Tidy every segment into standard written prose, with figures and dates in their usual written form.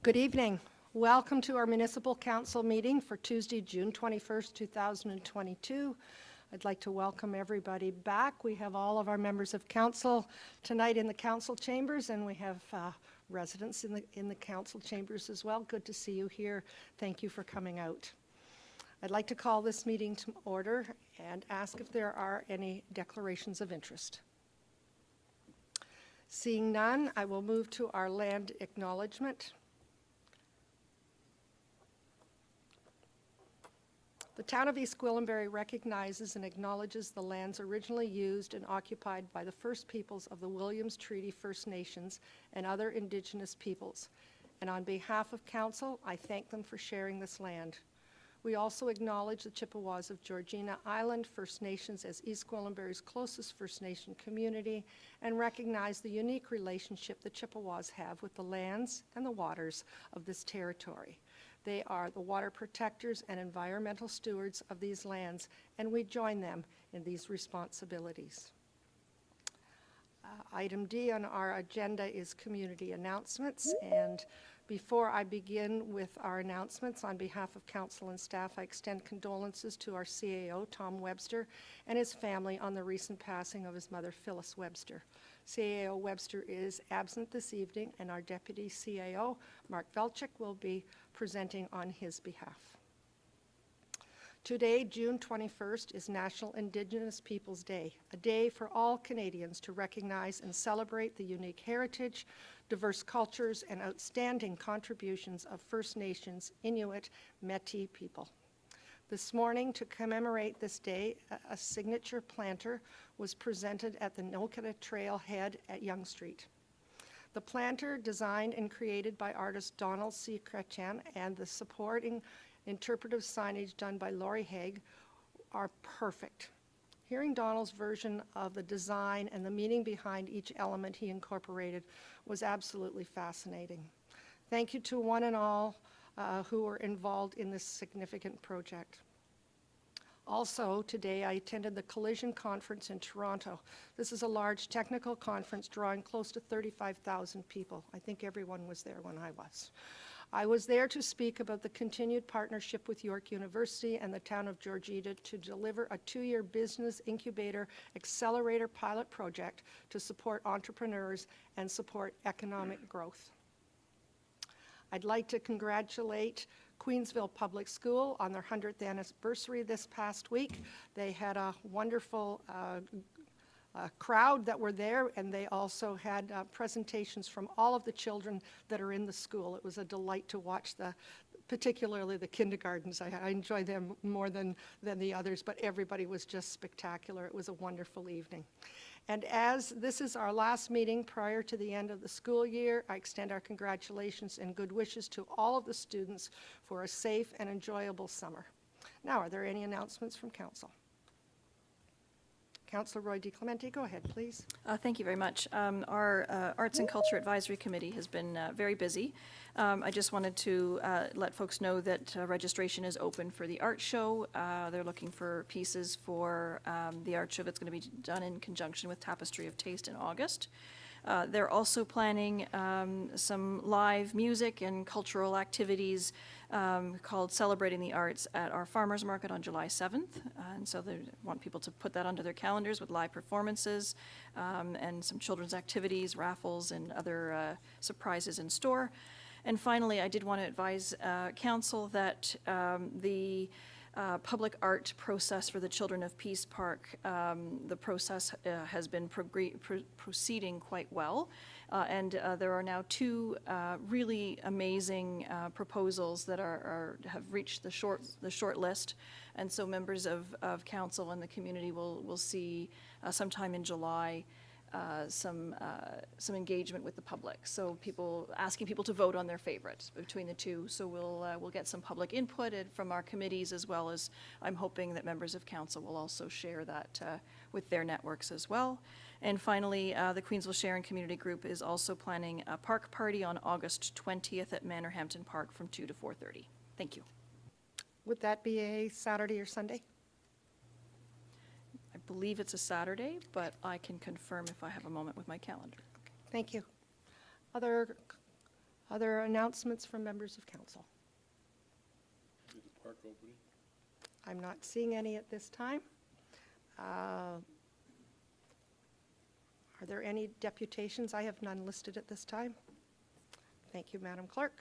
Good evening. Welcome to our Municipal Council meeting for Tuesday, June 21st, 2022. I'd like to welcome everybody back. We have all of our members of council tonight in the council chambers, and we have residents in the council chambers as well. Good to see you here. Thank you for coming out. I'd like to call this meeting to order and ask if there are any declarations of interest. Seeing none, I will move to our land acknowledgement. The town of East Gwillimbury recognizes and acknowledges the lands originally used and occupied by the First Peoples of the Williams Treaty First Nations and other Indigenous peoples. And on behalf of Council, I thank them for sharing this land. We also acknowledge the Chippewas of Georgina Island First Nations as East Gwillimbury's closest First Nation community and recognize the unique relationship the Chippewas have with the lands and the waters of this territory. They are the water protectors and environmental stewards of these lands, and we join them in these responsibilities. Item D on our agenda is community announcements, and before I begin with our announcements, on behalf of council and staff, I extend condolences to our CAO, Tom Webster, and his family on the recent passing of his mother, Phyllis Webster. CAO Webster is absent this evening, and our Deputy CAO, Mark Ventrcek, will be presenting on his behalf. Today, June 21st, is National Indigenous Peoples Day, a day for all Canadians to recognize and celebrate the unique heritage, diverse cultures, and outstanding contributions of First Nations, Inuit, Métis people. This morning, to commemorate this day, a signature planter was presented at the Nokata Trailhead at Yonge Street. The planter, designed and created by artist Donald C. Chrétien, and the supporting interpretive signage done by Laurie Haig are perfect. Hearing Donald's version of the design and the meaning behind each element he incorporated was absolutely fascinating. Thank you to one and all who were involved in this significant project. Also, today I attended the Collision Conference in Toronto. This is a large technical conference drawing close to 35,000 people. I think everyone was there when I was. I was there to speak about the continued partnership with York University and the town of Georgina to deliver a 2-year business incubator accelerator pilot project to support entrepreneurs and support economic growth. I'd like to congratulate Queensville Public School on their 100th anniversary this past week. They had a wonderful crowd that were there, and they also had presentations from all of the children that are in the school. It was a delight to watch particularly the kindergartens. I enjoy them more than the others, but everybody was just spectacular. It was a wonderful evening. And as this is our last meeting prior to the end of the school year, I extend our congratulations and good wishes to all of the students for a safe and enjoyable summer. Now, are there any announcements from Council? Councillor Roy DeClemente, go ahead, please. Thank you very much. Our Arts and Culture Advisory Committee has been very busy. I just wanted to let folks know that registration is open for the art show. They're looking for pieces for the art show that's going to be done in conjunction with Tapestry of Taste in August. They're also planning some live music and cultural activities called Celebrating the Arts at our Farmers Market on July 7th. And so they want people to put that onto their calendars with live performances and some children's activities, raffles, and other surprises in store. And finally, I did want to advise Council that the public art process for the Children of Peace Park, the process has been proceeding quite well. And there are now 2 really amazing proposals that have reached the short list. And so members of council and the community will see sometime in July some engagement with the public. So asking people to vote on their favorites between the 2. So we'll get some public input from our committees, as well as I'm hoping that members of council will also share that with their networks as well. And finally, the Queensville Sharon Community Group is also planning a park party on August 20th at Manorhampton Park from 2 to 4:30. Thank you. Would that be a Saturday or Sunday? believe it's a Saturday, but I can confirm if I have a moment with my calendar. Thank you. Other announcements from members of council? Park opening. I'm not seeing any at this time. Are there any deputations? I have none listed at this time. Thank you, Madam Clerk.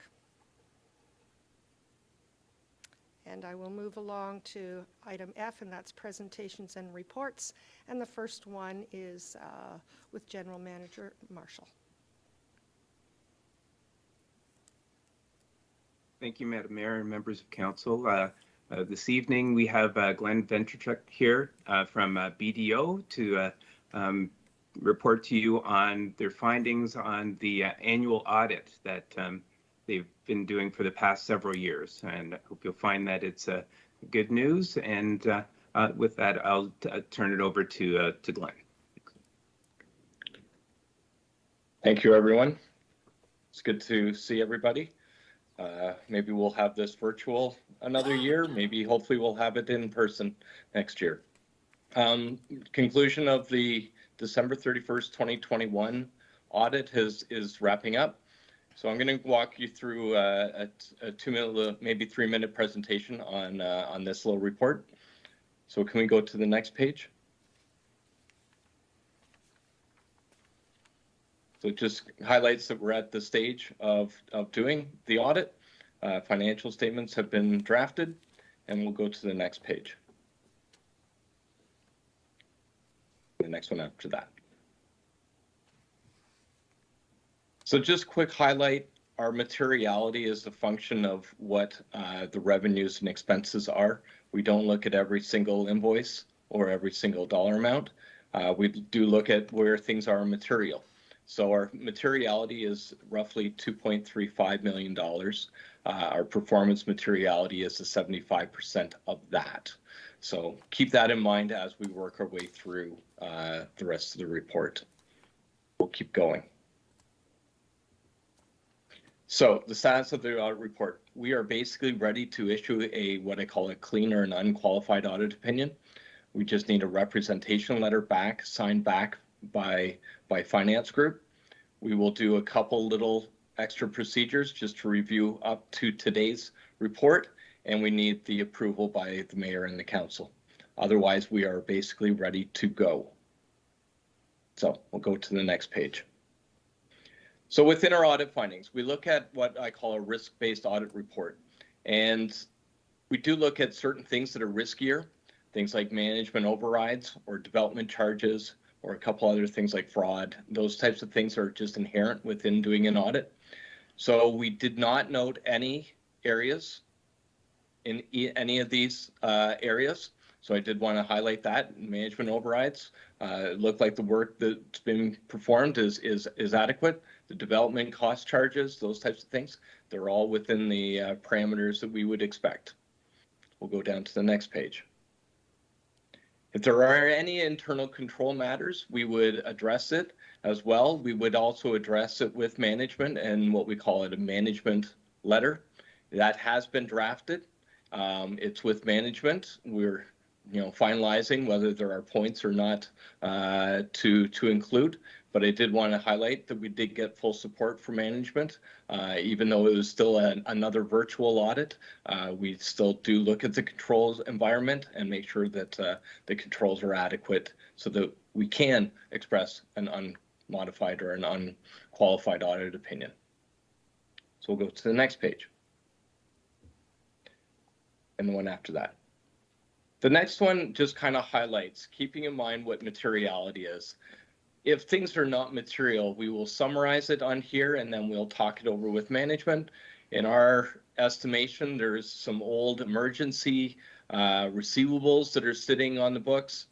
And I will move along to item F, and that's presentations and reports. And the first one is with General Manager Marshall. Thank you, Madam Mayor and members of council. This evening we have Glenn Ventrcek here from BDO to report to you on their findings on the annual audit that they've been doing for the past several years. And I hope you'll find that it's good news. And with that, I'll turn it over to Glenn. Thank you, everyone. It's good to see everybody. Maybe we'll have this virtual another year. Maybe hopefully we'll have it in person next year. Conclusion of the December 31st, 2021 audit is wrapping up. So I'm going to walk you through a 2-minute, maybe 3-minute presentation on this little report. So can we go to the next page? So it just highlights that we're at the stage of doing the audit. Financial statements have been drafted, and we'll go to the next page. The next one after that. So just quick highlight, our materiality is a function of what the revenues and expenses are. We don't look at every single invoice or every single dollar amount. We do look at where things are material. So our materiality is roughly $2.35 million. Our performance materiality is the 75% of that. So keep that in mind as we work our way through the rest of the report. We'll keep going. So the status of the audit report. We are basically ready to issue what I call a clean or an unqualified audit opinion. We just need a representation letter back, signed back by finance group. We will do a couple little extra procedures just to review up to today's report, and we need the approval by the mayor and the council. Otherwise, we are basically ready to go. So we'll go to the next page. So within our audit findings, we look at what I call a risk-based audit report. And we do look at certain things that are riskier, things like management overrides or development charges, or a couple other things like fraud. Those types of things are just inherent within doing an audit. So we did not note any areas in any of these areas. So I did want to highlight that. Management overrides look like the work that's been performed is adequate. The development cost charges, those types of things, they're all within the parameters that we would expect. We'll go down to the next page. If there are any internal control matters, we would address it as well. We would also address it with management and what we call it a management letter. That has been drafted. It's with management. We're finalizing whether there are points or not to include. But I did want to highlight that we did get full support from management. Even though it was still another virtual audit, we still do look at the controls environment and make sure that the controls are adequate so that we can express an unmodified or an unqualified audit opinion. So we'll go to the next page. And the one after that. The next one just kind of highlights, keeping in mind what materiality is. If things are not material, we will summarize it on here and then we'll talk it over with management. In our estimation, there's some old emergency receivables that are sitting on the books.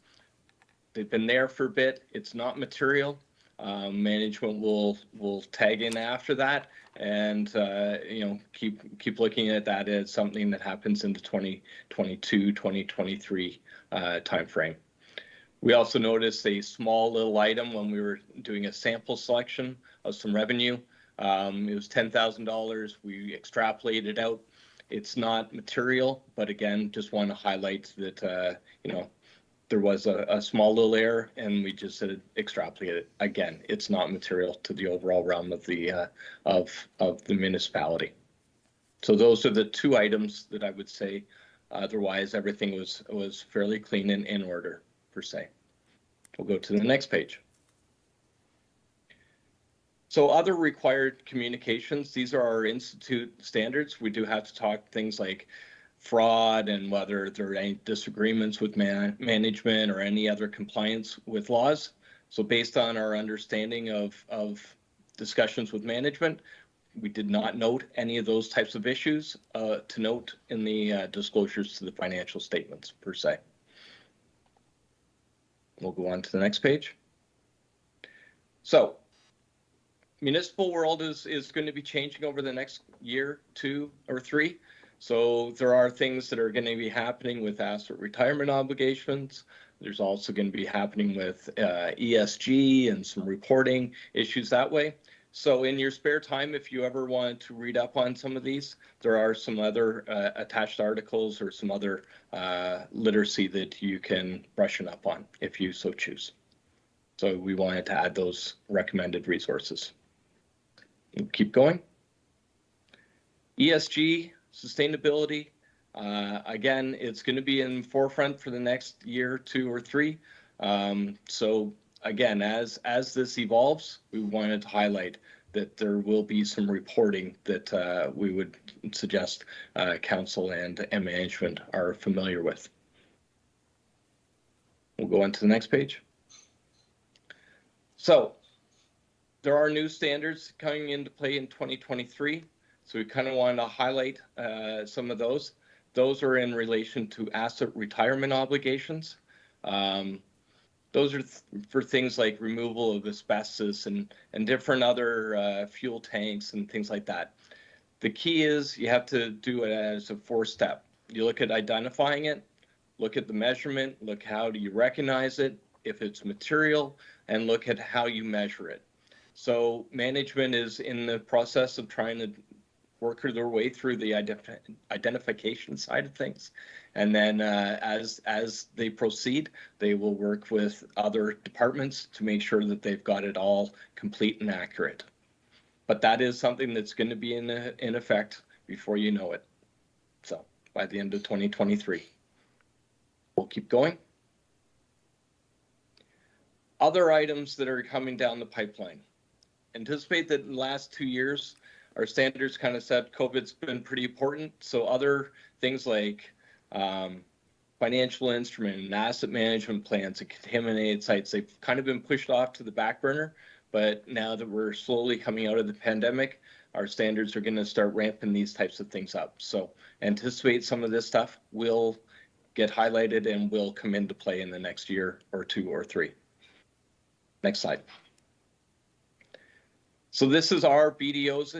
They've been there for a bit. It's not material. Management will tag in after that and keep looking at that as something that happens in the 2022, 2023 timeframe. We also noticed a small little item when we were doing a sample selection of some revenue. It was $10,000. We extrapolated out. It's not material, but again, just want to highlight that there was a small little error, and we just said extrapolate it. Again, it's not material to the overall realm of the municipality. So those are the two items that I would say. Otherwise, everything was fairly clean and in order, per se. We'll go to the next page. So other required communications, these are our institute standards. We do have to talk things like fraud and whether there are any disagreements with management or any other compliance with laws. So based on our understanding of discussions with management, we did not note any of those types of issues to note in the disclosures to the financial statements, per se. We'll go on to the next page. So, municipal world is going to be changing over the next year, 2 or 3. So there are things that are going to be happening with asset retirement obligations. There's also going to be happening with ESG and some reporting issues that way. So in your spare time, if you ever want to read up on some of these, there are some other attached articles or some other literacy that you can brush up on if you so choose. So we wanted to add those recommended resources. We'll keep going. ESG, sustainability. Again, it's going to be in forefront for the next year, 2 or 3. So again, as this evolves, we wanted to highlight that there will be some reporting that we would suggest council and management are familiar with. We'll go on to the next page. So there are new standards coming into play in 2023. So we kind of wanted to highlight some of those. Those are in relation to asset retirement obligations. Those are for things like removal of asbestos and different other fuel tanks and things like that. The key is you have to do it as a 4-step. You look at identifying it, look at the measurement, look how do you recognize it, if it's material, and look at how you measure it. So management is in the process of trying to work their way through the identification side of things. And then as they proceed, they will work with other departments to make sure that they've got it all complete and accurate. But that is something that's going to be in effect before you know it. So by the end of 2023. We'll keep going. Other items that are coming down the pipeline. Anticipate that in the last 2 years, our standards kind of said COVID's been pretty important. So other things like financial instrument and asset management plans and contaminated sites, they've kind of been pushed off to the back burner. But now that we're slowly coming out of the pandemic, our standards are going to start ramping these types of things up. So anticipate some of this stuff will get highlighted and will come into play in the next year or 2 or 3. Next slide. So this is our BDO's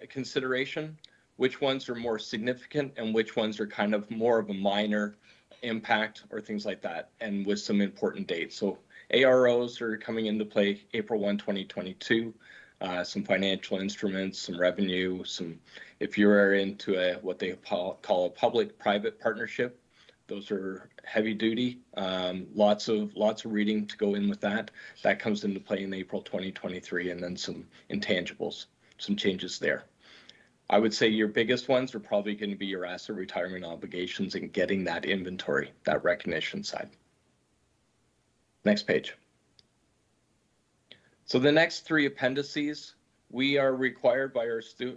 consideration, which ones are more significant and which ones are kind of more of a minor impact or things like that, and with some important dates. So AROs are coming into play April 1, 2022, some financial instruments, some revenue, some, if you're into what they call a public-private partnership, those are heavy duty, lots of reading to go in with that. That comes into play in April 2023, and then some intangibles, some changes there. I would say your biggest ones are probably going to be your asset retirement obligations and getting that inventory, that recognition side. Next page. So the next 3 appendices, we are required by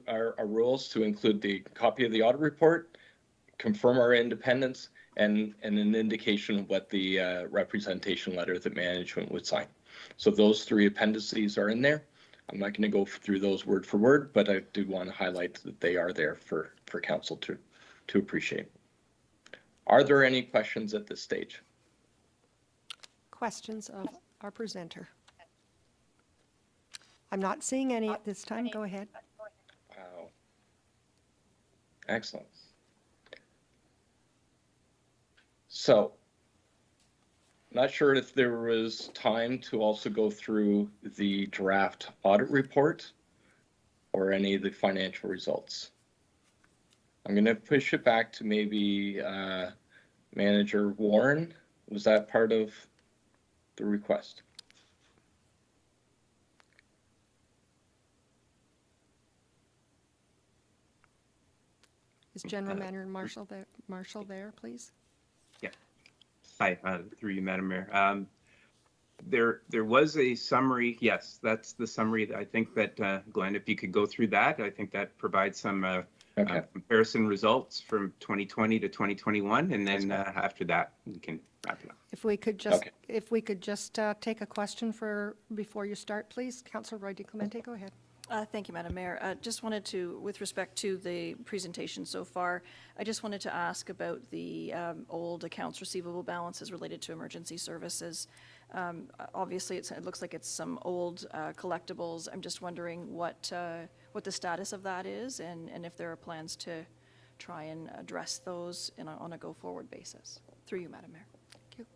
our rules to include the copy of the audit report, confirm our independence, and an indication of what the representation letter that management would sign. So those 3 appendices are in there. I'm not going to go through those word for word, but I do want to highlight that they are there for council to appreciate. Are there any questions at this stage? Questions of our presenter? I'm not seeing any at this time. Go ahead. Wow. Excellent. So, not sure if there was time to also go through the draft audit report or any of the financial results. I'm going to push it back to maybe Manager Warren Was that part of the request? Is General Manager Marshall there, please? Yeah. Hi, through you, Madam Mayor. There was a summary. Yes, that's the summary. I think that, Glenn, if you could go through that, I think that provides some comparison results from 2020 to 2021. And then after that, we can wrap it up. If we could just take a question before you start, please. Councillor Roy DeClemente, go ahead. Thank you, Madam Mayor. Just wanted to, with respect to the presentation so far, I just wanted to ask about the old accounts receivable balances related to emergency services. Obviously, it looks like it's some old collectibles. I'm just wondering what the status of that is, and if there are plans to try and address those on a go-forward basis. Through you, Madam Mayor. Thank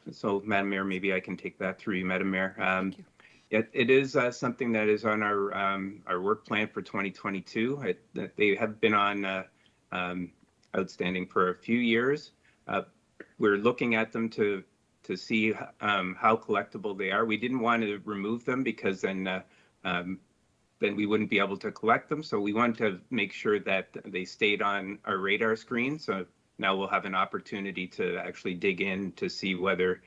you. So, Madam Mayor, maybe I can take that through you, Madam Mayor. Thank you. It is something that is on our work plan for 2022. They have been on outstanding for a few years. We're looking at them to see how collectible they are. We didn't want to remove them because then we wouldn't be able to collect them. So we wanted to make sure that they stayed on our radar screen. So now we'll have an opportunity to actually dig in to see whether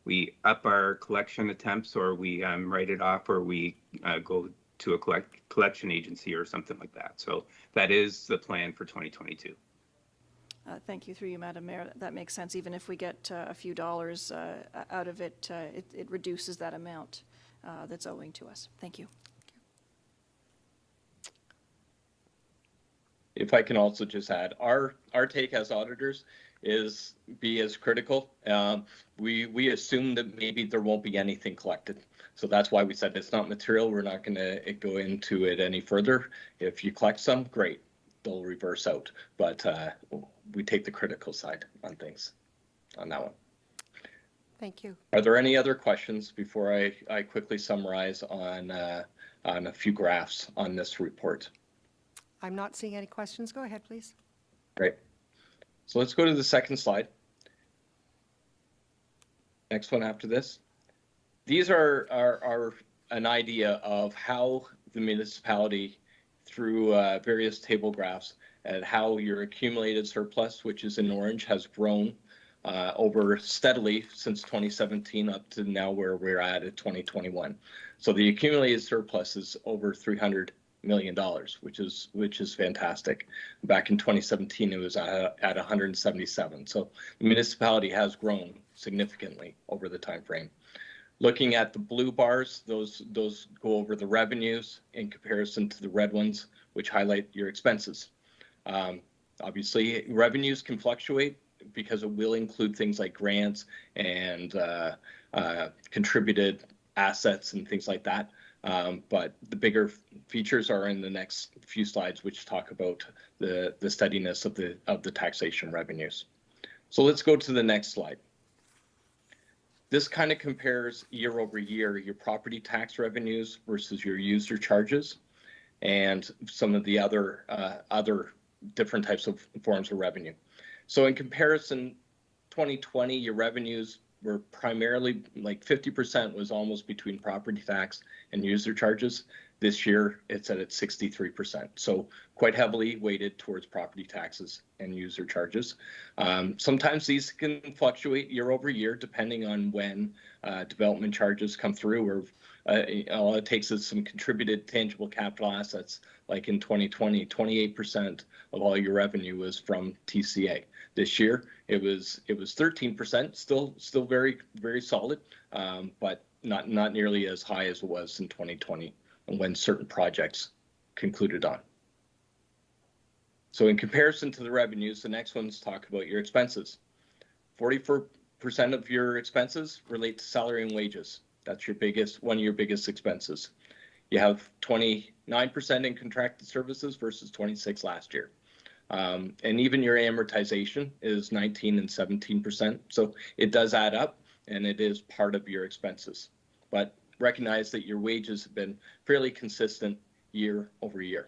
we up our collection attempts, or we write it off, or we go to a collection agency or something like that. So that is the plan for 2022. Thank you. Through you, Madam Mayor. That makes sense. Even if we get a few dollars out of it, it reduces that amount that's owing to us. Thank you. If I can also just add, our take as auditors is be as critical. We assume that maybe there won't be anything collected. So that's why we said it's not material. We're not going to go into it any further. If you collect some, great, they'll reverse out. But we take the critical side on things on that one. Thank you. Are there any other questions before I quickly summarize on a few graphs on this report? I'm not seeing any questions. Go ahead, please. Great. So let's go to the second slide. Next one after this. These are an idea of how the municipality, through various table graphs, and how your accumulated surplus, which is in orange, has grown over steadily since 2017 up to now where we're at 2021. So the accumulated surplus is over $300 million, which is fantastic. Back in 2017, it was at 177. So the municipality has grown significantly over the time frame. Looking at the blue bars, those go over the revenues in comparison to the red ones, which highlight your expenses. Obviously, revenues can fluctuate because it will include things like grants and contributed assets and things like that. But the bigger features are in the next few slides, which talk about the steadiness of the taxation revenues. So let's go to the next slide. This kind of compares year over year your property tax revenues versus your user charges and some of the other different types of forms of revenue. So in comparison, 2020, your revenues were primarily like 50% was almost between property tax and user charges. This year, it's at 63%. So quite heavily weighted towards property taxes and user charges. Sometimes these can fluctuate year over year, depending on when development charges come through, or all it takes is some contributed tangible capital assets. Like in 2020, 28% of all your revenue was from TCA. This year, it was 13%, still very, very solid, but not nearly as high as it was in 2020 when certain projects concluded on. So in comparison to the revenues, the next ones talk about your expenses. 44% of your expenses relate to salary and wages. That's one of your biggest expenses. You have 29% in contracted services versus 26% last year. And even your amortization is 19 and 17%. So it does add up, and it is part of your expenses. But recognize that your wages have been fairly consistent year over year.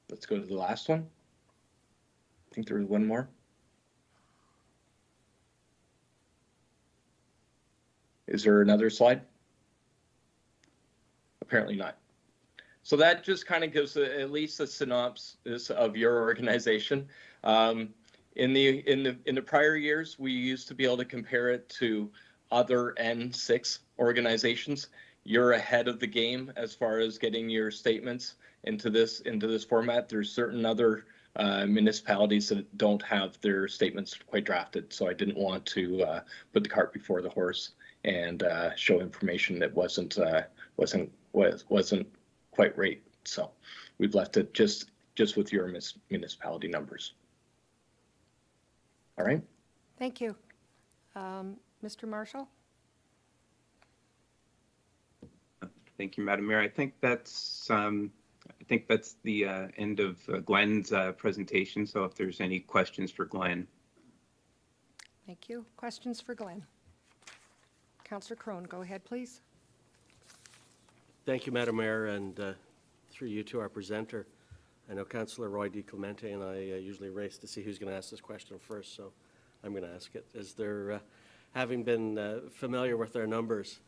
Let's go to the last one. I think there was one more. Is there another slide? Apparently not. So that just kind of gives at least a synopsis of your organization. In the prior years, we used to be able to compare it to other N6 organizations. You're ahead of the game as far as getting your statements into this format. There's certain other municipalities that don't have their statements quite drafted, so I didn't want to put the cart before the horse and show information that wasn't quite right. So we've left it just with your municipality numbers. All right. Thank you. Mr. Marshall? Thank you, Madam Mayor. I think that's the end of Glenn's presentation. So if there's any questions for Glenn. Thank you. Questions for Glenn? Councillor Crone, go ahead, please. Thank you, Madam Mayor, and through you to our presenter. I know Councillor Roy DiClemente and I usually race to see who's going to ask this question first, so I'm going to ask it. Is there, having been familiar with our numbers,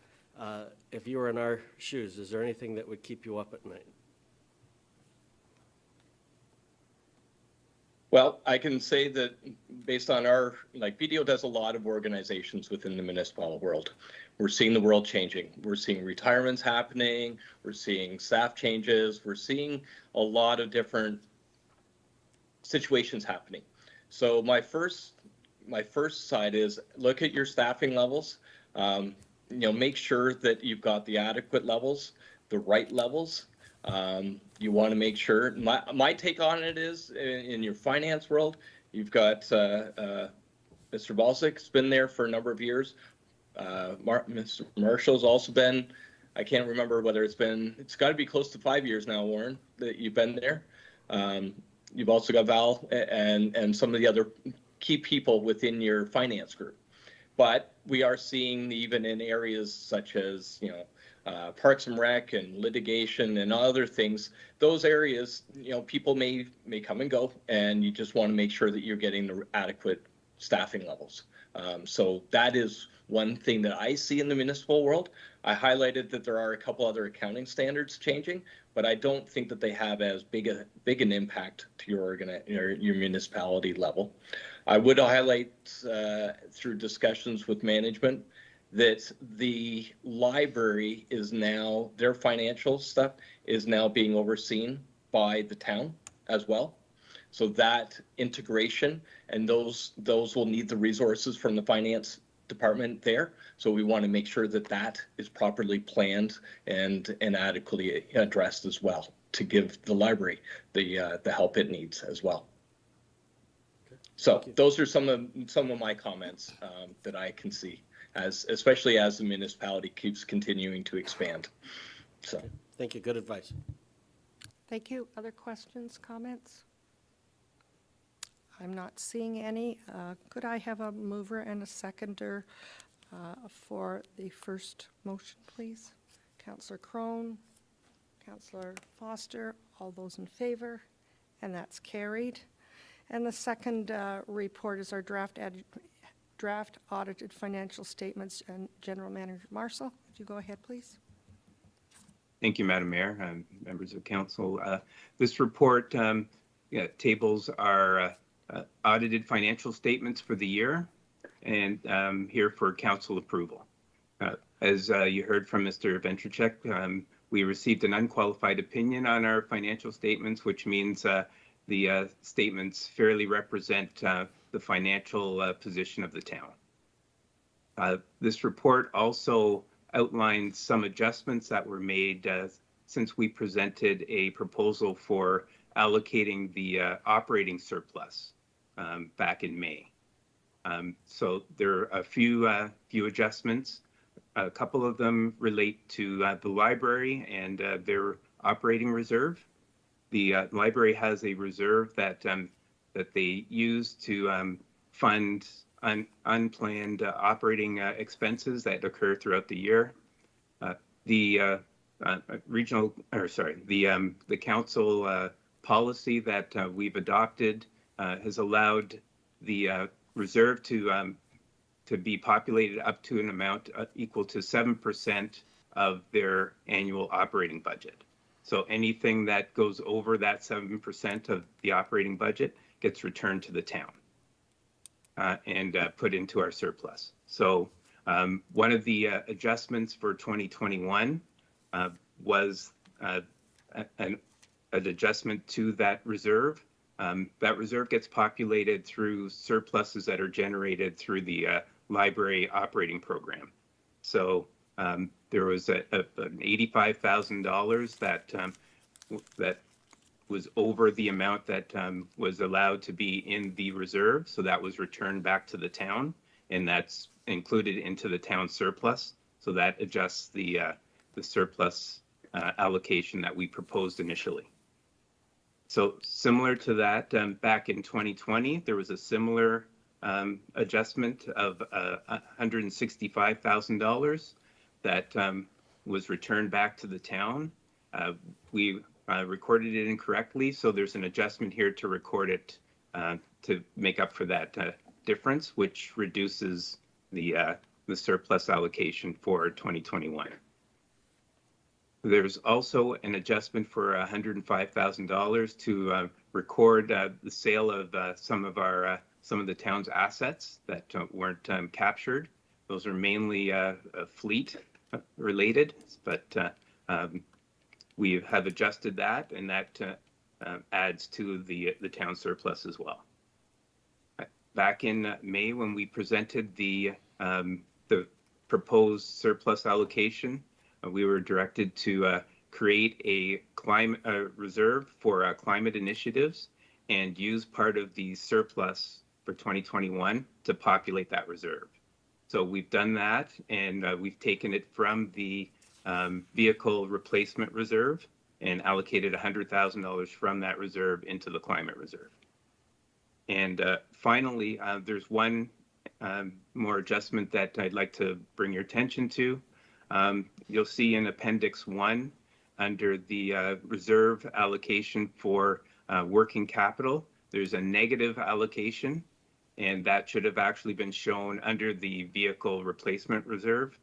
if you were in our shoes, is there anything that would keep you up at night? Well, I can say that based on our, BDO does a lot of organizations within the municipal world. We're seeing the world changing. We're seeing retirements happening. We're seeing staff changes. We're seeing a lot of different situations happening. So my first side is look at your staffing levels. Make sure that you've got the adequate levels, the right levels. You want to make sure, my take on it is in your finance world, you've got Mr. Balzik's been there for a number of years. Mr. Marshall's also been, I can't remember whether it's got to be close to 5 years now, Warren, that you've been there. You've also got Val and some of the other key people within your finance group. But we are seeing even in areas such as, Parks and Rec and litigation and other things, those areas, people may come and go, and you just want to make sure that you're getting the adequate staffing levels. So that is one thing that I see in the municipal world. I highlighted that there are a couple other accounting standards changing, but I don't think that they have as big an impact to your municipality level. I would highlight through discussions with management that the library is now, their financial stuff is now being overseen by the town as well. So that integration, and those will need the resources from the finance department there. So we want to make sure that that is properly planned and adequately addressed as well to give the library the help it needs as well. So those are some of my comments that I can see, especially as the municipality keeps continuing to expand. So thank you. Good advice. Thank you. Other questions, comments? I'm not seeing any. Could I have a mover and a seconder for the first motion, please? Councillor Crone, Councillor Foster, all those in favor, and that's carried. And the second report is our draft audited financial statements, and General Manager Marshall, would you go ahead, please? Thank you, Madam Mayor, members of council. This report tables our audited financial statements for the year, and here for council approval. As you heard from Mr. Ventrcek, we received an unqualified opinion on our financial statements, which means the statements fairly represent the financial position of the town. This report also outlines some adjustments that were made since we presented a proposal for allocating the operating surplus back in May. So there are a few adjustments. A couple of them relate to the library and their operating reserve. The library has a reserve that they use to fund unplanned operating expenses that occur throughout the year. The council policy that we've adopted has allowed the reserve to to be populated up to an amount equal to 7% of their annual operating budget. So anything that goes over that 7% of the operating budget gets returned to the town and put into our surplus. So one of the adjustments for 2021 was an adjustment to that reserve. That reserve gets populated through surpluses that are generated through the library operating program. So there was an $85,000 that was over the amount that was allowed to be in the reserve. So that was returned back to the town, and that's included into the town surplus. So that adjusts the surplus allocation that we proposed initially. So similar to that, back in 2020, there was a similar adjustment of $165,000 that was returned back to the town. We recorded it incorrectly, so there's an adjustment here to record it to make up for that difference, which reduces the surplus allocation for 2021. There's also an adjustment for $105,000 to record the sale of some of the town's assets that weren't captured. Those are mainly fleet related, but we have adjusted that, and that adds to the town surplus as well. Back in May, when we presented the proposed surplus allocation, we were directed to create a climate reserve for climate initiatives and use part of the surplus for 2021 to populate that reserve. So we've done that, and we've taken it from the vehicle replacement reserve and allocated $100,000 from that reserve into the climate reserve. And finally, there's one more adjustment that I'd like to bring your attention to. You'll see in Appendix 1 under the reserve allocation for working capital, there's a negative allocation, and that should have actually been shown under the vehicle replacement reserve.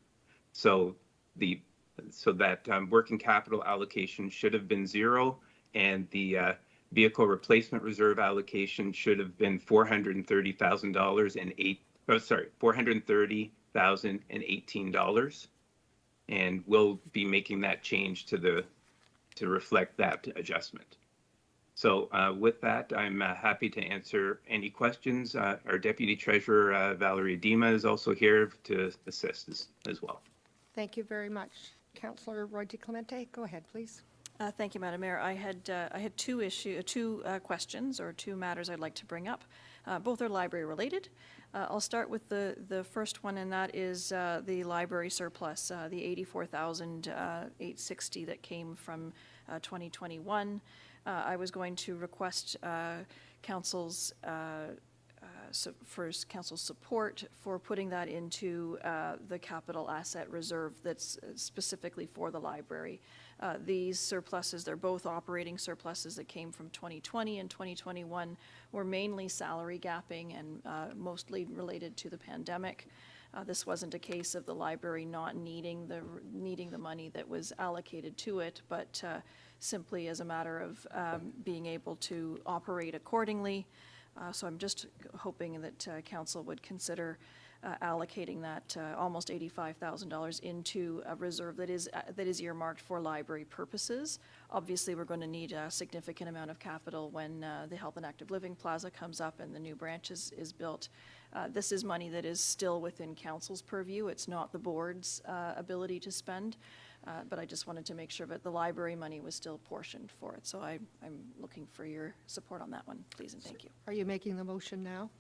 So that working capital allocation should have been 0, and the vehicle replacement reserve allocation should have been $430,018, and we'll be making that change to reflect that adjustment. So with that, I'm happy to answer any questions. Our Deputy Treasurer, Valerie Dima, is also here to assist as well. Thank you very much. Councillor Roy DeClemente, go ahead, please. Thank you, Madam Mayor. I had two questions or two matters I'd like to bring up. Both are library related. I'll start with the first one, and that is the library surplus, the $84,860 that came from 2021. I was going to request council's support for putting that into the capital asset reserve that's specifically for the library. These surpluses, they're both operating surpluses that came from 2020 and 2021, were mainly salary gapping and mostly related to the pandemic. This wasn't a case of the library not needing the money that was allocated to it, but simply as a matter of being able to operate accordingly. So I'm just hoping that council would consider allocating that almost $85,000 into a reserve that is earmarked for library purposes. Obviously, we're going to need a significant amount of capital when the Health and Active Living Plaza comes up and the new branch is built. This is money that is still within council's purview. It's not the board's ability to spend. But I just wanted to make sure that the library money was still portioned for it. So I'm looking for your support on that one, please, and thank you. Are you making the motion now?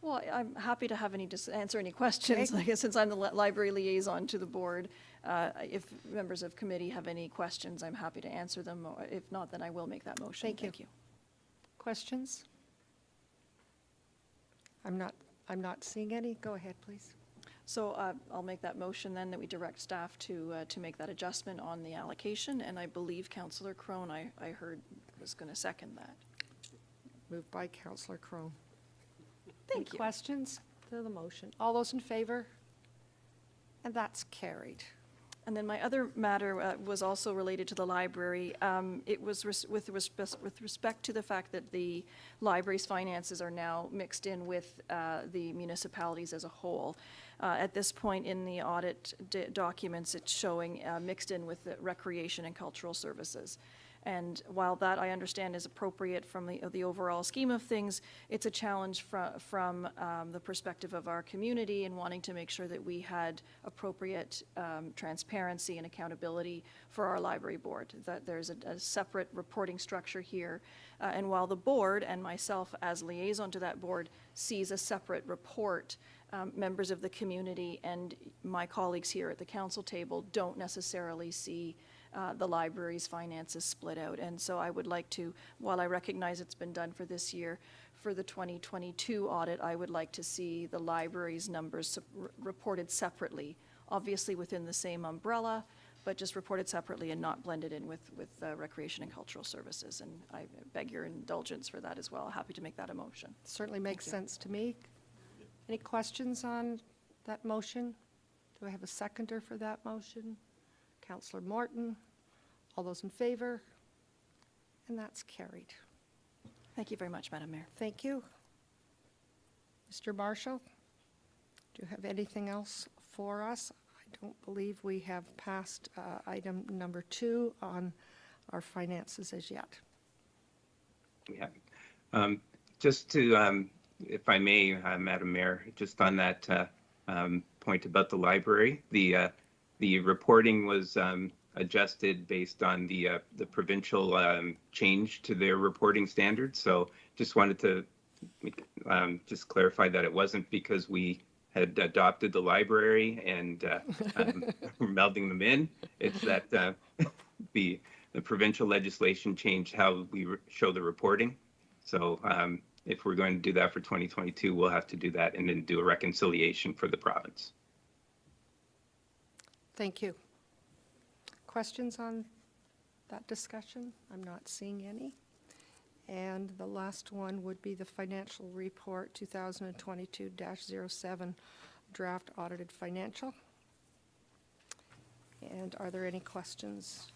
Well, I'm happy to have answer any questions, I guess, since I'm the library liaison to the board. If members of committee have any questions, I'm happy to answer them. Or if not, then I will make that motion. Thank you. Questions? I'm not seeing any. Go ahead, please. So I'll make that motion then, that we direct staff to make that adjustment on the allocation, and I believe Councillor Crone, I heard, was going to second that. Moved by Councillor Crone. Thank Any you. questions? the motion. All those in favor? And that's carried. And then my other matter was also related to the library. It was with respect to the fact that the library's finances are now mixed in with the municipalities as a whole. At this point in the audit documents, it's showing mixed in with the recreation and cultural services. And while that, I understand, is appropriate from the overall scheme of things, it's a challenge from the perspective of our community and wanting to make sure that we had appropriate transparency and accountability for our library board, that there's a separate reporting structure here. And while the board and myself as liaison to that board sees a separate report, members of the community and my colleagues here at the council table don't necessarily see the library's finances split out. And so I would like to, while I recognize it's been done for this year, for the 2022 audit, I would like to see the library's numbers reported separately, obviously within the same umbrella, but just reported separately and not blended in with recreation and cultural services. And I beg your indulgence for that as well. Happy to make that a motion. Certainly makes sense to me. Any questions on that motion? Do I have a seconder for that motion? Councillor Morton. All those in favor? And that's carried. Thank you very much, Madam Mayor. Thank you. Mr. Marshall, do you have anything else for us? I don't believe we have passed item number 2 on our finances as yet. Yeah. Just to, if I may, Madam Mayor, just on that point about the library, the reporting was adjusted based on the provincial change to their reporting standards. So just wanted to just clarify that it wasn't because we had adopted the library and melding them in. It's that the provincial legislation changed how we show the reporting. So if we're going to do that for 2022, we'll have to do that and then do a reconciliation for the province. Thank you. Questions on that discussion? I'm not seeing any. And the last one would be the financial report 2022-07 draft audited financial. And are there any questions?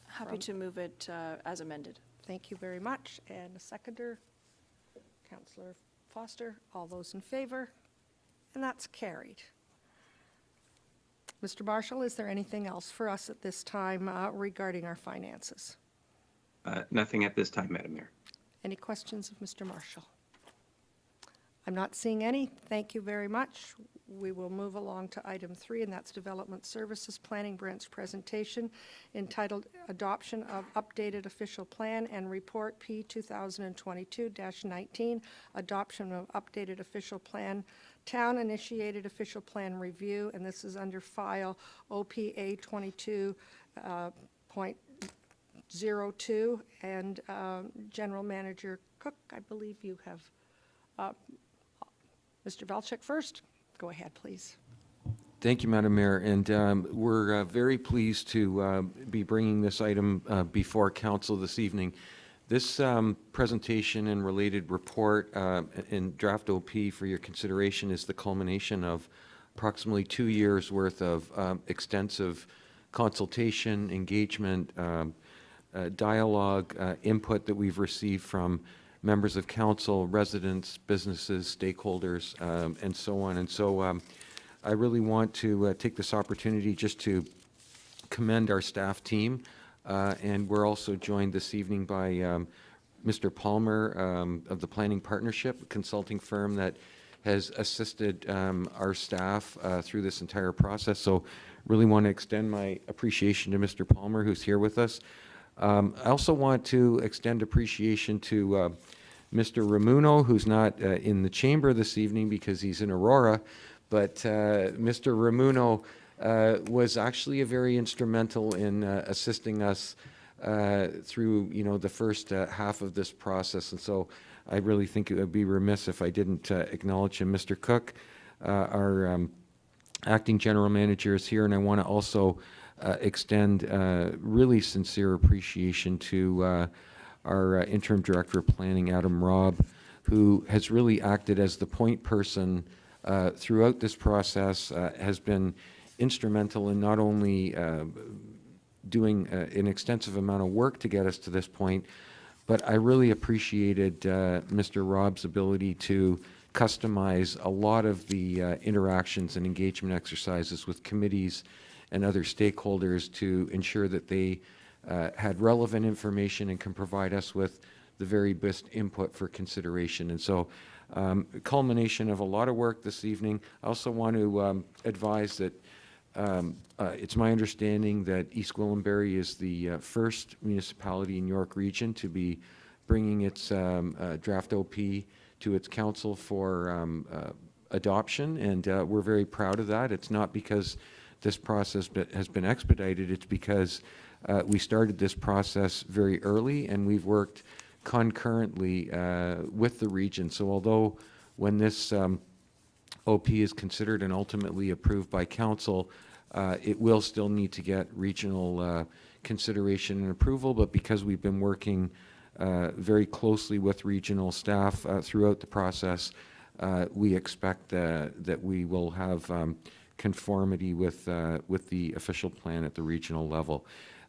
Happy to move it as amended. Thank you very much. And a seconder, Councillor Foster. All those in favor? And that's carried. Mr. Marshall, is there anything else for us at this time regarding our finances? Nothing at this time, Madam Mayor. Any questions of Mr. Marshall? I'm not seeing any. Thank you very much. We will move along to item 3, and that's Development Services Planning Brent's presentation entitled Adoption of Updated Official Plan and Report P 2022-19, Adoption of Updated Official Plan, Town-Initiated Official Plan Review, and this is under file OPA 22.02, and General Manager Cook, I believe you have Mr. Ventrcek first. Go ahead, please. Thank you, Madam Mayor, and we're very pleased to be bringing this item before Council this evening. This presentation and related report in draft OP for your consideration is the culmination of approximately 2 years' worth of extensive consultation, engagement, dialogue, input that we've received from members of council, residents, businesses, stakeholders, and so on. And so I really want to take this opportunity just to commend our staff team. And we're also joined this evening by Mr. Palmer of the Planning Partnership, a consulting firm that has assisted our staff through this entire process. So really want to extend my appreciation to Mr. Palmer, who's here with us. I also want to extend appreciation to Mr. Ramuno, who's not in the chamber this evening because he's in Aurora, but Mr. Ramuno was actually very instrumental in assisting us through, the first half of this process. And so I really think it would be remiss if I didn't acknowledge him. Mr. Cook, our acting general manager, is here, and I want to also extend really sincere appreciation to our interim director of planning, Adam Robb, who has really acted as the point person throughout this process, has been instrumental in not only doing an extensive amount of work to get us to this point, but I really appreciated Mr. Rob's ability to customize a lot of the interactions and engagement exercises with committees and other stakeholders to ensure that they had relevant information and can provide us with the very best input for consideration. And so, culmination of a lot of work this evening. I also want to advise that it's my understanding that East Gwillimbury is the first municipality in York Region to be bringing its draft OP to its council for adoption, and we're very proud of that. It's not because this process has been expedited, it's because we started this process very early and we've worked concurrently with the region. So although when this OP is considered and ultimately approved by council, it will still need to get regional consideration and approval, but because we've been working very closely with regional staff throughout the process, we expect that we will have conformity with the official plan at the regional level.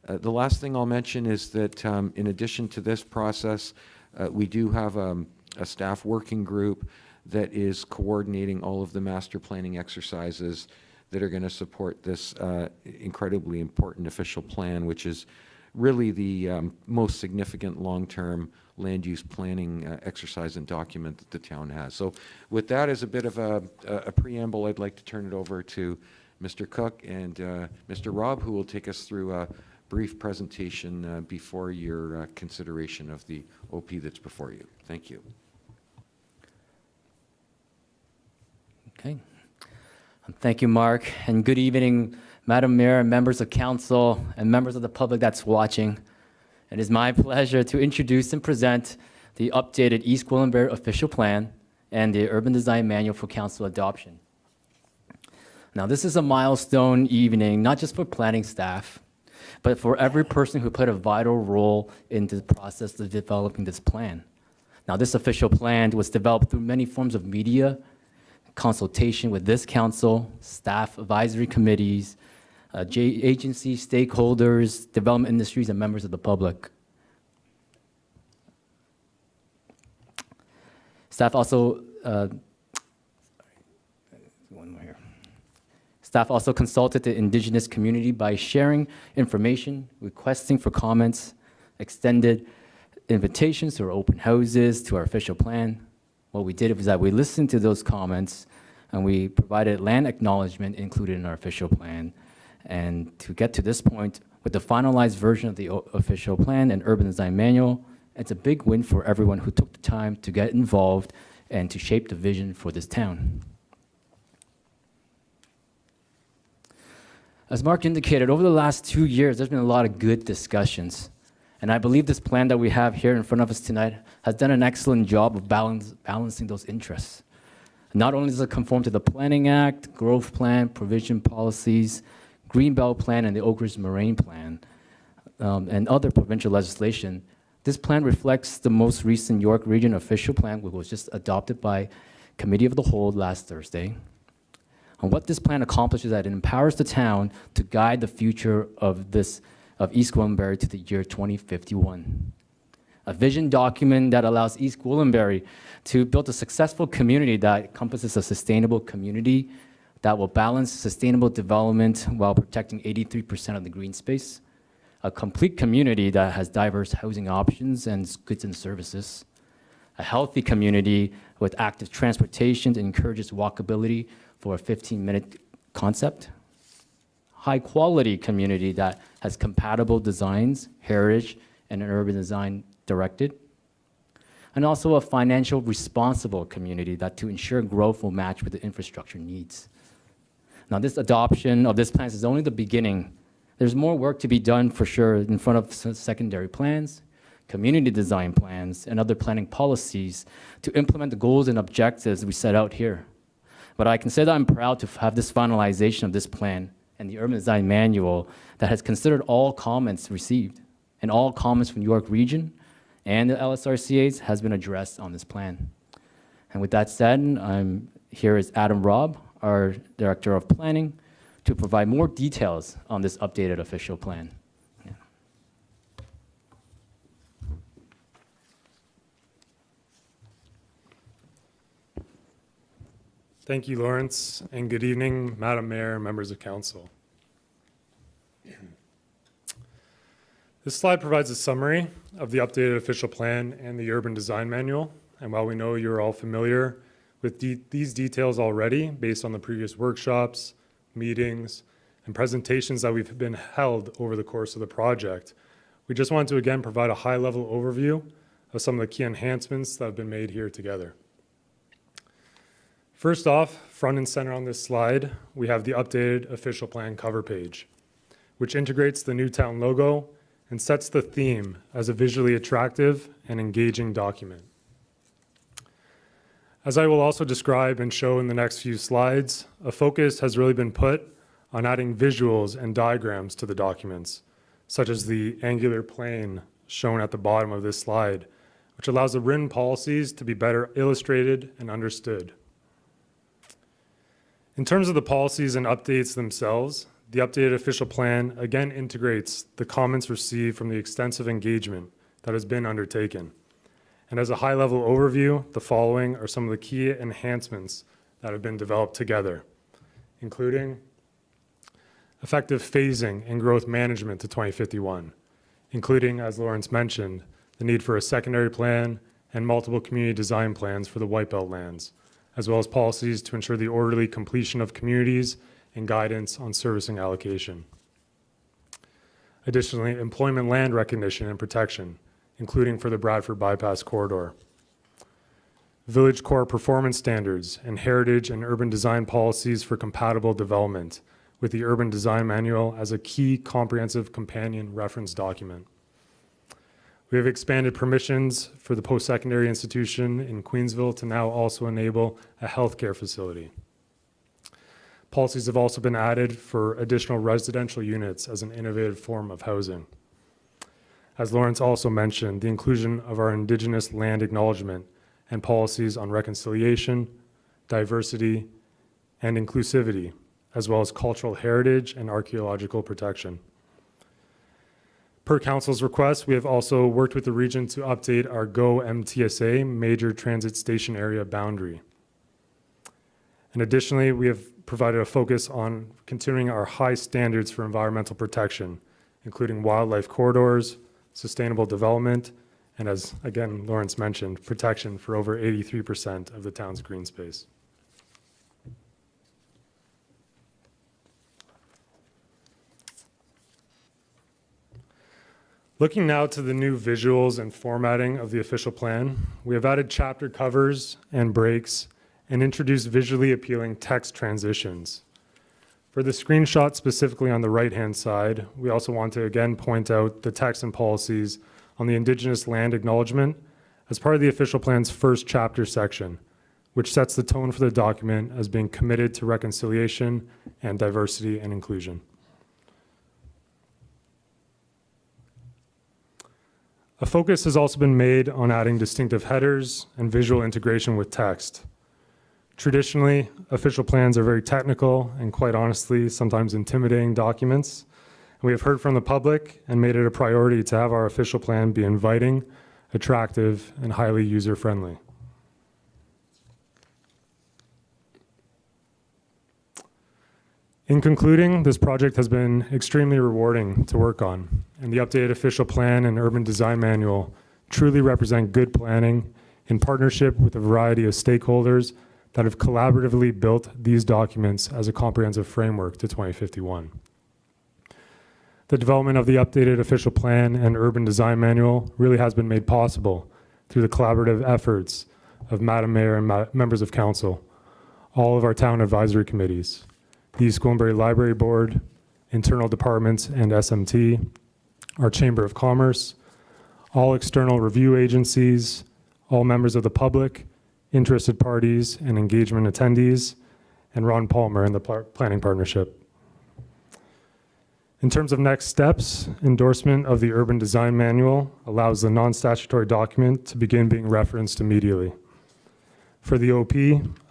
The last thing I'll mention is that in addition to this process, we do have a staff working group that is coordinating all of the master planning exercises that are going to support this incredibly important official plan, which is really the most significant long-term land use planning exercise and document that the town has. So with that as a bit of a preamble, I'd like to turn it over to Mr. Cook and Mr. Rob, who will take us through a brief presentation before your consideration of the OP that's before you. Thank you. Okay. Thank you, Mark, and good evening, Madam Mayor, members of council, and members of the public that's watching. It is my pleasure to introduce and present the updated East Gwillimbury official plan and the urban design manual for council adoption. Now, this is a milestone evening, not just for planning staff, but for every person who played a vital role in the process of developing this plan. Now, this official plan was developed through many forms of media, consultation with this council, staff advisory committees, agencies, stakeholders, development industries, and members of the public. Staff also, Staff also consulted the Indigenous community by sharing information, requesting for comments, extended invitations to our open houses, to our official plan. What we did was that we listened to those comments and we provided land acknowledgement included in our official plan. And to get to this point, with the finalized version of the official plan and urban design manual, it's a big win for everyone who took the time to get involved and to shape the vision for this town. As Mark indicated, over the last 2 years, there's been a lot of good discussions. And I believe this plan that we have here in front of us tonight has done an excellent job of balancing those interests. Not only does it conform to the Planning Act, Growth Plan, Provision Policies, Greenbelt Plan, and the Oak Ridge Moraine Plan, and other provincial legislation, this plan reflects the most recent York Region official plan, which was just adopted by Committee of the Whole last Thursday. And what this plan accomplishes is that it empowers the town to guide the future of East Gwillimbury to the year 2051. A vision document that allows East Gwillimbury to build a successful community that encompasses a sustainable community that will balance sustainable development while protecting 83% of the green space, a complete community that has diverse housing options and goods and services, a healthy community with active transportation that encourages walkability for a 15-minute concept, high-quality community that has compatible designs, heritage, and an urban design directed, and also a financial responsible community that to ensure growth will match with the infrastructure needs. Now, this adoption of this plan is only the beginning. There's more work to be done for sure in front of secondary plans, community design plans, and other planning policies to implement the goals and objectives we set out here. But I can say that I'm proud to have this finalization of this plan and the urban design manual that has considered all comments received, and all comments from York Region and the LSRCAs has been addressed on this plan. And with that said, I'm here is Adam Robb, our Director of Planning, to provide more details on this updated official plan. Yeah. Thank you, Lawrence, and good evening, Madam Mayor and members of council. This slide provides a summary of the updated official plan and the urban design manual. And while we know you're all familiar with these details already, based on the previous workshops, meetings, and presentations that we've been held over the course of the project, we just wanted to again provide a high-level overview of some of the key enhancements that have been made here together. First off, front and center on this slide, we have the updated official plan cover page, which integrates the new town logo and sets the theme as a visually attractive and engaging document. As I will also describe and show in the next few slides, a focus has really been put on adding visuals and diagrams to the documents, such as the angular plane shown at the bottom of this slide, which allows the written policies to be better illustrated and understood. In terms of the policies and updates themselves, the updated official plan again integrates the comments received from the extensive engagement that has been undertaken. And as a high-level overview, the following are some of the key enhancements that have been developed together, including effective phasing and growth management to 2051, including, as Lawrence mentioned, the need for a secondary plan and multiple community design plans for the Whitebelt lands, as well as policies to ensure the orderly completion of communities and guidance on servicing allocation. Additionally, employment land recognition and protection, including for the Bradford Bypass Corridor. Village core performance standards and heritage and urban design policies for compatible development, with the Urban Design Manual as a key comprehensive companion reference document. We have expanded permissions for the post-secondary institution in Queensville to now also enable a healthcare facility. Policies have also been added for additional residential units as an innovative form of housing. As Lawrence also mentioned, the inclusion of our Indigenous land acknowledgement and policies on reconciliation, diversity, and inclusivity, as well as cultural heritage and archaeological protection. Per Council's request, we have also worked with the region to update our GO MTSA major transit station area boundary. And additionally, we have provided a focus on continuing our high standards for environmental protection, including wildlife corridors, sustainable development, and as, again, Lawrence mentioned, protection for over 83% of the town's green space. Looking now to the new visuals and formatting of the official plan, we have added chapter covers and breaks and introduced visually appealing text transitions. For the screenshot specifically on the right-hand side, we also want to again point out the text and policies on the Indigenous land acknowledgement as part of the official plan's first chapter section, which sets the tone for the document as being committed to reconciliation and diversity and inclusion. A focus has also been made on adding distinctive headers and visual integration with text. Traditionally, official plans are very technical and, quite honestly, sometimes intimidating documents. And we have heard from the public and made it a priority to have our official plan be inviting, attractive, and highly user-friendly. In concluding, this project has been extremely rewarding to work on, and the updated official plan and urban design manual truly represent good planning in partnership with a variety of stakeholders that have collaboratively built these documents as a comprehensive framework to 2051. The development of the updated official plan and urban design manual really has been made possible through the collaborative efforts of Madam Mayor and members of council, all of our town advisory committees, the East Gwillimbury Library Board, internal departments and SMT, our Chamber of Commerce, all external review agencies, all members of the public, interested parties and engagement attendees, and Ron Palmer and the Planning Partnership. In terms of next steps, endorsement of the Urban Design Manual allows the non-statutory document to begin being referenced immediately. For the OP,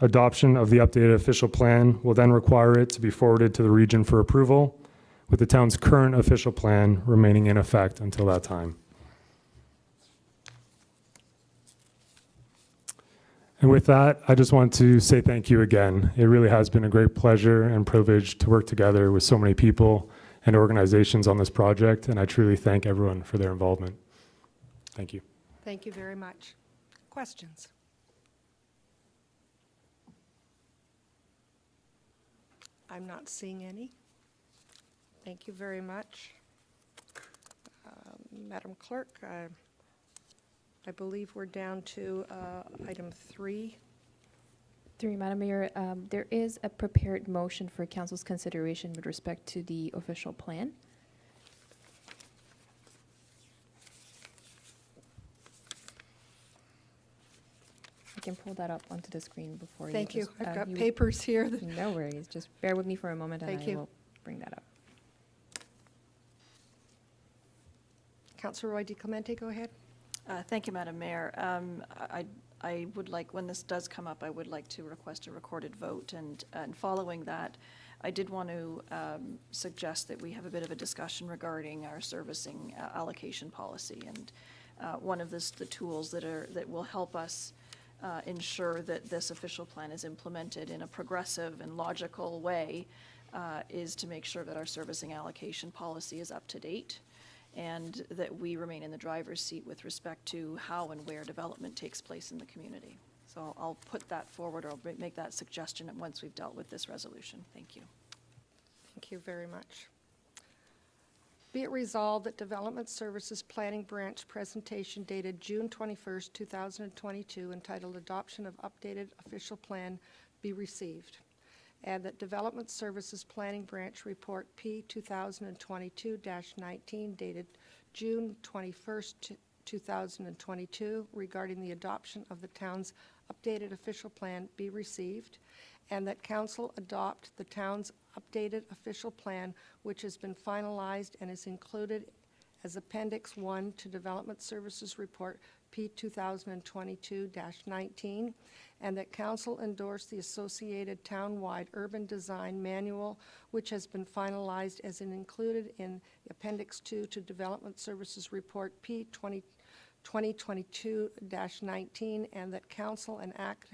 adoption of the updated official plan will then require it to be forwarded to the region for approval, with the town's current official plan remaining in effect until that time. And with that, I just want to say thank you again. It really has been a great pleasure and privilege to work together with so many people and organizations on this project, and I truly thank everyone for their involvement. Thank you. Thank you very much. Questions? I'm not seeing any. Thank you very much. Madam Clerk, I believe we're down to item 3. Through you, Madam Mayor, there is a prepared motion for council's consideration with respect to the official plan. I can pull that up onto the screen before you. Thank you. just, I've got you- papers here. No worries. Just bear with me for a moment and Thank I you. will bring that up. Councillor Roy DiClemente, go ahead. Thank you, Madam Mayor. I would like, when this does come up, I would like to request a recorded vote. And following that, I did want to suggest that we have a bit of a discussion regarding our servicing allocation policy. And one of the tools that will help us ensure that this official plan is implemented in a progressive and logical way is to make sure that our servicing allocation policy is up to date, and that we remain in the driver's seat with respect to how and where development takes place in the community. So I'll put that forward, or I'll make that suggestion once we've dealt with this resolution. Thank you. Thank you very much. Be it resolved that Development Services Planning Branch presentation dated June 21st, 2022, entitled Adoption of Updated Official Plan be received, and that Development Services Planning Branch Report P 2022-19 dated June 21st, 2022 regarding the adoption of the town's updated official plan be received, and that council adopt the town's updated official plan, which has been finalized and is included as Appendix 1 to Development Services Report P 2022-19, and that council endorse the associated townwide urban design manual, which has been finalized as included in Appendix 2 to Development Services Report P 2022-19, and that council enact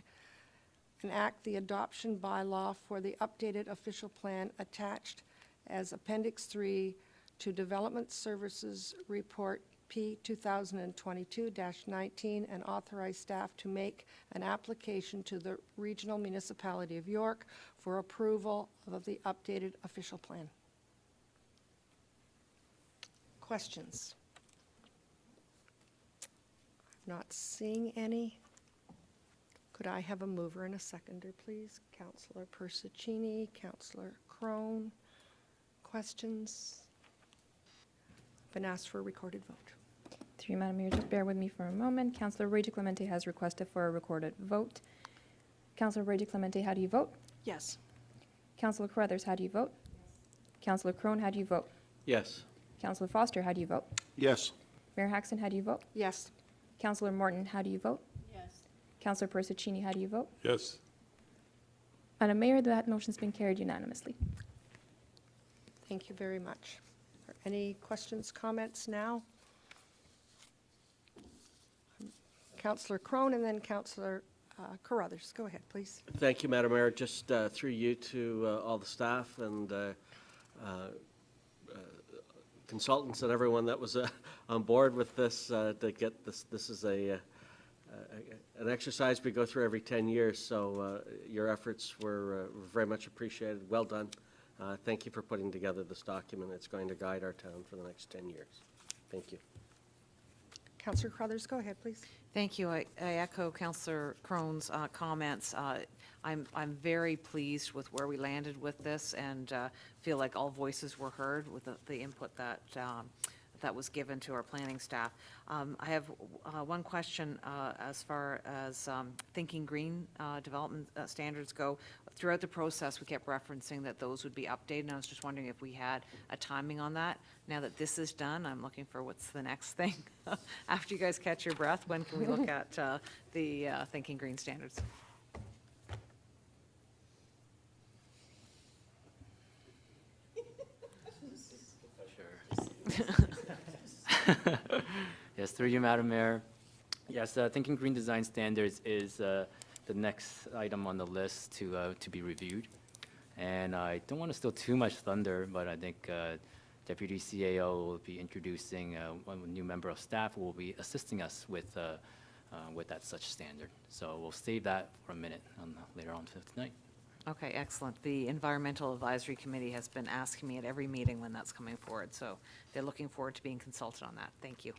the adoption bylaw for the updated official plan attached as Appendix 3 to Development Services Report P 2022-19, and authorize staff to make an application to the Regional Municipality of York for approval of the updated official plan. Questions? I'm not seeing any. Could I have a mover and a seconder, please? Councillor Persicini, Councillor Crone. Questions? Been asked for a recorded vote. Through you, Madam Mayor, just bear with me for a moment. Councillor Roy DiClemente has requested for a recorded vote. Councillor Roy DiClemente, how do you vote? Yes. Councillor Carruthers, how do you vote? Councillor Crone, how do you vote? Yes. Councillor Foster, how do you vote? Yes. Mayor Haxton, how do you vote? Yes. Councillor Morton, how do you vote? Yes. Councillor Persicini, how do you vote? Yes. Madam Mayor, that motion's been carried unanimously. Thank you very much. Are any questions, comments now? Councillor Crone and then Councillor Carruthers. Go ahead, please. Thank you, Madam Mayor. Just through you to all the staff and consultants and everyone that was on board with this to get this. This is an exercise we go through every 10 years, so your efforts were very much appreciated. Well done. Thank you for putting together this document. It's going to guide our town for the next 10 years. Thank you. Councillor Carruthers, go ahead, please. Thank you. I echo Councillor Crone's comments. I'm very pleased with where we landed with this, and feel like all voices were heard with the input that that was given to our planning staff. I have one question as far as Thinking Green development standards go. Throughout the process, we kept referencing that those would be updated, and I was just wondering if we had a timing on that. Now that this is done, I'm looking for what's the next thing. After you guys catch your breath, when can we look at the Thinking Green standards? Yes, through you, Madam Mayor. Yes, Thinking Green Design Standards is the next item on the list to be reviewed. And I don't want to steal too much thunder, but I think Deputy CAO will be introducing one new member of staff who will be assisting us with that such standard. So we'll save that for a minute later on tonight. Okay, excellent. The Environmental Advisory Committee has been asking me at every meeting when that's coming forward, so they're looking forward to being consulted on that. Thank you.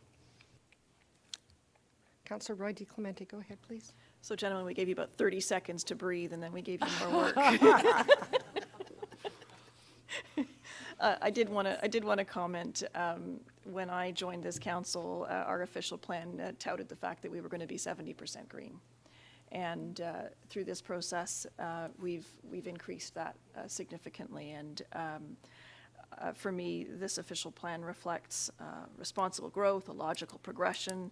Councillor Roy DeClemente, go ahead, please. So gentlemen, we gave you about 30 seconds to breathe, and then we gave you more work. I did want to comment, when I joined this council, our official plan touted the fact that we were going to be 70% green. And through this process, we've increased that significantly. And for me, this official plan reflects responsible growth, a logical progression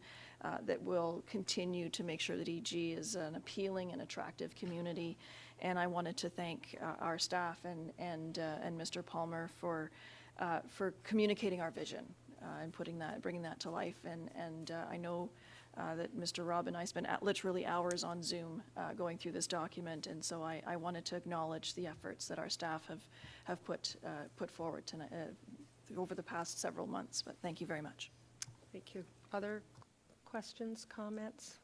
that will continue to make sure that EG is an appealing and attractive community. And I wanted to thank our staff and Mr. Palmer for communicating our vision and bringing that to life. And I know that Mr. Rob and I spent literally hours on Zoom going through this document, and so I wanted to acknowledge the efforts that our staff have put forward tonight, over the past several months. But thank you very much. Thank you. Other questions, comments?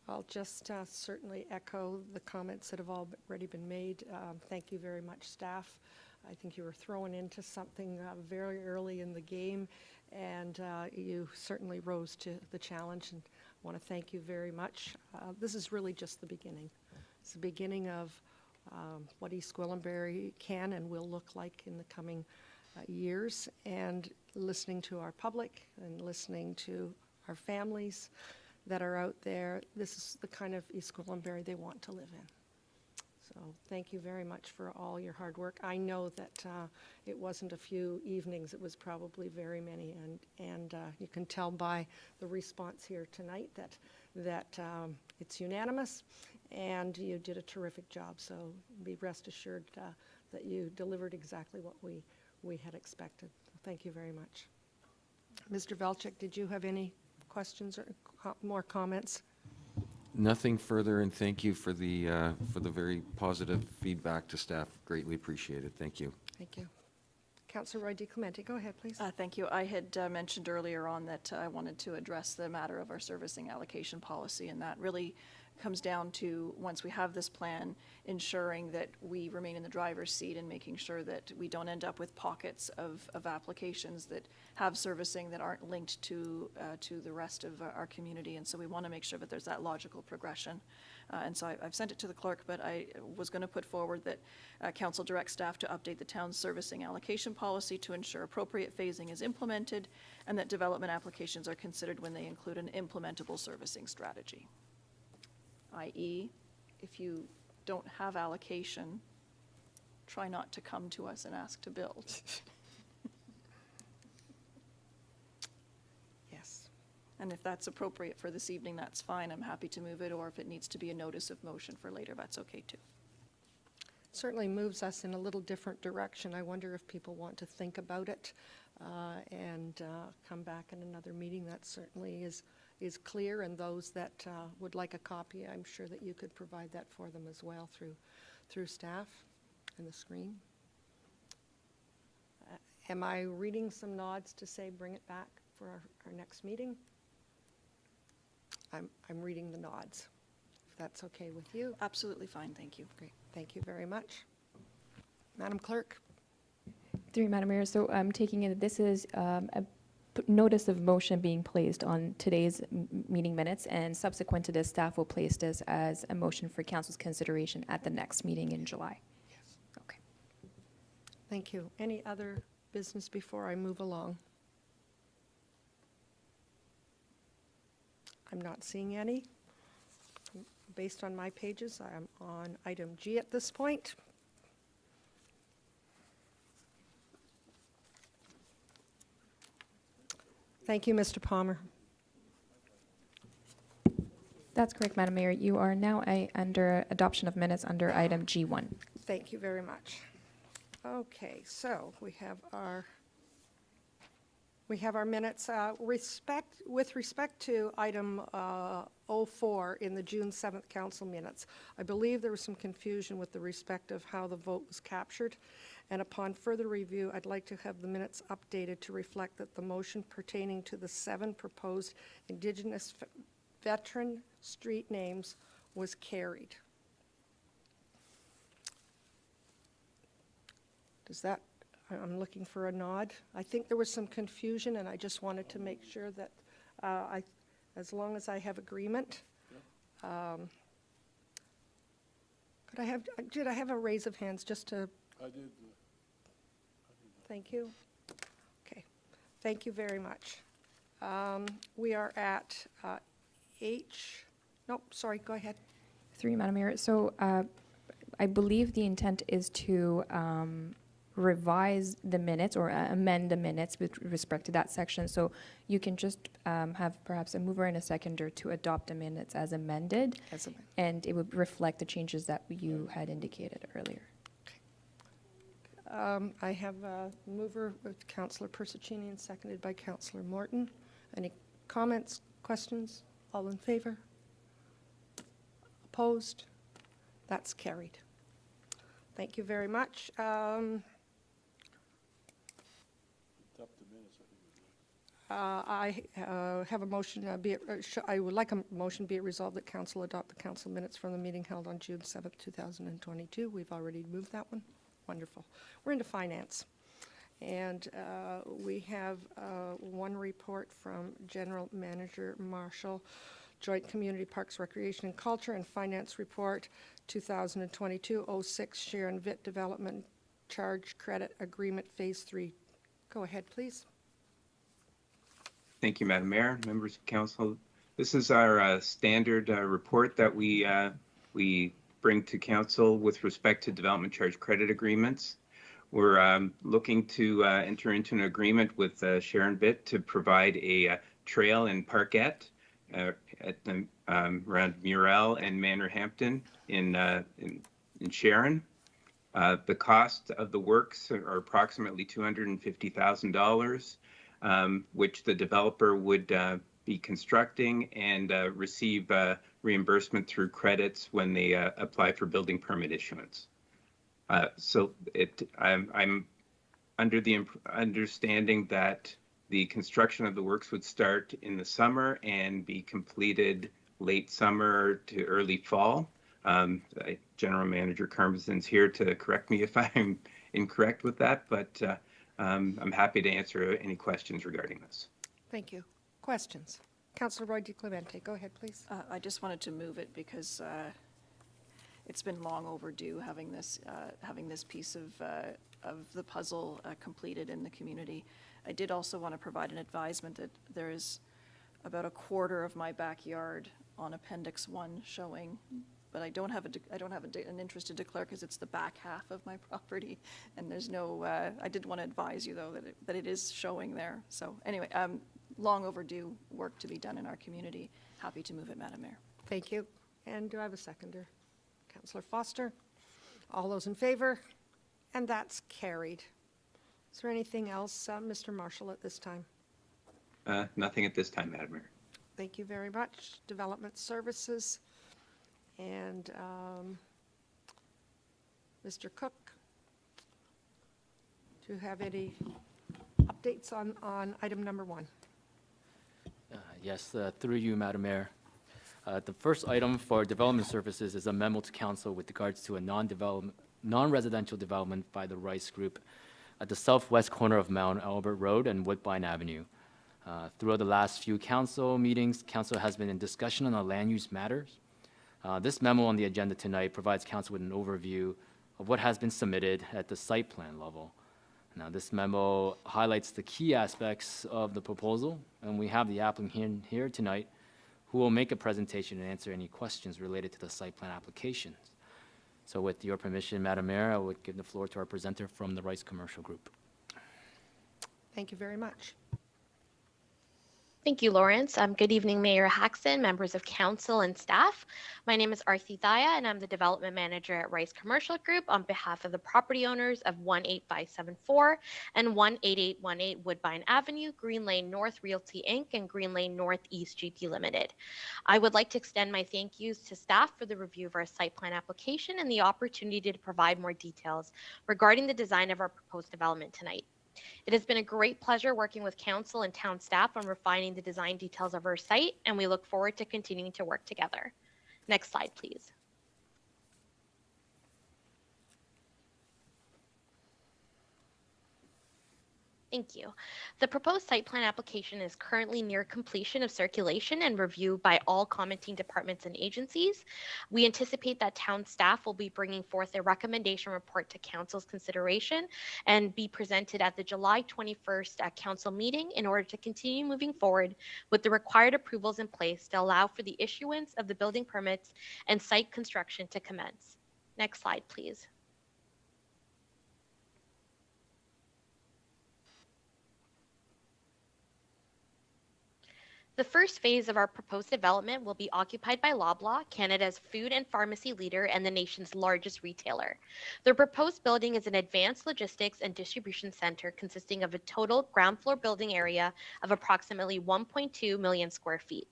I'll just certainly echo the comments that have already been made. Thank you very much, staff. I think you were thrown into something very early in the game, and you certainly rose to the challenge, and I want to thank you very much. This is really just the beginning. It's the beginning of what East Gwillimbury can and will look like in the coming years, and listening to our public and listening to our families that are out there. This is the kind of East Gwillimbury they want to live in. So thank you very much for all your hard work. I know that it wasn't a few evenings, it was probably very many, and you can tell by the response here tonight that it's unanimous, and you did a terrific job. So be rest assured that you delivered exactly what we had expected. Thank you very much. Mr. Ventrcek, did you have any questions or more comments? Nothing further, and thank you for the very positive feedback to staff. Greatly appreciated. Thank you. Thank you. Councillor Roy DeClemente, go ahead, please. Thank you. I had mentioned earlier on that I wanted to address the matter of our servicing allocation policy, and that really comes down to, once we have this plan, ensuring that we remain in the driver's seat and making sure that we don't end up with pockets of applications that have servicing that aren't linked to the rest of our community. And so we want to make sure that there's that logical progression. And so I've sent it to the clerk, but I was going to put forward that council directs staff to update the town's servicing allocation policy to ensure appropriate phasing is implemented, and that development applications are considered when they include an implementable servicing strategy. i.e., if you don't have allocation, try not to come to us and ask to build. Yes. And if that's appropriate for this evening, that's fine. I'm happy to move it, or if it needs to be a notice of motion for later, that's okay too. Certainly moves us in a little different direction. I wonder if people want to think about it and come back in another meeting. That certainly is clear, and those that would like a copy, I'm sure that you could provide that for them as well through staff and the screen. Am I reading some nods to say bring it back for our next meeting? I'm reading the nods, if that's okay with you. Absolutely fine, thank you. Great, thank you very much. Madam Clerk? Through you, Madam Mayor, so I'm taking it this is a notice of motion being placed on today's meeting minutes, and subsequent to this, staff will place this as a motion for council's consideration at the next meeting in July. Yes. Okay. Thank you. Any other business before I move along? I'm not seeing any. Based on my pages, I'm on item G at this point. Thank you, Mr. Palmer. That's correct, Madam Mayor. You are now under adoption of minutes under item G1. Thank you very much. Okay, so we have our We have our minutes. With respect to item 04 in the June 7th council minutes, I believe there was some confusion with the respect of how the vote was captured. And upon further review, I'd like to have the minutes updated to reflect that the motion pertaining to the 7 proposed Indigenous veteran street names was carried. Does that, I'm looking for a nod. I think there was some confusion, and I just wanted to make sure that as long as I have agreement. Did I have a raise of hands just to? I did. Thank you. Okay, thank you very much. We are at go ahead. Through you, Madam Mayor. So I believe the intent is to revise the minutes or amend the minutes with respect to that section. So you can just have perhaps a mover and a seconder to adopt the minutes as amended. And it would reflect the changes that you had indicated earlier. I have a mover with Councillor Persicini and seconded by Councillor Morton. Any comments, questions? All in favor? Opposed? That's carried. Thank you very much. I have a motion, I would like a motion be it resolved that council adopt the council minutes from the meeting held on June 7th, 2022. We've already moved that one. Wonderful. We're into finance. And we have one report from General Manager Marshall, Joint Community Parks, Recreation and Culture, and Finance Report 2022-06, Sharonvit Development Charge Credit Agreement Phase 3. Go ahead, please. Thank you, Madam Mayor, members of council. This is our standard report that we bring to council with respect to development charge credit agreements. We're looking to enter into an agreement with Sharonvit to provide a trail in Parkette at the, around Murrell and Manorhampton in Sharon. The cost of the works are approximately $250,000. Which the developer would be constructing and receive reimbursement through credits when they apply for building permit issuance. I'm under the understanding that the construction of the works would start in the summer and be completed late summer to early fall. General Manager Karmazin's here to correct me if I'm incorrect with that, but I'm happy to answer any questions regarding this. Thank you. Questions? Councillor Roy DiClemente, go ahead, please. I just wanted to move it because it's been long overdue having this piece of the puzzle completed in the community. I did also want to provide an advisement that there is about a quarter of my backyard on Appendix 1 showing, but I don't have an interest to declare because it's the back half of my property, and there's no. I did want to advise you though that it is showing there. So anyway, long overdue work to be done in our community. Happy to move it, Madam Mayor. Thank you. And do I have a seconder? Councillor Foster. All those in favor? And that's carried. Is there anything else, Mr. Marshall, at this time? Nothing at this time, Madam Mayor. Thank you very much. Development Services. And Mr. Cook, do you have any updates on item number 1? Yes, through you, Madam Mayor. The first item for Development Services is a memo to council with regards to a non-residential development by the Rice Group at the southwest corner of Mount Albert Road and Woodbine Avenue. Throughout the last few council meetings, council has been in discussion on our land use matters. This memo on the agenda tonight provides council with an overview of what has been submitted at the site plan level. Now, this memo highlights the key aspects of the proposal, and we have the applicant here tonight who will make a presentation and answer any questions related to the site plan applications. So with your permission, Madam Mayor, I would give the floor to our presenter from the Rice Commercial Group. Thank you very much. Thank you, Lawrence. Good evening, Mayor Haxton, members of council and staff. My name is Arthi Thaya, and I'm the development manager at Rice Commercial Group on behalf of the property owners of 18574 and 18818 Woodbine Avenue, Green Lane North Realty Inc., and Green Lane Northeast GP Limited. I would like to extend my thank yous to staff for the review of our site plan application and the opportunity to provide more details regarding the design of our proposed development tonight. It has been a great pleasure working with council and town staff on refining the design details of our site, and we look forward to continuing to work together. Next slide, please. Thank you. The proposed site plan application is currently near completion of circulation and review by all commenting departments and agencies. We anticipate that town staff will be bringing forth a recommendation report to council's consideration and be presented at the July 21st council meeting in order to continue moving forward with the required approvals in place to allow for the issuance of the building permits and site construction to commence. Next slide, please. The first phase of our proposed development will be occupied by Loblaw, Canada's food and pharmacy leader and the nation's largest retailer. The proposed building is an advanced logistics and distribution center consisting of a total ground floor building area of approximately 1.2 million square feet.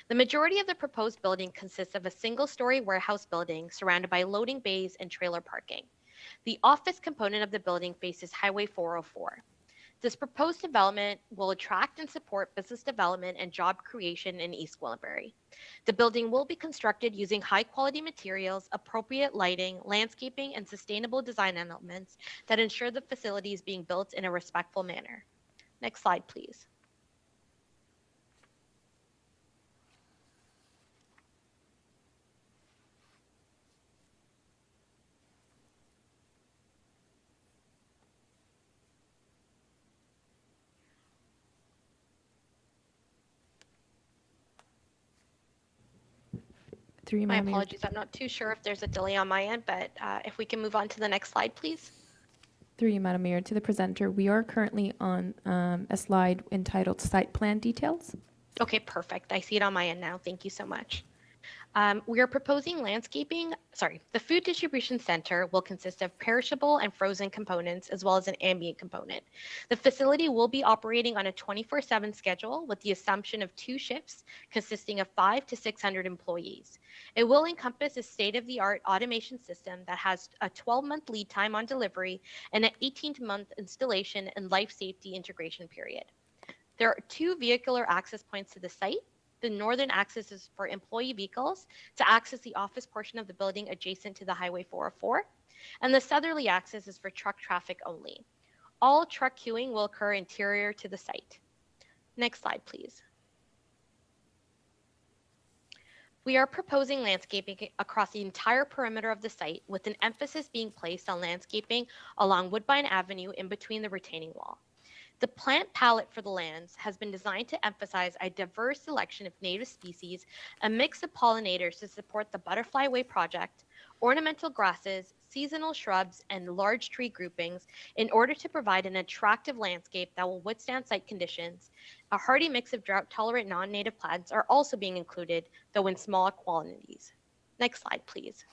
The majority of the proposed building consists of a single-story warehouse building surrounded by loading bays and trailer parking. The office component of the building faces Highway 404. This proposed development will attract and support business development and job creation in East Gwillimbury. The building will be constructed using high-quality materials, appropriate lighting, landscaping, and sustainable design elements that ensure the facility is being built in a respectful manner. Next slide, please. Through My Madam Mayor. apologies. I'm not too sure if there's a delay on my end, but if we can move on to the next slide, please. Through you, Madam Mayor, to the presenter, we are currently on a slide entitled Site Plan Details. Okay, perfect. I see it on my end now. Thank you so much. We are proposing the food distribution center will consist of perishable and frozen components as well as an ambient component. The facility will be operating on a 24/7 schedule with the assumption of 2 shifts consisting of 500 to 600 employees. It will encompass a state-of-the-art automation system that has a 12-month lead time on delivery and an 18-month installation and life safety integration period. There are 2 vehicular access points to the site. The northern access is for employee vehicles to access the office portion of the building adjacent to the Highway 404, and the southerly access is for truck traffic only. All truck queuing will occur interior to the site. Next slide, please. We are proposing landscaping across the entire perimeter of the site with an emphasis being placed on landscaping along Woodbine Avenue in between the retaining wall. The plant palette for the lands has been designed to emphasize a diverse selection of native species, a mix of pollinators to support the Butterfly Way project, ornamental grasses, seasonal shrubs, and large tree groupings in order to provide an attractive landscape that will withstand site conditions. A hardy mix of drought-tolerant non-native plants are also being included, though in smaller quantities. Next slide, please.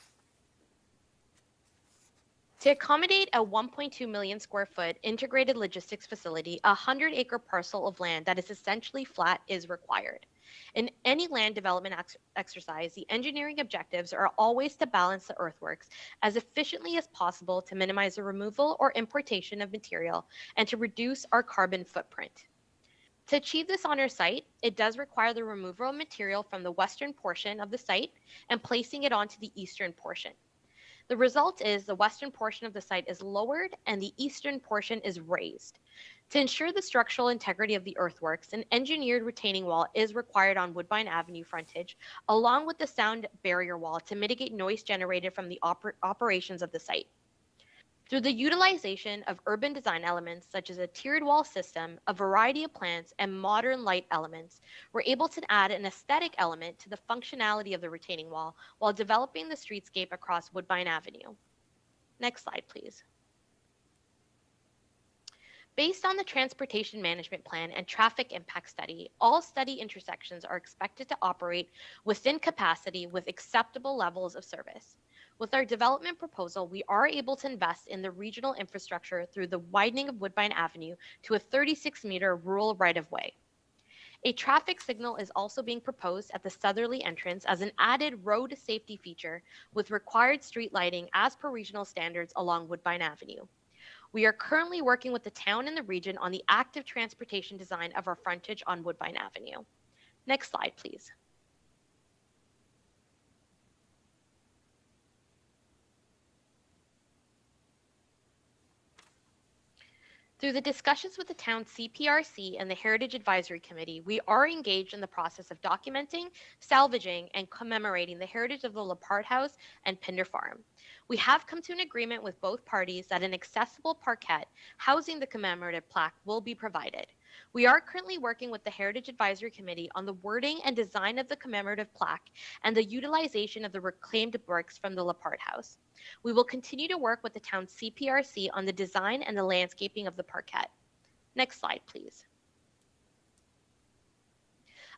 To accommodate a 1.2 million square foot integrated logistics facility, a 100-acre parcel of land that is essentially flat is required. In any land development exercise, the engineering objectives are always to balance the earthworks as efficiently as possible to minimize the removal or importation of material and to reduce our carbon footprint. To achieve this on our site, it does require the removal of material from the western portion of the site and placing it onto the eastern portion. The result is the western portion of the site is lowered and the eastern portion is raised. To ensure the structural integrity of the earthworks, an engineered retaining wall is required on Woodbine Avenue frontage, along with the sound barrier wall to mitigate noise generated from the operations of the site. Through the utilization of urban design elements such as a tiered wall system, a variety of plants, and modern light elements, we're able to add an aesthetic element to the functionality of the retaining wall while developing the streetscape across Woodbine Avenue. Next slide, please. Based on the Transportation Management Plan and Traffic Impact Study, all study intersections are expected to operate within capacity with acceptable levels of service. With our development proposal, we are able to invest in the regional infrastructure through the widening of Woodbine Avenue to a 36-meter rural right-of-way. A traffic signal is also being proposed at the southerly entrance as an added road safety feature with required street lighting as per regional standards along Woodbine Avenue. We are currently working with the town and the region on the active transportation design of our frontage on Woodbine Avenue. Next slide, please. Through the discussions with the town's CPRC and the Heritage Advisory Committee, we are engaged in the process of documenting, salvaging, and commemorating the heritage of the Lepard House and Pinder Farm. We have come to an agreement with both parties that an accessible parquet housing the commemorative plaque will be provided. We are currently working with the Heritage Advisory Committee on the wording and design of the commemorative plaque and the utilization of the reclaimed bricks from the Lepard House. We will continue to work with the town's CPRC on the design and the landscaping of the parquet. Next slide, please.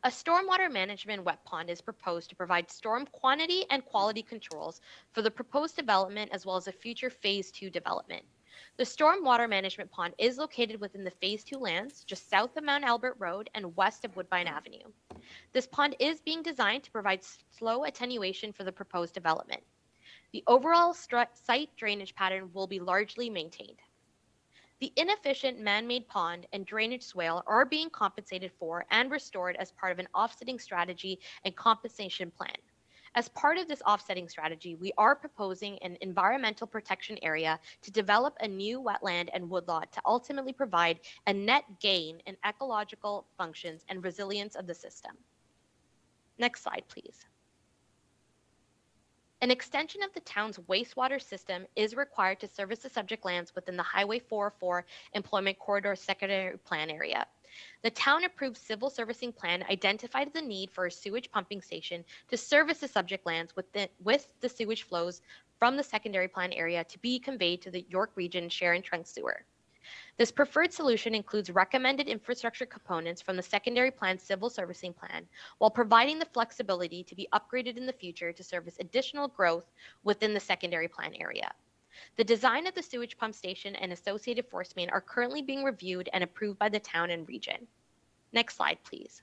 A stormwater management wet pond is proposed to provide storm quantity and quality controls for the proposed development as well as a future Phase 2 development. The stormwater management pond is located within the Phase 2 lands, just south of Mount Albert Road and west of Woodbine Avenue. This pond is being designed to provide slow attenuation for the proposed development. The overall site drainage pattern will be largely maintained. The inefficient man-made pond and drainage swale are being compensated for and restored as part of an offsetting strategy and compensation plan. As part of this offsetting strategy, we are proposing an environmental protection area to develop a new wetland and woodlot to ultimately provide a net gain in ecological functions and resilience of the system. Next slide, please. An extension of the town's wastewater system is required to service the subject lands within the Highway 404 Employment Corridor Secondary Plan area. The town-approved civil servicing plan identified the need for a sewage pumping station to service the subject lands with the sewage flows from the secondary plan area to be conveyed to the York Region Sharon Trunk Sewer. This preferred solution includes recommended infrastructure components from the secondary plan civil servicing plan, while providing the flexibility to be upgraded in the future to service additional growth within the secondary plan area. The design of the sewage pump station and associated force main are currently being reviewed and approved by the town and region. Next slide, please.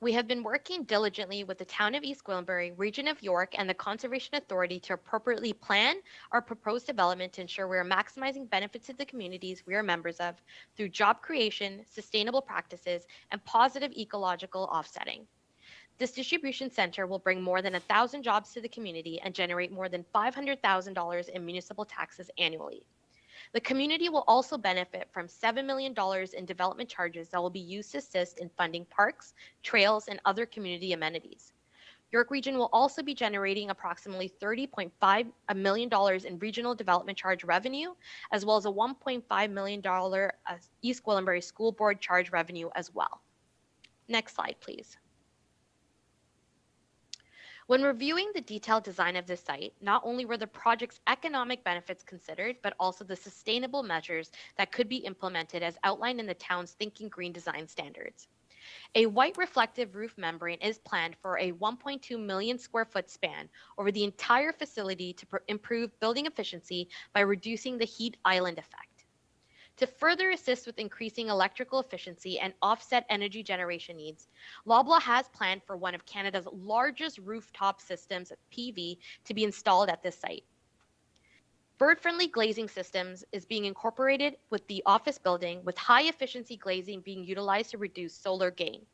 We have been working diligently with the Town of East Gwillimbury, Region of York, and the Conservation Authority to appropriately plan our proposed development to ensure we are maximizing benefits to the communities we are members of through job creation, sustainable practices, and positive ecological offsetting. This distribution center will bring more than 1,000 jobs to the community and generate more than $500,000 in municipal taxes annually. The community will also benefit from $7 million in development charges that will be used to assist in funding parks, trails, and other community amenities. York Region will also be generating approximately $30.5 million in regional development charge revenue, as well as a $1.5 million East Gwillimbury School Board charge revenue as well. Next slide, please. When reviewing the detailed design of this site, not only were the project's economic benefits considered, but also the sustainable measures that could be implemented as outlined in the town's Thinking Green design standards. A white reflective roof membrane is planned for a 1.2 million square foot span over the entire facility to improve building efficiency by reducing the heat island effect. To further assist with increasing electrical efficiency and offset energy generation needs, Loblaw has planned for one of Canada's largest rooftop systems, PV, to be installed at this site. Bird-friendly glazing systems is being incorporated with the office building, with high-efficiency glazing being utilized to reduce solar gain.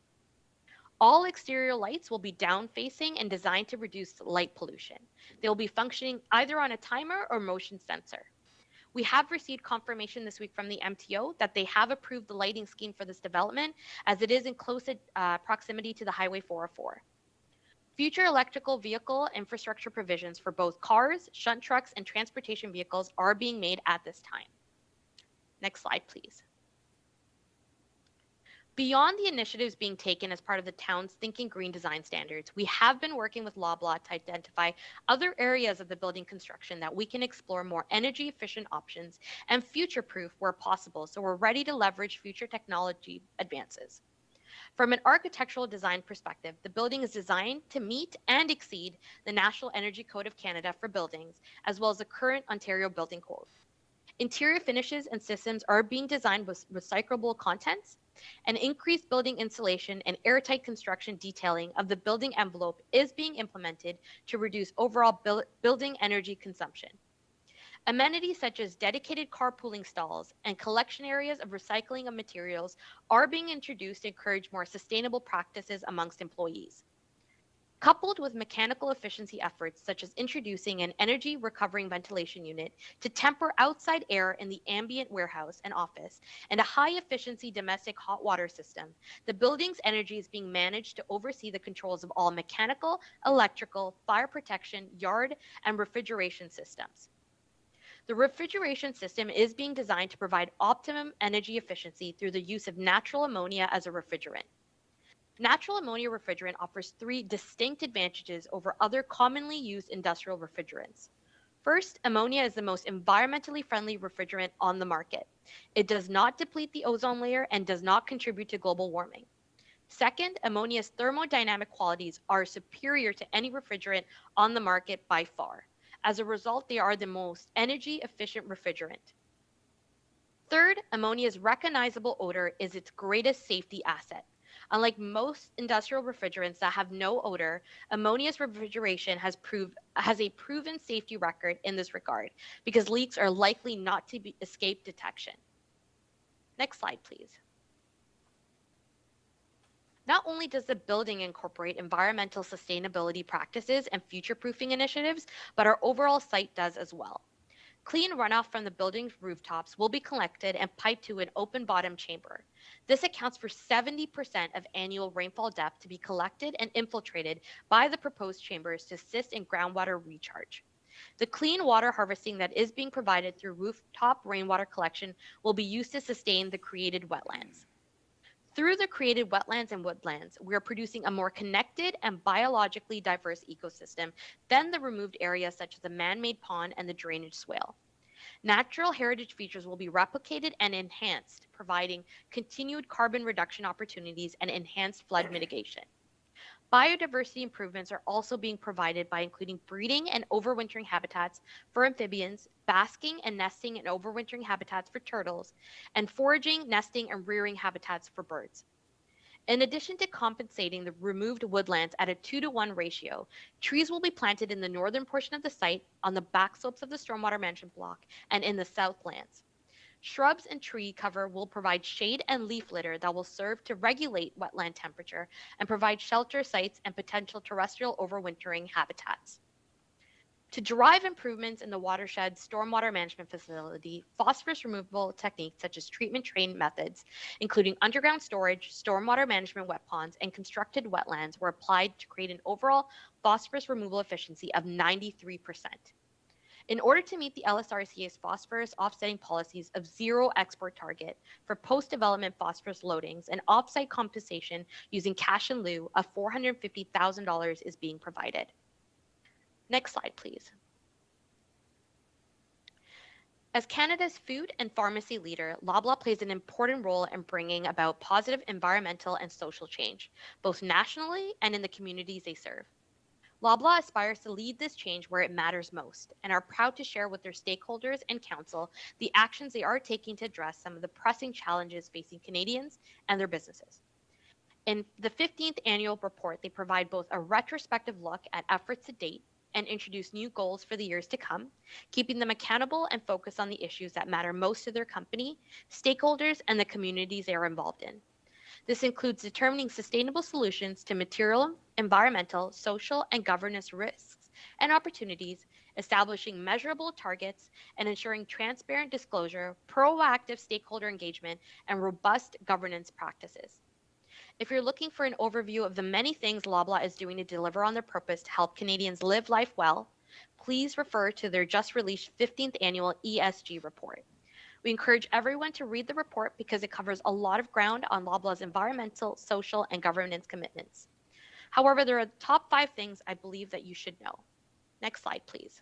All exterior lights will be down-facing and designed to reduce light pollution. They will be functioning either on a timer or motion sensor. We have received confirmation this week from the MTO that they have approved the lighting scheme for this development, as it is in close proximity to the Highway 404. Future electrical vehicle infrastructure provisions for both cars, shunt trucks, and transportation vehicles are being made at this time. Next slide, please. Beyond the initiatives being taken as part of the town's Thinking Green design standards, we have been working with Loblaw to identify other areas of the building construction that we can explore more energy efficient options and future proof where possible, so we're ready to leverage future technology advances. From an architectural design perspective, the building is designed to meet and exceed the National Energy Code of Canada for buildings, as well as the current Ontario Building Code. Interior finishes and systems are being designed with recyclable contents, and increased building insulation and airtight construction detailing of the building envelope is being implemented to reduce overall building energy consumption. Amenities such as dedicated carpooling stalls and collection areas of recycling of materials are being introduced to encourage more sustainable practices amongst employees. Coupled with mechanical efficiency efforts such as introducing an energy recovering ventilation unit to temper outside air in the ambient warehouse and office, and a high efficiency domestic hot water system, the building's energy is being managed to oversee the controls of all mechanical, electrical, fire protection, yard, and refrigeration systems. The refrigeration system is being designed to provide optimum energy efficiency through the use of natural ammonia as a refrigerant. Natural ammonia refrigerant offers 3 distinct advantages over other commonly used industrial refrigerants. First, ammonia is the most environmentally friendly refrigerant on the market. It does not deplete the ozone layer and does not contribute to global warming. Second, ammonia's thermodynamic qualities are superior to any refrigerant on the market by far. As a result, they are the most energy efficient refrigerant. Third, ammonia's recognizable odor is its greatest safety asset. Unlike most industrial refrigerants that have no odor, ammonia's refrigeration has a proven safety record in this regard because leaks are likely not to escape detection. Next slide, please. Not only does the building incorporate environmental sustainability practices and future-proofing initiatives, but our overall site does as well. Clean runoff from the building's rooftops will be collected and piped to an open bottom chamber. This accounts for 70% of annual rainfall depth to be collected and infiltrated by the proposed chambers to assist in groundwater recharge. The clean water harvesting that is being provided through rooftop rainwater collection will be used to sustain the created wetlands. Through the created wetlands and woodlands, we are producing a more connected and biologically diverse ecosystem than the removed areas such as the man-made pond and the drainage swale. Natural heritage features will be replicated and enhanced, providing continued carbon reduction opportunities and enhanced flood mitigation. Biodiversity improvements are also being provided by including breeding and overwintering habitats for amphibians, basking and nesting and overwintering habitats for turtles, and foraging, nesting, and rearing habitats for birds. In addition to compensating the removed woodlands at a 2-to-1 ratio, trees will be planted in the northern portion of the site, on the back slopes of the stormwater management block, and in the southlands. Shrubs and tree cover will provide shade and leaf litter that will serve to regulate wetland temperature and provide shelter sites and potential terrestrial overwintering habitats. To drive improvements in the watershed stormwater management facility, phosphorus removal techniques such as treatment train methods, including underground storage, stormwater management wet ponds, and constructed wetlands were applied to create an overall phosphorus removal efficiency of 93%. In order to meet the LSRCA's phosphorus offsetting policies of zero export target for post-development phosphorus loadings, and offsite compensation using cash in lieu of $450,000 is being provided. Next slide, please. As Canada's food and pharmacy leader, Loblaw plays an important role in bringing about positive environmental and social change, both nationally and in the communities they serve. Loblaw aspires to lead this change where it matters most, and are proud to share with their stakeholders and council the actions they are taking to address some of the pressing challenges facing Canadians and their businesses. In the 15th annual report, they provide both a retrospective look at efforts to date and introduce new goals for the years to come, keeping them accountable and focused on the issues that matter most to their company, stakeholders, and the communities they are involved in. This includes determining sustainable solutions to material, environmental, social, and governance risks and opportunities, establishing measurable targets, and ensuring transparent disclosure, proactive stakeholder engagement, and robust governance practices. If you're looking for an overview of the many things Loblaw is doing to deliver on their purpose to help Canadians live life well, please refer to their just released 15th annual ESG report. We encourage everyone to read the report because it covers a lot of ground on Loblaw's environmental, social, and governance commitments. However, there are the top 5 things I believe that you should know. Next slide, please.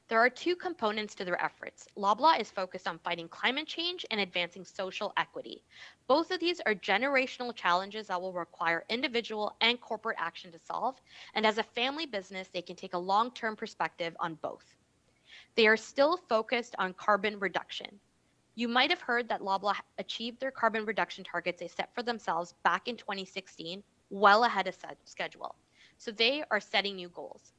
There are 2 components to their efforts. Loblaw is focused on fighting climate change and advancing social equity. Both of these are generational challenges that will require individual and corporate action to solve, and as a family business, they can take a long-term perspective on both. They are still focused on carbon reduction. You might have heard that Loblaw achieved their carbon reduction targets they set for themselves back in 2016, well ahead of schedule. So they are setting new goals.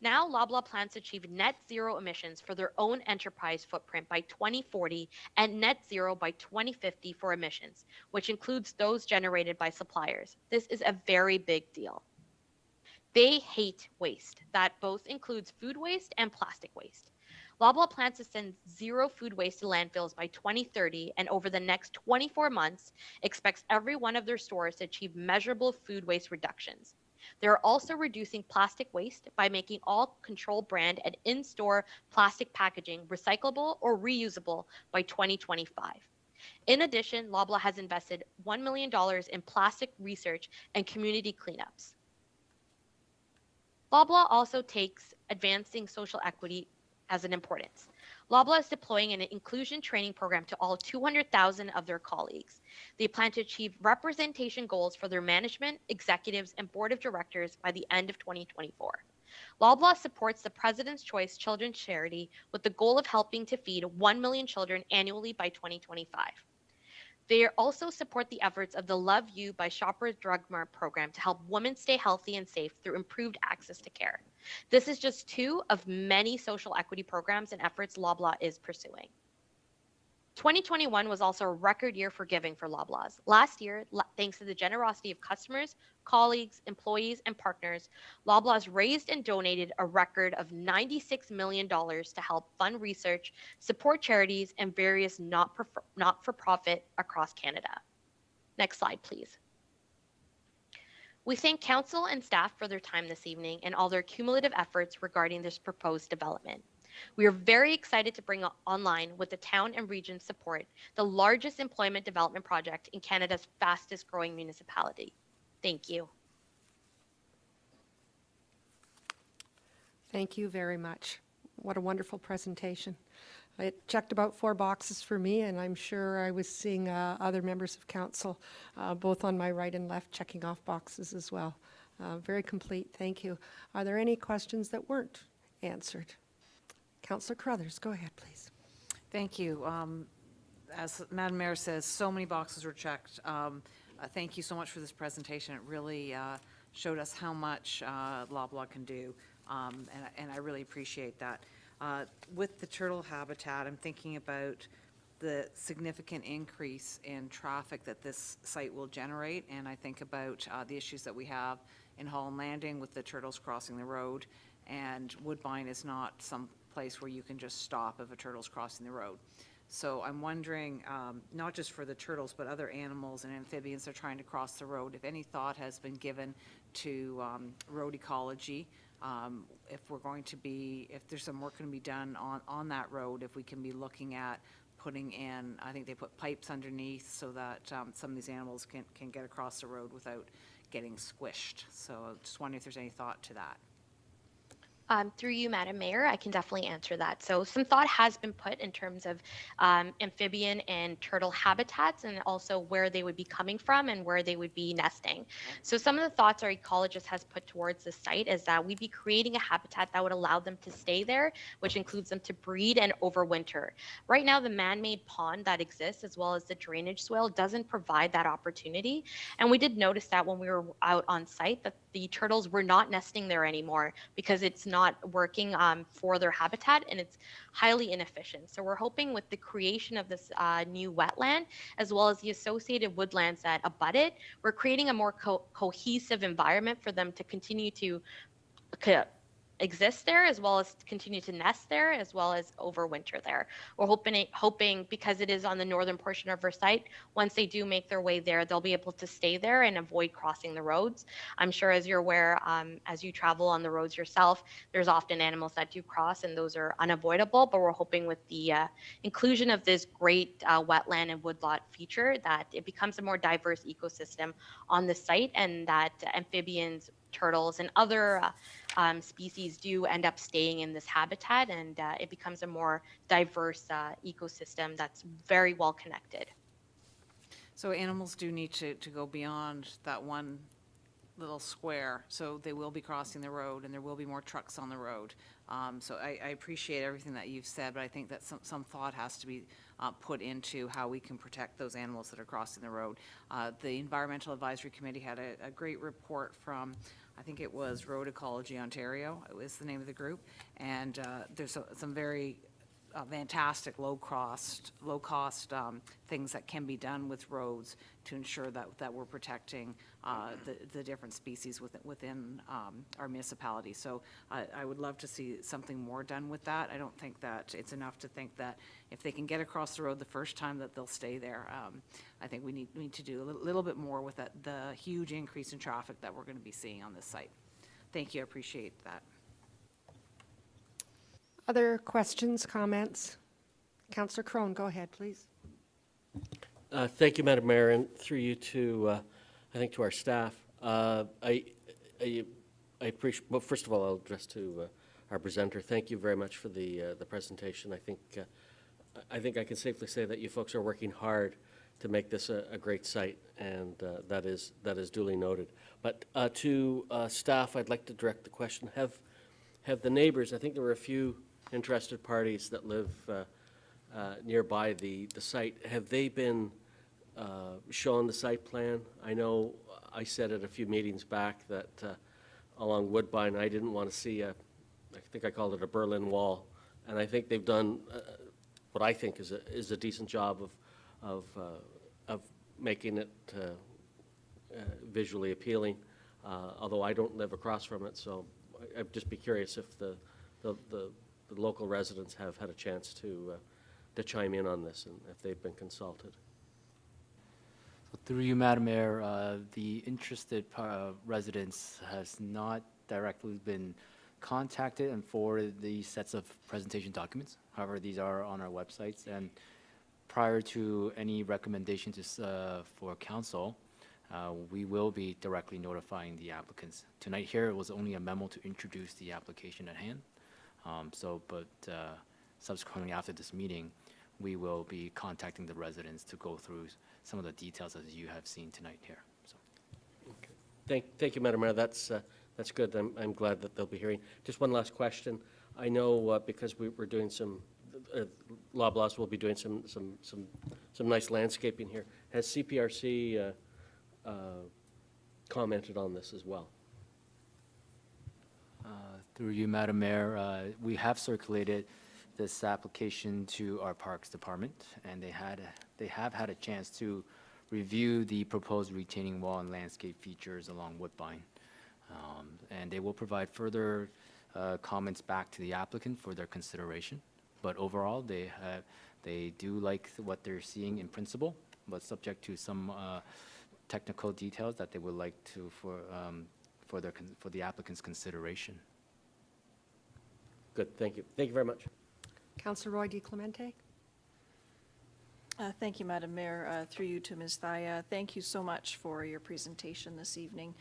Now, Loblaw plans to achieve net zero emissions for their own enterprise footprint by 2040 and net zero by 2050 for emissions, which includes those generated by suppliers. This is a very big deal. They hate waste. That both includes food waste and plastic waste. Loblaw plans to send zero food waste to landfills by 2030, and over the next 24 months, expects every one of their stores to achieve measurable food waste reductions. They are also reducing plastic waste by making all control brand and in-store plastic packaging recyclable or reusable by 2025. In addition, Loblaw has invested $1 million in plastic research and community cleanups. Loblaw also takes advancing social equity as an importance. Loblaw is deploying an inclusion training program to all 200,000 of their colleagues. They plan to achieve representation goals for their management, executives, and board of directors by the end of 2024. Loblaw supports the President's Choice Children's Charity with the goal of helping to feed 1 million children annually by 2025. They also support the efforts of the Love You by Shoppers Drug Mart program to help women stay healthy and safe through improved access to care. This is just 2 of many social equity programs and efforts Loblaw is pursuing. 2021 was also a record year for giving for Loblaws. Last year, thanks to the generosity of customers, colleagues, employees, and partners, Loblaws raised and donated a record of $96 million to help fund research, support charities, and various not-for-profit across Canada. Next slide, please. We thank Council and staff for their time this evening and all their cumulative efforts regarding this proposed development. We are very excited to bring online, with the town and region's support, the largest employment development project in Canada's fastest growing municipality. Thank you. Thank you very much. What a wonderful presentation. It checked about 4 boxes for me, and I'm sure I was seeing other members of council, both on my right and left, checking off boxes as well. Very complete, thank you. Are there any questions that weren't answered? Councillor Carruthers, go ahead, please. Thank you. As Madam Mayor says, so many boxes were checked. Thank you so much for this presentation. It really showed us how much Loblaw can do, and I really appreciate that. With the turtle habitat, I'm thinking about the significant increase in traffic that this site will generate, and I think about the issues that we have in Holland Landing with the turtles crossing the road, and Woodbine is not some place where you can just stop if a turtle's crossing the road. So I'm wondering, not just for the turtles, but other animals and amphibians that are trying to cross the road, if any thought has been given to road ecology, if we're going to be, if there's some work going to be done on that road, if we can be looking at putting in, I think they put pipes underneath so that some of these animals can get across the road without getting squished. So just wondering if there's any thought to that. Through you, Madam Mayor, I can definitely answer that. So some thought has been put in terms of amphibian and turtle habitats, and also where they would be coming from and where they would be nesting. So some of the thoughts our ecologist has put towards the site is that we'd be creating a habitat that would allow them to stay there, which includes them to breed and overwinter. Right now, the man-made pond that exists, as well as the drainage swale, doesn't provide that opportunity. And we did notice that when we were out on site, that the turtles were not nesting there anymore because it's not working for their habitat, and it's highly inefficient. So we're hoping with the creation of this new wetland, as well as the associated woodlands that abut it, we're creating a more cohesive environment for them to continue to exist there, as well as continue to nest there, as well as overwinter there. We're hoping because it is on the northern portion of our site, once they do make their way there, they'll be able to stay there and avoid crossing the roads. I'm sure, as you're aware, as you travel on the roads yourself, there's often animals that do cross, and those are unavoidable. But we're hoping with the inclusion of this great wetland and woodlot feature that it becomes a more diverse ecosystem on the site, and that amphibians, turtles, and other species do end up staying in this habitat, and it becomes a more diverse ecosystem that's very well connected. So animals do need to go beyond that one little square, so they will be crossing the road, and there will be more trucks on the road. So I appreciate everything that you've said, but I think that some thought has to be put into how we can protect those animals that are crossing the road. The Environmental Advisory Committee had a great report from, I think it was Road Ecology Ontario, it was the name of the group, and there's some very fantastic low-cost things that can be done with roads to ensure that we're protecting the different species within our municipality. So I would love to see something more done with that. I don't think that it's enough to think that if they can get across the road the first time that they'll stay there. I think we need to do a little bit more with the huge increase in traffic that we're going to be seeing on this site. Thank you, I appreciate that. Other questions, comments? Councillor Crone, go ahead, please. Thank you, Madam Mayor, and through you to, I think, to our staff. I appreciate, well, first of all, I'll address to our presenter. Thank you very much for the presentation. I think I can safely say that you folks are working hard to make this a great site, and that is duly noted. But to staff, I'd like to direct the question: Have the neighbors? I think there were a few interested parties that live nearby the site. Have they been shown the site plan? I know I said at a few meetings back that along Woodbine I didn't want to see I think I called it a Berlin Wall, and I think they've done what I think is a decent job of making it visually appealing. Although I don't live across from it, so I'd just be curious if the local residents have had a chance to chime in on this and if they've been consulted. So through you, Madam Mayor, the interested residents has not directly been contacted and forwarded these sets of presentation documents. However, these are on our websites, and prior to any recommendations for council, we will be directly notifying the applicants. Tonight here, it was only a memo to introduce the application at hand. But subsequently after this meeting, we will be contacting the residents to go through some of the details as you have seen tonight here. So. Okay. Thank you, Madam Mayor. That's good. I'm glad that they'll be hearing. Just one last question. I know because we're doing some, Loblaws will be doing some nice landscaping here. Has CPRC commented on this as well? Through you, Madam Mayor, we have circulated this application to our Parks Department, and they have had a chance to review the proposed retaining wall and landscape features along Woodbine. And they will provide further comments back to the applicant for their consideration. But overall, they do like what they're seeing in principle, but subject to some technical details that they would like to for the applicant's consideration. Good, thank you. Thank you very much. Councillor Roy DiClemente. Thank you, Madam Mayor. Through you to Ms. Thaya, thank you so much for your presentation this evening.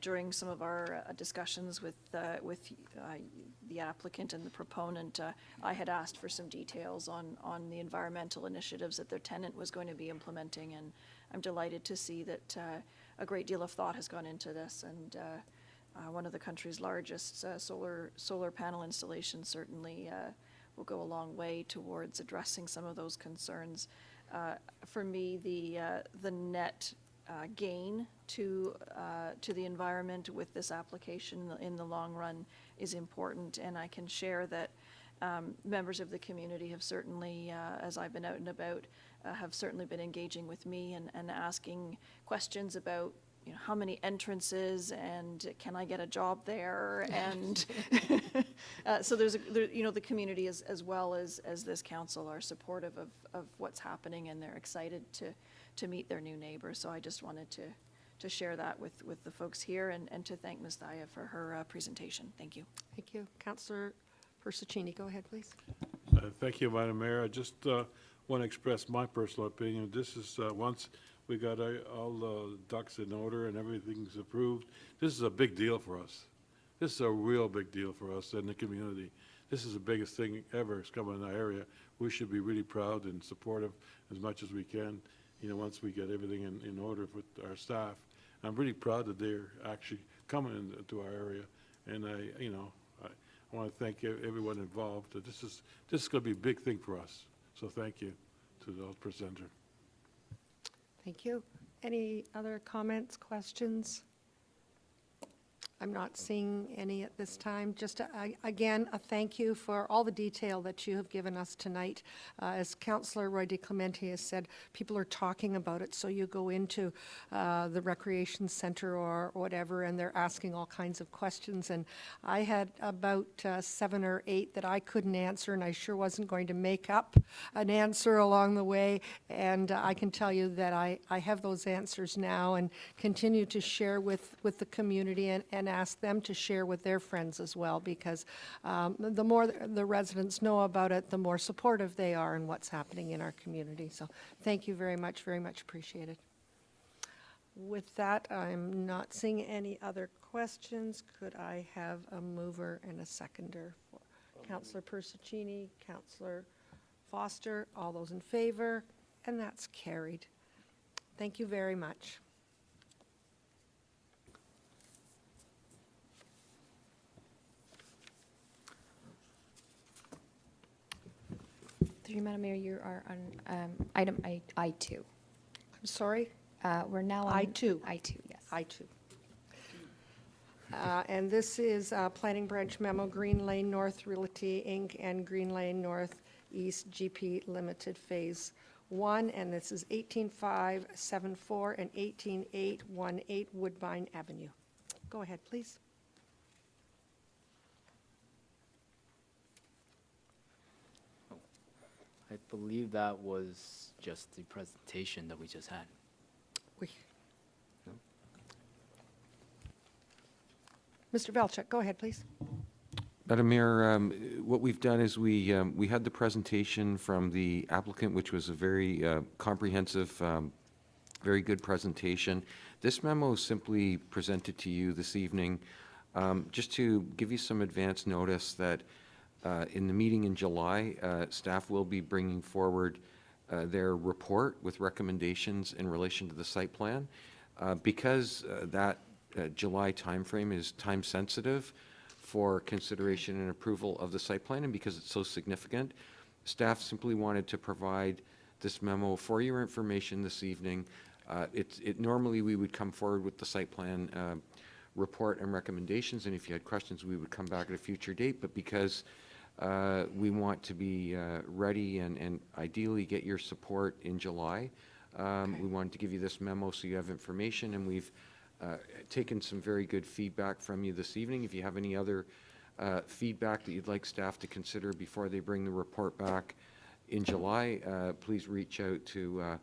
During some of our discussions with the applicant and the proponent, I had asked for some details on the environmental initiatives that their tenant was going to be implementing, and I'm delighted to see that a great deal of thought has gone into this, and one of the country's largest solar panel installations certainly will go a long way towards addressing some of those concerns. For me, the net gain to the environment with this application in the long run is important, and I can share that members of the community have certainly, as I've been out and about, have certainly been engaging with me and asking questions about how many entrances and can I get a job there? And so the community as well as this council are supportive of what's happening, and they're excited to meet their new neighbors. So I just wanted to share that with the folks here and to thank Ms. Daya for her presentation. Thank you. Thank you. Councillor Persicini, go ahead, please. Thank you, Madam Mayor. I just want to express my personal opinion. This is, once we got all the ducks in order and everything's approved, this is a big deal for us. This is a real big deal for us and the community. This is the biggest thing ever that's come in our area. We should be really proud and supportive as much as we can, once we get everything in order with our staff. I'm really proud that they're actually coming into our area, and I want to thank everyone involved. This is going to be a big thing for us. So thank you to the presenter. Thank you. Any other comments, questions? I'm not seeing any at this time. Just again, a thank you for all the detail that you have given us tonight. As Councillor Roy DeClemente has said, people are talking about it, so you go into the recreation center or whatever, and they're asking all kinds of questions. And I had about 7 or 8 that I couldn't answer, and I sure wasn't going to make up an answer along the way. And I can tell you that I have those answers now and continue to share with the community and ask them to share with their friends as well, because the more the residents know about it, the more supportive they are in what's happening in our community. So thank you very much appreciated. With that, I'm not seeing any other questions. Could I have a mover and a seconder for Councillor Persicini, Councillor Foster? All those in favor? And that's carried. Thank you very much. Through you, Madam Mayor, you are on item I2. I'm sorry? We're now on I2. I2, yes. I2. And this is Planning Branch Memo, Green Lane North Realty, Inc., and Green Lane North East GP Limited Phase 1, and this is 18574 and 18818 Woodbine Avenue. Go ahead, please. I believe that was just the presentation that we just had. No? Mr. Ventrcek, go ahead, please. Madam Mayor, what we've done is we had the presentation from the applicant, which was a very comprehensive, very good presentation. This memo is simply presented to you this evening just to give you some advance notice that in the meeting in July, staff will be bringing forward their report with recommendations in relation to the site plan. Because that July timeframe is time sensitive for consideration and approval of the site plan, and because it's so significant, staff simply wanted to provide this memo for your information this evening. Normally we would come forward with the site plan report and recommendations, and if you had questions, we would come back at a future date. But because we want to be ready and ideally get your support in July, we wanted to give you this memo so you have information, and we've taken some very good feedback from you this evening. If you have any other feedback that you'd like staff to consider before they bring the report back in July, please reach out to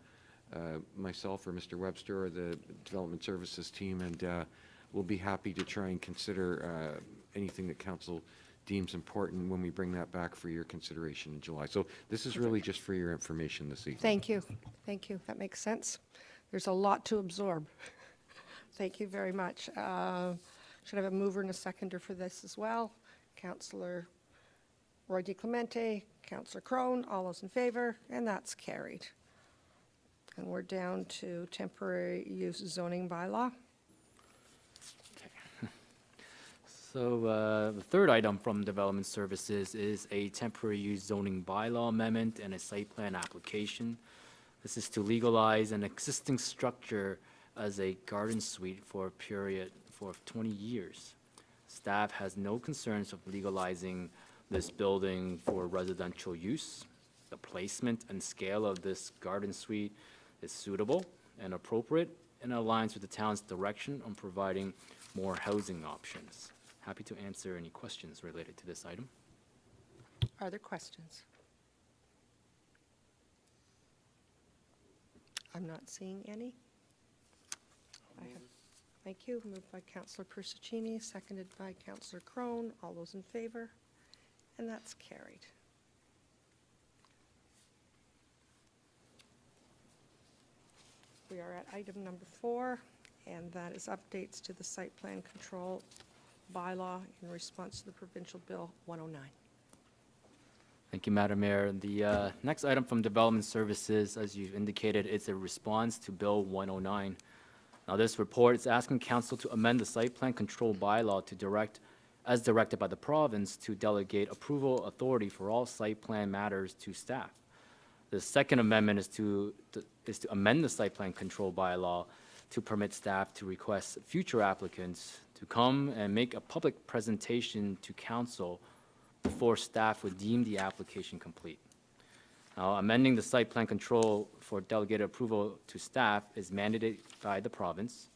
myself or Mr. Webster or the Development Services team, and we'll be happy to try and consider anything that Council deems important when we bring that back for your consideration in July. So this is really just for your information this evening. Thank you. Thank you. That makes sense. There's a lot to absorb. Thank you very much. Should I have a mover and a seconder for this as well? Councillor Roy DeClemente, Councillor Crone, all those in favor, and that's carried. And we're down to temporary use zoning bylaw. So the third item from Development Services is a temporary use zoning bylaw amendment and a site plan application. This is to legalize an existing structure as a garden suite for a period for 20 years. Staff has no concerns of legalizing this building for residential use. The placement and scale of this garden suite is suitable and appropriate and aligns with the town's direction on providing more housing options. Happy to answer any questions related to this item. Are there questions? I'm not seeing any. Thank you. Moved by Councillor Persichini, seconded by Councillor Crone. All those in favor? And that's carried. We are at item number 4, and that is updates to the site plan control bylaw in response to the Provincial Bill 109. Thank you, Madam Mayor. The next item from Development Services, as you've indicated, is a response to Bill 109. Now, this report is asking Council to amend the site plan control bylaw to direct, as directed by the province, to delegate approval authority for all site plan matters to staff. The second amendment is to amend the site plan control bylaw to permit staff to request future applicants to come and make a public presentation to Council before staff would deem the application complete. Now, amending the site plan control for delegated approval to staff is mandated by the province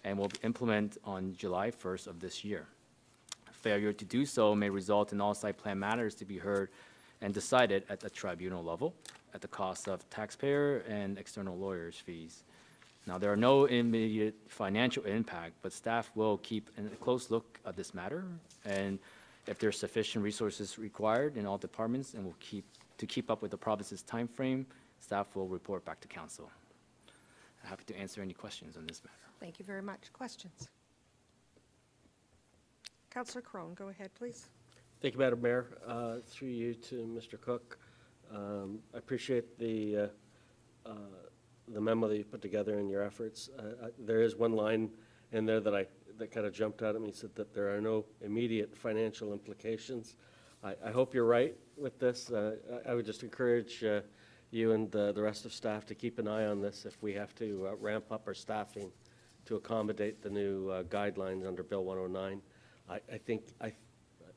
and will implement on July 1st of this year. Failure to do so may result in all site plan matters to be heard and decided at the tribunal level at the cost of taxpayer and external lawyers' fees. Now, there are no immediate financial impact, but staff will keep a close look at this matter, and if there's sufficient resources required in all departments and will keep up with the province's timeframe, staff will report back to Council. I'm happy to answer any questions on this matter. Thank you very much. Questions? Councillor Crone, go ahead, please. Thank you, Madam Mayor. Through you to Mr. Cook. I appreciate the memo that you put together and your efforts. There is one line in there that kind of jumped out at me. It said that there are no immediate financial implications. I hope you're right with this. I would just encourage you and the rest of staff to keep an eye on this if we have to ramp up our staffing to accommodate the new guidelines under Bill 109.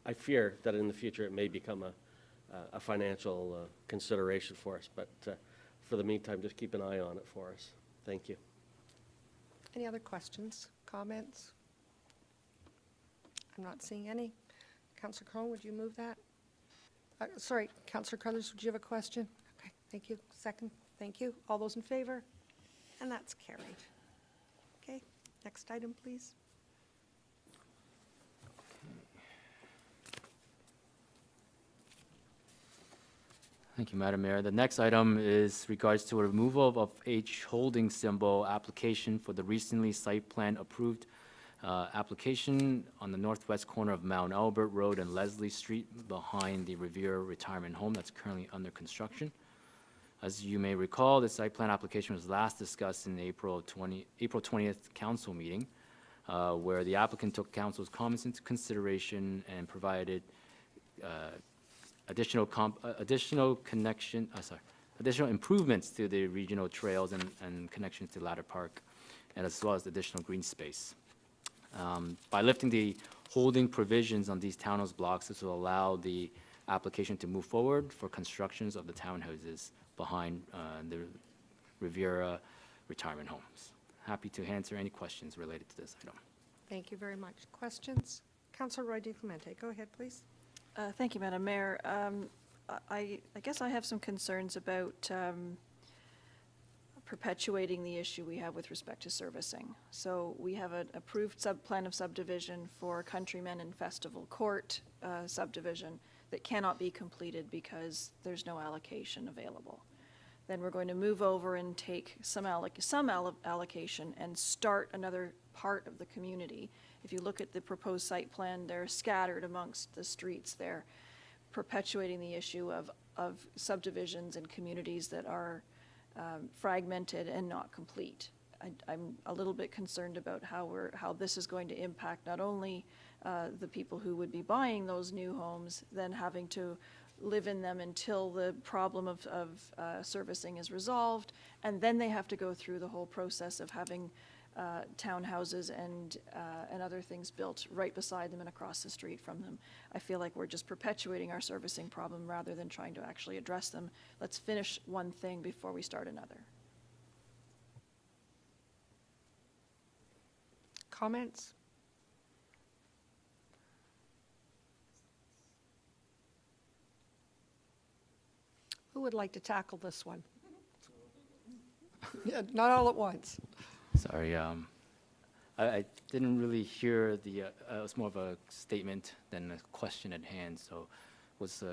I fear that in the future it may become a financial consideration for us, but for the meantime, just keep an eye on it for us. Thank you. Any other questions, comments? I'm not seeing any. Councillor Crone, would you move that? Sorry, Councillor Crothers, would you have a question? Okay, thank you. Second, thank you. All those in favor? And that's carried. Okay, next item, please. Thank you, Madam Mayor. The next item is regards to a removal of H holding symbol application for the recently site plan approved application on the northwest corner of Mount Albert Road and Leslie Street behind the Riviera Retirement Home that's currently under construction. As you may recall, the site plan application was last discussed in April 20th council meeting, where the applicant took council's comments into consideration and provided additional improvements to the regional trails and connections to Ladder Park, and as well as additional green space. By lifting the holding provisions on these townhouse blocks, this will allow the application to move forward for constructions of the townhouses behind the Riviera Retirement Homes. Happy to answer any questions related to this item. Thank you very much. Questions? Councillor Roy DiClemente, go ahead, please. Thank you, Madam Mayor. I guess I have some concerns about perpetuating the issue we have with respect to servicing. So we have an approved plan of subdivision for Countrymen and Festival Court subdivision that cannot be completed because there's no allocation available. Then we're going to move over and take some allocation and start another part of the community. If you look at the proposed site plan, they're scattered amongst the streets. They're perpetuating the issue of subdivisions and communities that are fragmented and not complete. I'm a little bit concerned about how this is going to impact not only the people who would be buying those new homes, then having to live in them until the problem of servicing is resolved, and then they have to go through the whole process of having townhouses and other things built right beside them and across the street from them. I feel like we're just perpetuating our servicing problem rather than trying to actually address them. Let's finish one thing before we start another. comments? Who would like to tackle this one? Yeah, not all at once. Sorry, I didn't really hear the, it was more of a statement than a question at hand, so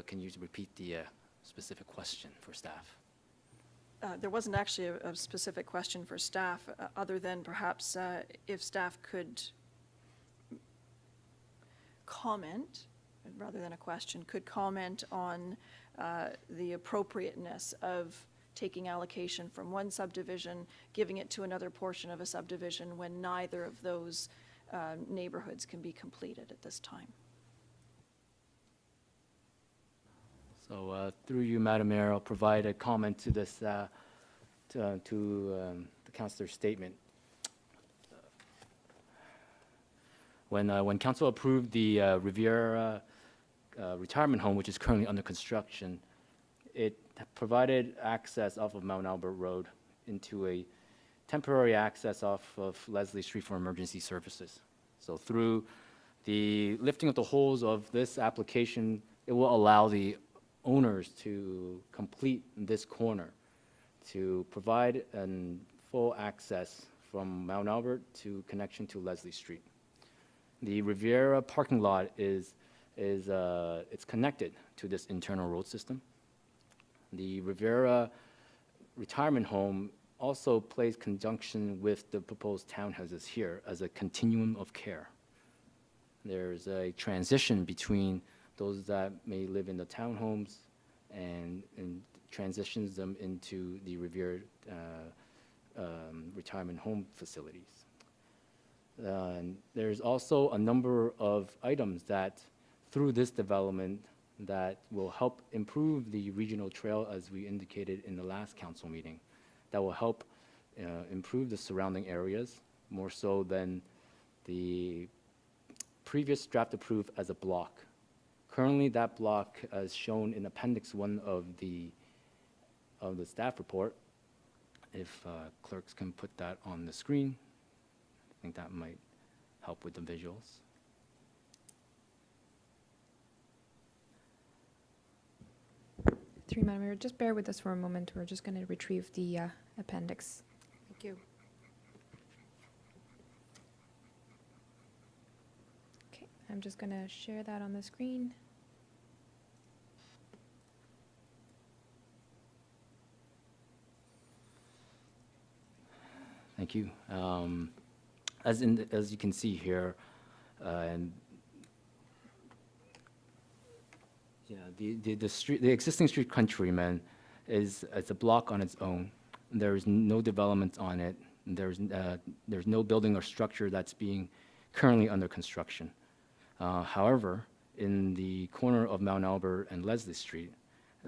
can you repeat the specific question for staff? There wasn't actually a specific question for staff, other than perhaps if staff could comment, rather than a question, could comment on the appropriateness of taking allocation from one subdivision, giving it to another portion of a subdivision when neither of those neighborhoods can be completed at this time. So through you, Madam Mayor, I'll provide a comment to this, to the councillor's statement. When council approved the Riviera retirement home, which is currently under construction, it provided access off of Mount Albert Road into a temporary access off of Leslie Street for emergency services. So through the lifting of the holes of this application, it will allow the owners to complete this corner to provide full access from Mount Albert to connection to Leslie Street. The Riviera parking lot it's connected to this internal road system. The Riviera retirement home also plays conjunction with the proposed townhouses here as a continuum of care. There's a transition between those that may live in the townhomes and transitions them into the Riviera retirement home facilities. There's also a number of items that, through this development, that will help improve the regional trail, as we indicated in the last council meeting, that will help improve the surrounding areas more so than the previous draft approved as a block. Currently, that block, as shown in Appendix 1 of the staff report, if clerks can put that on the screen, I think that might help with the visuals. Through Madam Mayor, just bear with us for a moment. We're just going to retrieve the appendix. Thank you. Okay, I'm just going to share that on the screen. Thank you. As you can see here, and yeah, the existing street Countryman is a block on its own. There is no development on it. There's no building or structure that's being currently under construction. However, in the corner of Mount Albert and Leslie Street,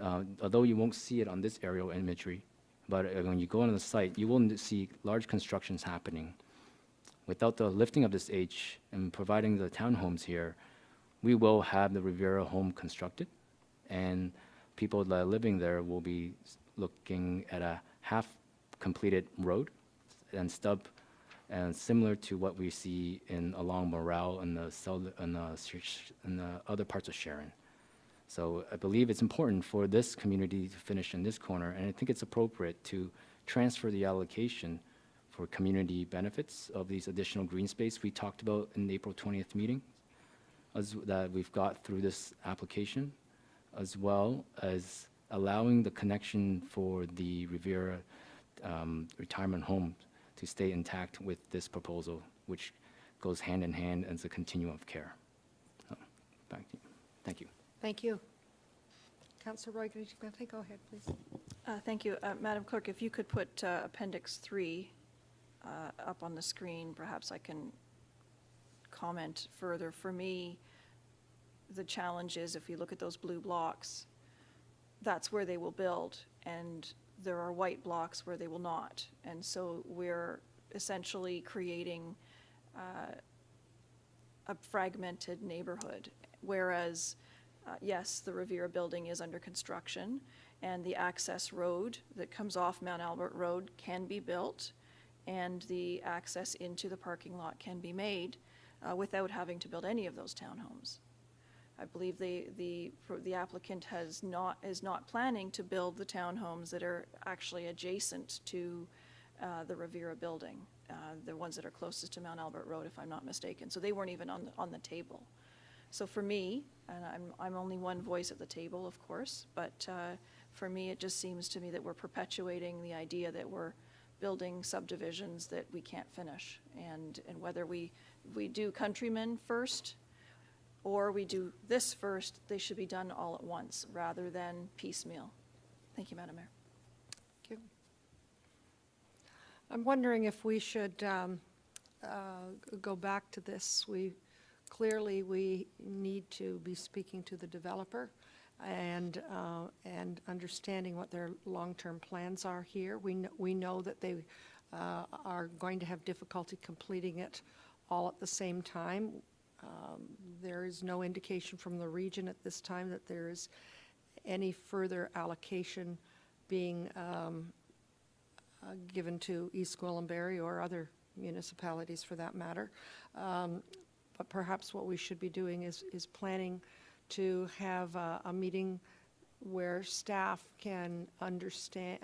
although you won't see it on this aerial imagery, but when you go on the site, you will see large constructions happening. Without the lifting of this H and providing the townhomes here, we will have the Riviera home constructed, and people that are living there will be looking at a half-completed road and stub, and similar to what we see along Morale and the other parts of Sharon. So I believe it's important for this community to finish in this corner, and I think it's appropriate to transfer the allocation for community benefits of these additional green space we talked about in the April 20th meeting, that we've got through this application, as well as allowing the connection for the Riviera retirement home to stay intact with this proposal, which goes hand in hand as a continuum of care. So, back to you. Thank you. Thank you. Councillor Roy, go ahead, please. Thank you. Madam Clerk, if you could put Appendix 3 up on the screen, perhaps I can comment further. For me, the challenge is, if you look at those blue blocks, that's where they will build, and there are white blocks where they will not. And so we're essentially creating a fragmented neighborhood, whereas yes, the Riviera building is under construction, and the access road that comes off Mount Albert Road can be built, and the access into the parking lot can be made without having to build any of those townhomes. I believe the applicant is not planning to build the townhomes that are actually adjacent to the Riviera building, the ones that are closest to Mount Albert Road, if I'm not mistaken. So they weren't even on the table. So for me, and I'm only one voice at the table, of course, but for me, it just seems to me that we're perpetuating the idea that we're building subdivisions that we can't finish. And whether we do Countryman first or we do this first, they should be done all at once rather than piecemeal. Thank you, Madam Mayor. Thank you. I'm wondering if we should go back to this. Clearly, we need to be speaking to the developer and understanding what their long-term plans are here. We know that they are going to have difficulty completing it all at the same time. There is no indication from the region at this time that there is any further allocation being given to East Gwillimbury or other municipalities for that matter. But perhaps what we should be doing is planning to have a meeting where staff can understand,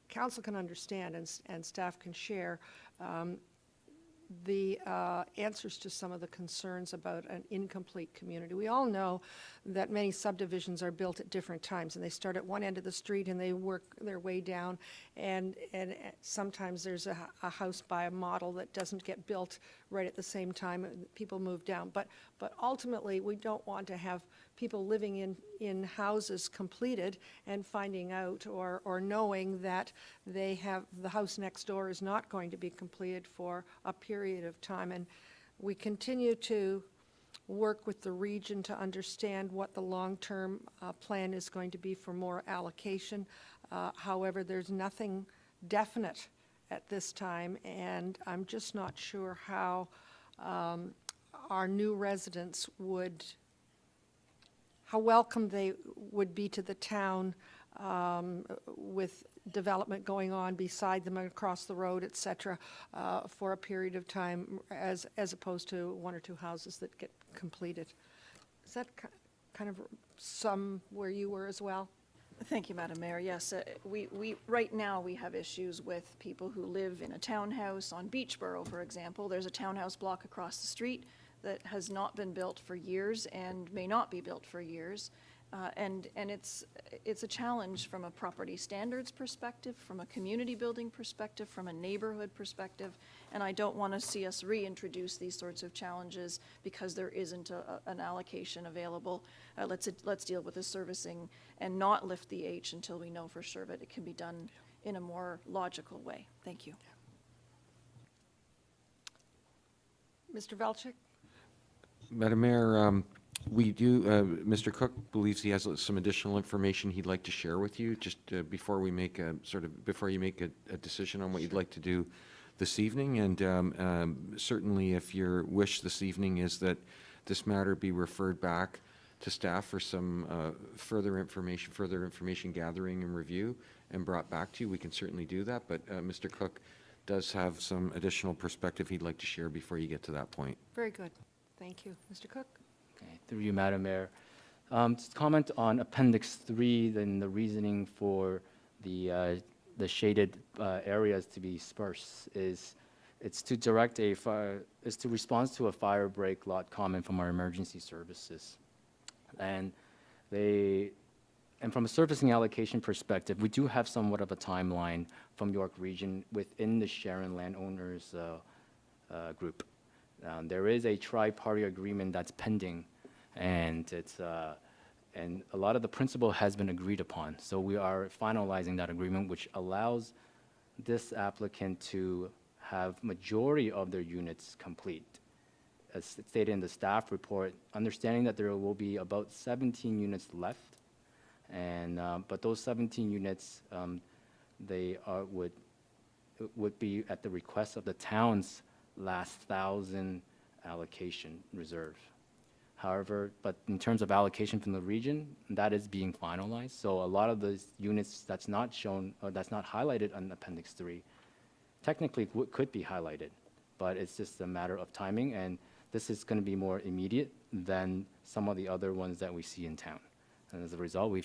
council can understand and staff can share the answers to some of the concerns about an incomplete community. We all know that many subdivisions are built at different times, and they start at one end of the street and they work their way down, and sometimes there's a house by a model that doesn't get built right at the same time. People move down. But ultimately, we don't want to have people living in houses completed and finding out or knowing that they have the house next door is not going to be completed for a period of time. And we continue to work with the region to understand what the long-term plan is going to be for more allocation. However, there's nothing definite at this time, and I'm just not sure how our new residents how welcome they would be to the town with development going on beside them across the road, et cetera, for a period of time as opposed to one or two houses that get completed. Is that kind of some where you were as well? Thank you, Madam Mayor. Yes, right now we have issues with people who live in a townhouse on Beachboro, for example. There's a townhouse block across the street that has not been built for years and may not be built for years. And it's a challenge from a property standards perspective, from a community building perspective, from a neighborhood perspective, and I don't want to see us reintroduce these sorts of challenges because there isn't an allocation available. Let's deal with the servicing and not lift the H until we know for sure that it can be done in a more logical way. Thank you. Mr. Ventrcek? Madam Mayor, we do, Mr. Cook believes he has some additional information he'd like to share with you just before we make before you make a decision on what you'd like to do this evening. And certainly if your wish this evening is that this matter be referred back to staff for some further information gathering and review and brought back to you, we can certainly do that. But Mr. Cook does have some additional perspective he'd like to share before you get to that point. Very good. Thank you. Mr. Cook? Okay, through you, Madam Mayor. Just comment on Appendix 3, then the reasoning for the shaded areas to be dispersed it's to direct is to respond to a fire break lot comment from our emergency services. And from a servicing allocation perspective, we do have somewhat of a timeline from York Region within the Sharon landowners group. There is a tri-party agreement that's pending, and and a lot of the principle has been agreed upon. So we are finalizing that agreement, which allows this applicant to have majority of their units complete. As stated in the staff report, understanding that there will be about 17 units left, and but those 17 units, they would be at the request of the town's last 1,000 allocation reserve. However, but in terms of allocation from the region, that is being finalized. So a lot of those units that's not shown, or that's not highlighted on Appendix 3, technically could be highlighted, but it's just a matter of timing, and this is going to be more immediate than some of the other ones that we see in town. And as a result,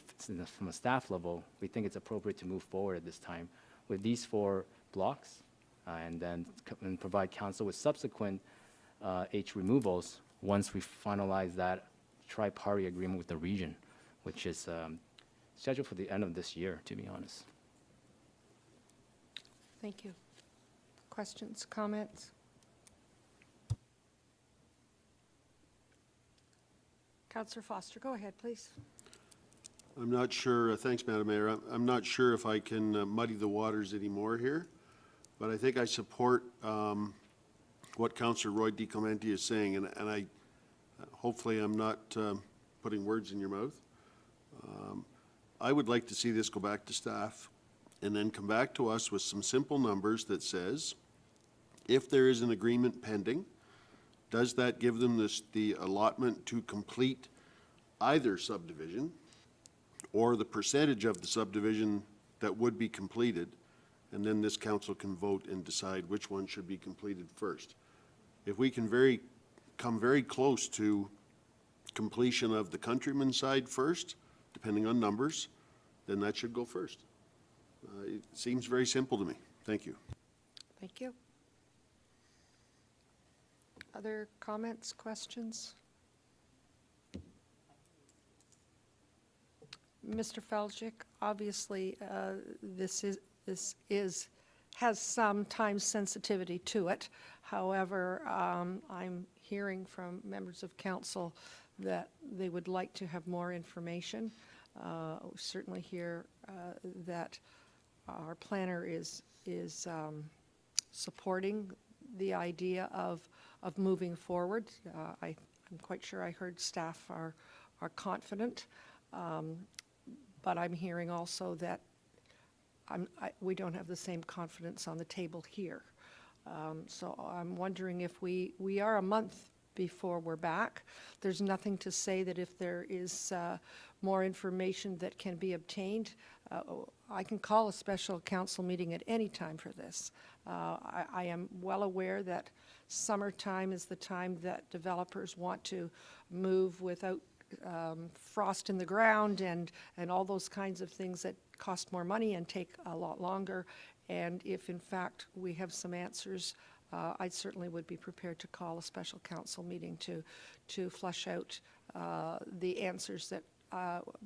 from a staff level, we think it's appropriate to move forward at this time with these 4 blocks, and then provide council with subsequent H removals once we finalize that tri-party agreement with the region, which is scheduled for the end of this year, to be honest. Thank you. Questions, comments? Councillor Foster, go ahead, please. I'm not sure, thanks, Madam Mayor. I'm not sure if I can muddy the waters anymore here, but I think I support what Councillor Roy DeClemente is saying, and I hopefully I'm not putting words in your mouth. I would like to see this go back to staff and then come back to us with some simple numbers that says, if there is an agreement pending, does that give them the allotment to complete either subdivision or the percentage of the subdivision that would be completed, and then this council can vote and decide which one should be completed first. If we can come very close to completion of the Countryman side first, depending on numbers, then that should go first. It seems very simple to me. Thank you. Thank you. Other comments, questions? Mr. Feljik, obviously, this has some time sensitivity to it. However, I'm hearing from members of council that they would like to have more information. We certainly hear that our planner is supporting the idea of moving forward. I'm quite sure I heard staff are confident. But I'm hearing also that we don't have the same confidence on the table here. So I'm wondering if we are a month before we're back. There's nothing to say that if there is more information that can be obtained, I can call a special council meeting at any time for this. I am well aware that summertime is the time that developers want to move without frost in the ground and all those kinds of things that cost more money and take a lot longer. And if in fact we have some answers, I certainly would be prepared to call a special council meeting to flush out the answers that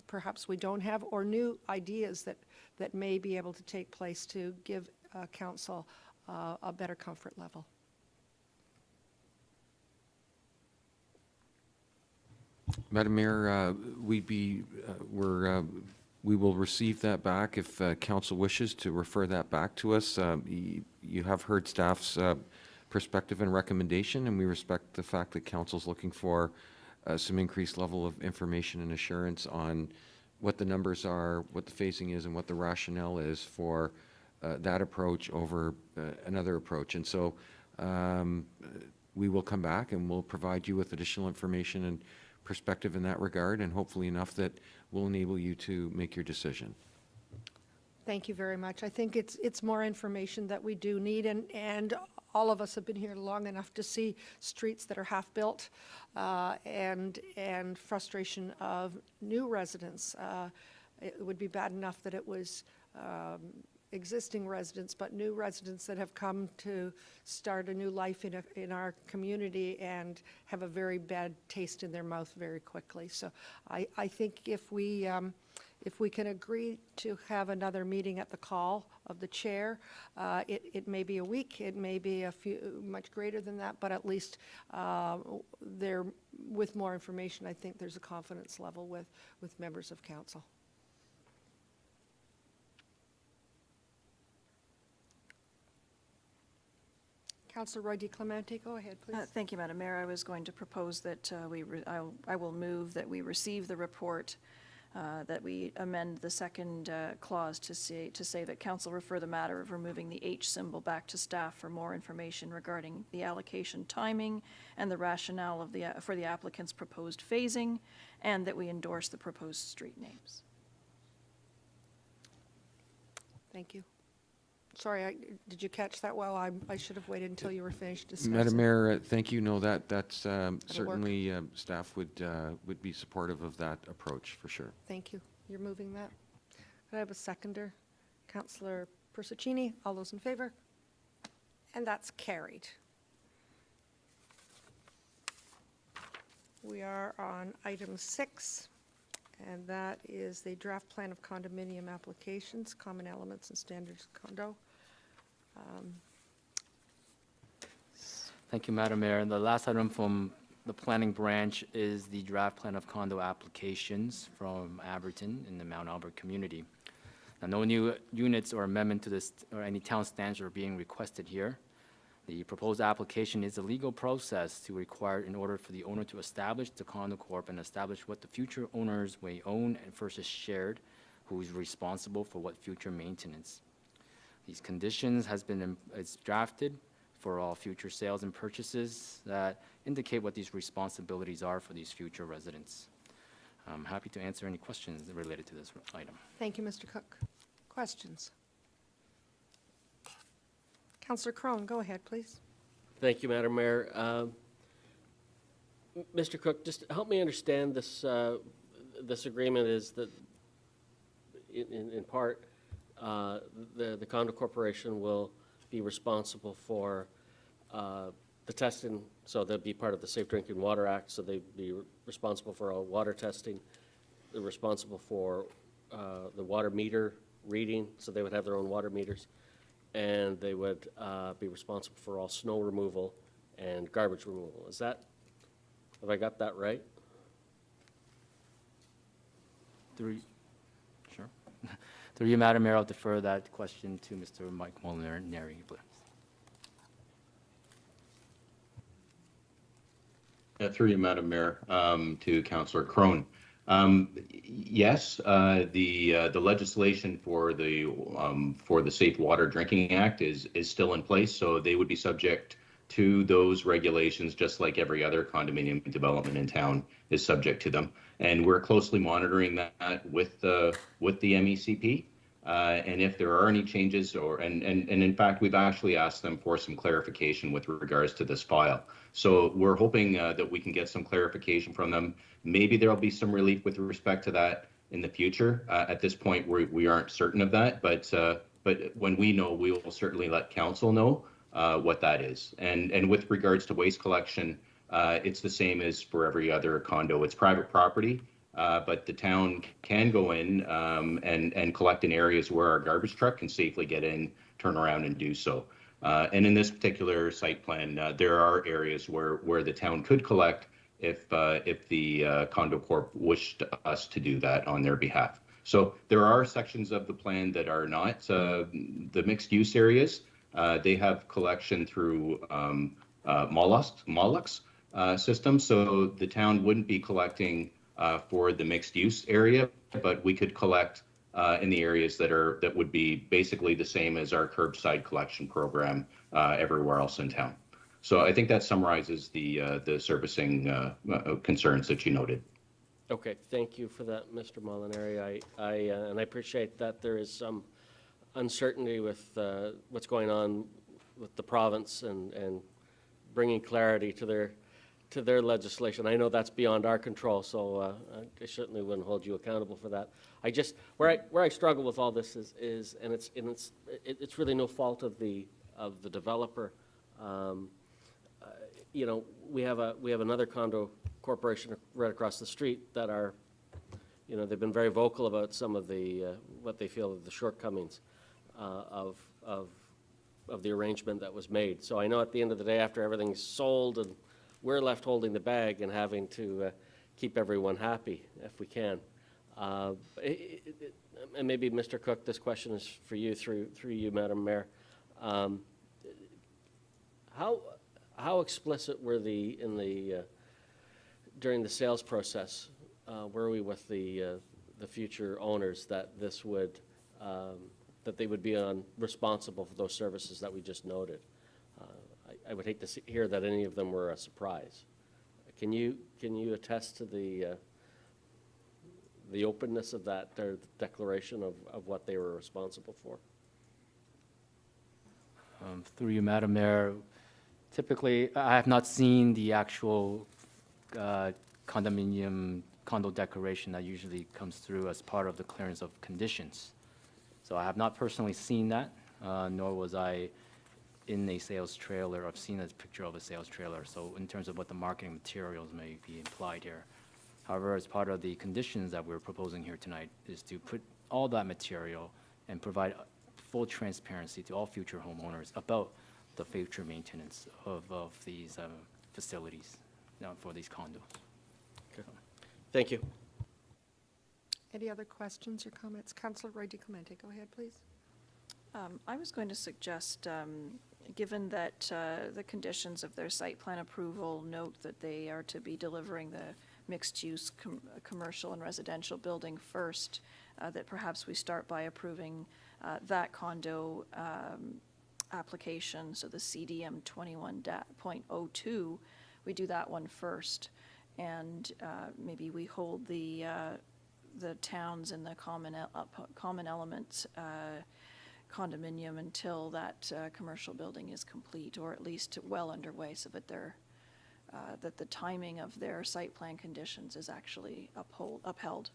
perhaps we don't have, or new ideas that may be able to take place to give council a better comfort level. Madam Mayor, we will receive that back if council wishes to refer that back to us. You have heard staff's perspective and recommendation, and we respect the fact that council's looking for some increased level of information and assurance on what the numbers are, what the phasing is, and what the rationale is for that approach over another approach. And so we will come back and we'll provide you with additional information and perspective in that regard, and hopefully enough that will enable you to make your decision. Thank you very much. I think it's more information that we do need, and all of us have been here long enough to see streets that are half-built and frustration of new residents. It would be bad enough that it was existing residents, but new residents that have come to start a new life in our community and have a very bad taste in their mouth very quickly. So I think if we can agree to have another meeting at the call of the chair, it may be a week, it may be much greater than that, but at least there, with more information, I think there's a confidence level with members of council. Councillor Roy DeClemente, go ahead, please. Thank you, Madam Mayor. I was going to propose that I will move that we receive the report, that we amend the second clause to say that council refer the matter of removing the H symbol back to staff for more information regarding the allocation timing and the rationale of for the applicant's proposed phasing, and that we endorse the proposed street names. Thank you. Sorry, did you catch that well? I should have waited until you were finished discussing. Madam Mayor, thank you. No, that's certainly, staff would be supportive of that approach, for sure. Thank you. You're moving that. Could I have a seconder? Councillor Persicini, all those in favor? And that's carried. We are on item 6, and that is the draft plan of condominium applications, common elements and standards of condo. Thank you, Madam Mayor. And the last item from the planning branch is the draft plan of condo applications from Averton in the Mount Albert community. Now, no new units or amendment to this or any town standards are being requested here. The proposed application is a legal process to require in order for the owner to establish the condo corp and establish what the future owners may own and versus shared, who is responsible for what future maintenance. These conditions has been it's drafted for all future sales and purchases that indicate what these responsibilities are for these future residents. I'm happy to answer any questions related to this item. Thank you, Mr. Cook. Questions? Councillor Crone, go ahead, please. Thank you, Madam Mayor. Mr. Cook, just help me understand this, this agreement is that, in part, the condo corporation will be responsible for the testing, so they'll be part of the Safe Drinking Water Act, so they'd be responsible for all water testing. They're responsible for the water meter reading, so they would have their own water meters. And they would be responsible for all snow removal and garbage removal. Is that, have I got that right? Through you, Madam Mayor, I'll defer that question to Mr. Mike Molinari, please. Through you, Madam Mayor, to Councillor Crone. Yes, the legislation for the Safe Water Drinking Act is still in place, so they would be subject to those regulations, just like every other condominium development in town is subject to them. And we're closely monitoring that with the MECP. And if there are any changes, and in fact, we've actually asked them for some clarification with regards to this file. So we're hoping that we can get some clarification from them. Maybe there'll be some relief with respect to that in the future. At this point, we aren't certain of that, but when we know, we will certainly let council know what that is. And with regards to waste collection, it's the same as for every other condo. It's private property. But the town can go in and collect in areas where our garbage truck can safely get in, turn around and do so. And in this particular site plan, there are areas where the town could collect if the condo corp wished us to do that on their behalf. So there are sections of the plan that are not the mixed use areas. They have collection through mollusks system. So the town wouldn't be collecting for the mixed use area, but we could collect in the areas that would be basically the same as our curbside collection program everywhere else in town. So I think that summarizes the servicing concerns that you noted. Okay, thank you for that, Mr. Molinari. And I appreciate that there is some uncertainty with what's going on with the province and bringing clarity to their legislation. I know that's beyond our control, so I certainly wouldn't hold you accountable for that. I just where I struggle with all this is and it's really no fault of the developer. You know, we have another condo corporation right across the street that are, you know, they've been very vocal about some of the what they feel are the shortcomings of the arrangement that was made. So I know at the end of the day, after everything's sold and we're left holding the bag and having to keep everyone happy if we can. And maybe, Mr. Cook, this question is for you through you, Madam Mayor. How explicit were during the sales process? Were we with the future owners that this would that they would be responsible for those services that we just noted? I would hate to hear that any of them were a surprise. Can you attest to the openness of that, their declaration of what they were responsible for? Through you, Madam Mayor, typically, I have not seen the actual condominium condo declaration that usually comes through as part of the clearance of conditions. So I have not personally seen that, nor was I in a sales trailer. I've seen a picture of a sales trailer, so in terms of what the marketing materials may be implied here. However, as part of the conditions that we're proposing here tonight is to put all that material and provide full transparency to all future homeowners about the future maintenance of these facilities for these condos. Okay. Thank you. Any other questions or comments? Councillor Roy DiClemente, go ahead, please. I was going to suggest, given that the conditions of their site plan approval note that they are to be delivering the mixed-use commercial and residential building first, that perhaps we start by approving that condo application, so the CDM 21.02, we do that one first, and maybe we hold the towns and the common elements condominium until that commercial building is complete, or at least well underway, so that they're that the timing of their site plan conditions is actually upheld.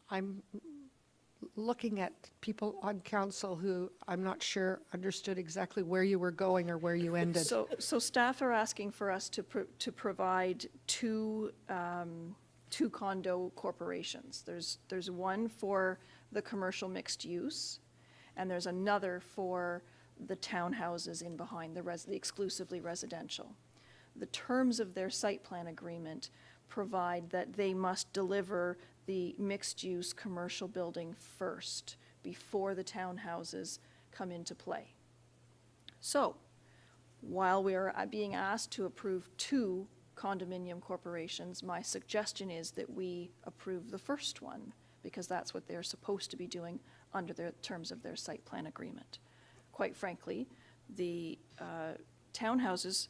I'm looking at people on council who I'm not sure understood exactly where you were going or where you ended. So staff are asking for us to provide two condo corporations. There's one for the commercial mixed use, and there's another for the townhouses in behind, the exclusively residential. The terms of their site plan agreement provide that they must deliver the mixed-use commercial building first before the townhouses come into play. So, while we are being asked to approve two condominium corporations, my suggestion is that we approve the first one, because that's what they're supposed to be doing under the terms of their site plan agreement. Quite frankly, the townhouses,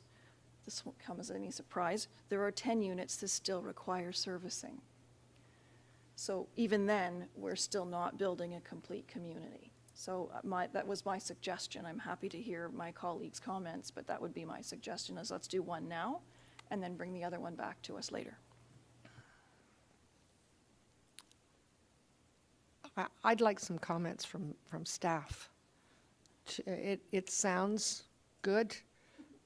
this won't come as any surprise, there are 10 units that still require servicing. So even then, we're still not building a complete community. So that was my suggestion. I'm happy to hear my colleagues' comments, but that would be my suggestion, is let's do one now and then bring the other one back to us later. I'd like some comments from staff. It sounds good,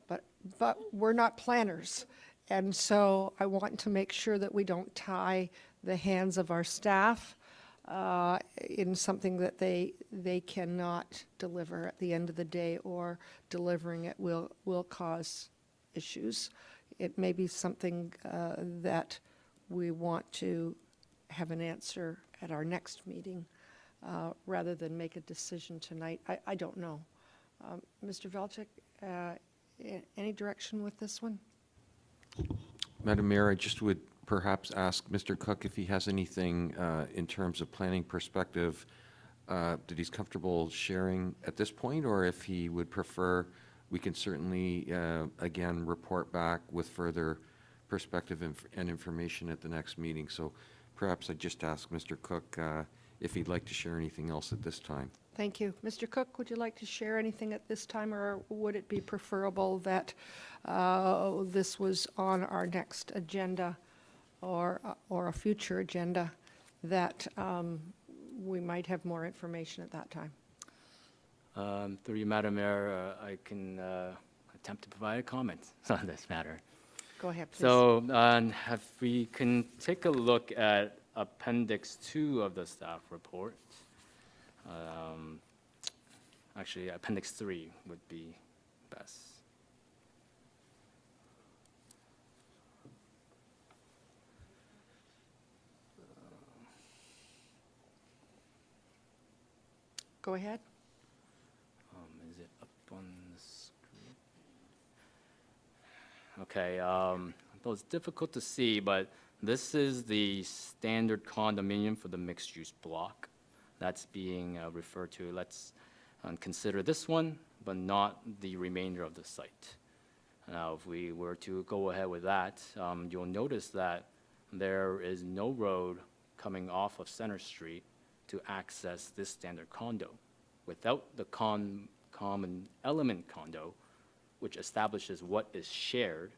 but we're not planners. And so I want to make sure that we don't tie the hands of our staff in something that they cannot deliver at the end of the day, or delivering it will cause issues. It may be something that we want to have an answer at our next meeting rather than make a decision tonight. I don't know. Mr. Ventrcek, any direction with this one? Madam Mayor, I just would perhaps ask Mr. Cook if he has anything in terms of planning perspective that he's comfortable sharing at this point, or if he would prefer, we can certainly, again, report back with further perspective and information at the next meeting. So perhaps I'd just ask Mr. Cook if he'd like to share anything else at this time. Thank you. Mr. Cook, would you like to share anything at this time, or would it be preferable that this was on our next agenda or a future agenda, that we might have more information at that time? Through you, Madam Mayor, I can attempt to provide a comment on this matter. Go ahead, please. So if we can take a look at Appendix 2 of the staff report. Actually, Appendix 3 would be best. Go ahead. Is it up on the screen? Okay, though it's difficult to see, but this is the standard condominium for the mixed-use block that's being referred to. Let's consider this one, but not the remainder of the site. Now, if we were to go ahead with that, you'll notice that there is no road coming off of Center Street to access this standard condo. Without the common element condo, which establishes what is shared,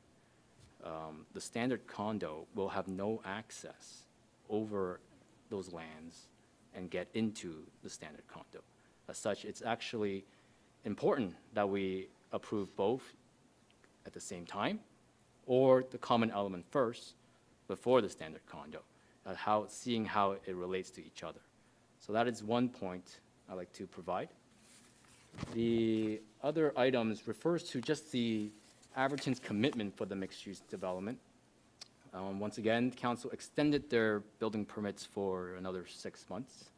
the standard condo will have no access over those lands and get into the standard condo. As such, it's actually important that we approve both at the same time, or the common element first before the standard condo, seeing how it relates to each other. So that is one point I'd like to provide. The other items refers to just the Averton's commitment for the mixed-use development. Once again, council extended their building permits for another 6 months.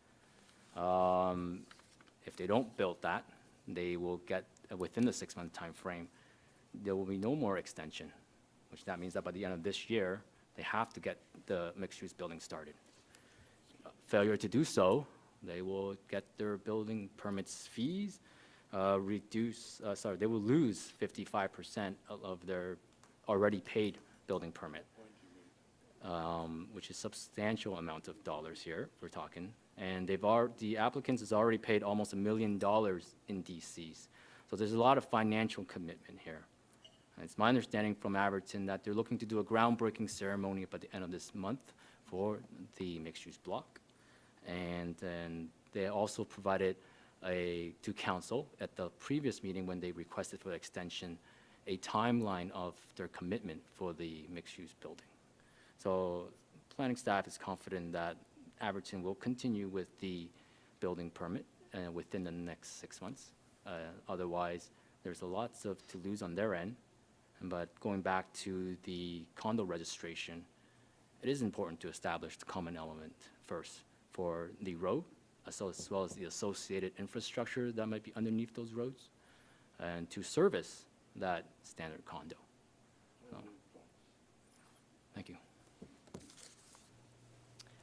If they don't build that, they will get, within the 6-month time frame, there will be no more extension, which that means that by the end of this year, they have to get the mixed-use building started. Failure to do so, they will get their building permits fees they will lose 55% of their already paid building permit, which is substantial amount of dollars here we're talking. And the applicants has already paid almost $1 million in DCs. So there's a lot of financial commitment here. And it's my understanding from Averton that they're looking to do a groundbreaking ceremony by the end of this month for the mixed-use block. And then they also provided to council at the previous meeting when they requested for the extension, a timeline of their commitment for the mixed-use building. So planning staff is confident that Averton will continue with the building permit within the next 6 months. Otherwise, there's lots to lose on their end. But going back to the condo registration, it is important to establish the common element first for the road, as well as the associated infrastructure that might be underneath those roads, and to service that standard condo. So, thank you.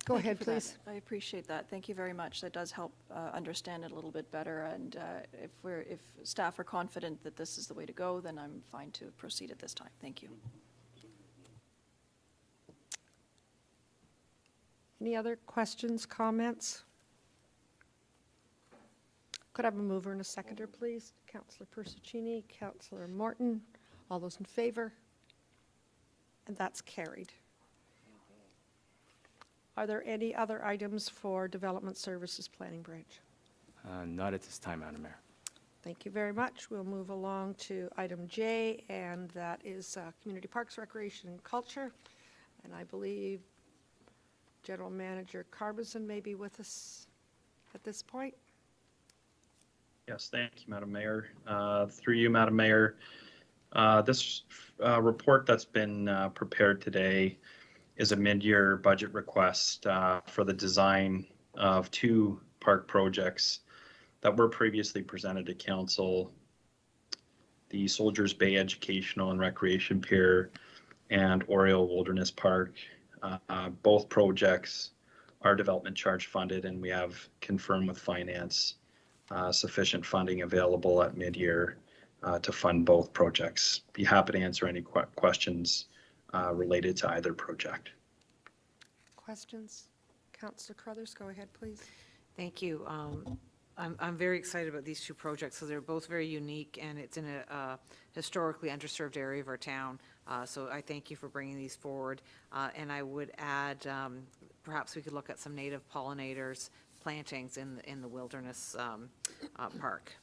Go Thank you ahead, for that. please. I appreciate that. Thank you very much. That does help understand it a little bit better. And if staff are confident that this is the way to go, then I'm fine to proceed at this time. Thank you. Any other questions, comments? Could I have a mover and a seconder, please? Councillor Persicini, Councillor Morton, all those in favor? And that's carried. Are there any other items for Development Services Planning Branch? Not at this time, Madam Mayor. Thank you very much. We'll move along to item J, and that is Community Parks, Recreation, and Culture. And I believe General Manager Carbison may be with us at this point. Yes, thank you, Madam Mayor. Through you, Madam Mayor, this report that's been prepared today is a mid-year budget request for the design of 2 park projects that were previously presented to Council: the Soldiers Bay Educational and Recreation Pier and Oriole Wilderness Park. Both projects are development charge funded, and we have confirmed with Finance sufficient funding available at mid-year to fund both projects. Be happy to answer any questions related to either project. Questions? Councillor Crothers, go ahead, please. Thank you. I'm very excited about these 2 projects, so they're both very unique, and it's in a historically underserved area of our town. So I thank you for bringing these forward. And I would add, perhaps we could look at some native pollinators, plantings in the wilderness park.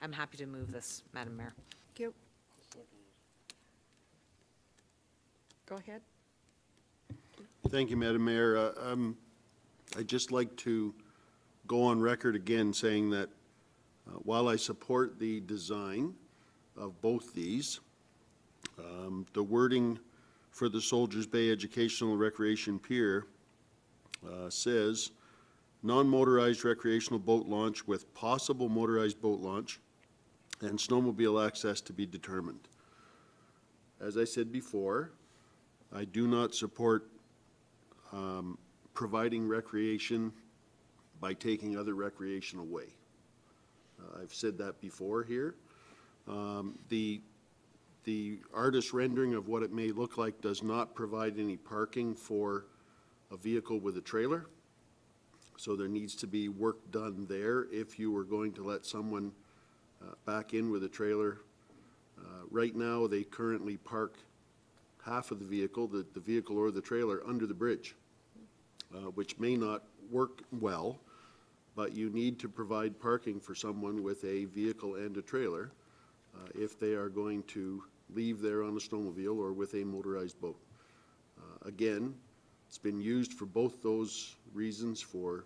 I'm happy to move this, Madam Mayor. Thank you. Go ahead. Thank you, Madam Mayor. I'd just like to go on record again saying that while I support the design of both these, the wording for the Soldiers Bay Educational and Recreation Pier says non-motorized recreational boat launch with possible motorized boat launch and snowmobile access to be determined. As I said before, I do not support providing recreation by taking other recreation away. I've said that before here. The The artist rendering of what it may look like does not provide any parking for a vehicle with a trailer. So there needs to be work done there if you were going to let someone back in with a trailer. Right now, they currently park half of the vehicle or the trailer under the bridge, which may not work well, but you need to provide parking for someone with a vehicle and a trailer if they are going to leave there on a snowmobile or with a motorized boat. Again, it's been used for both those reasons for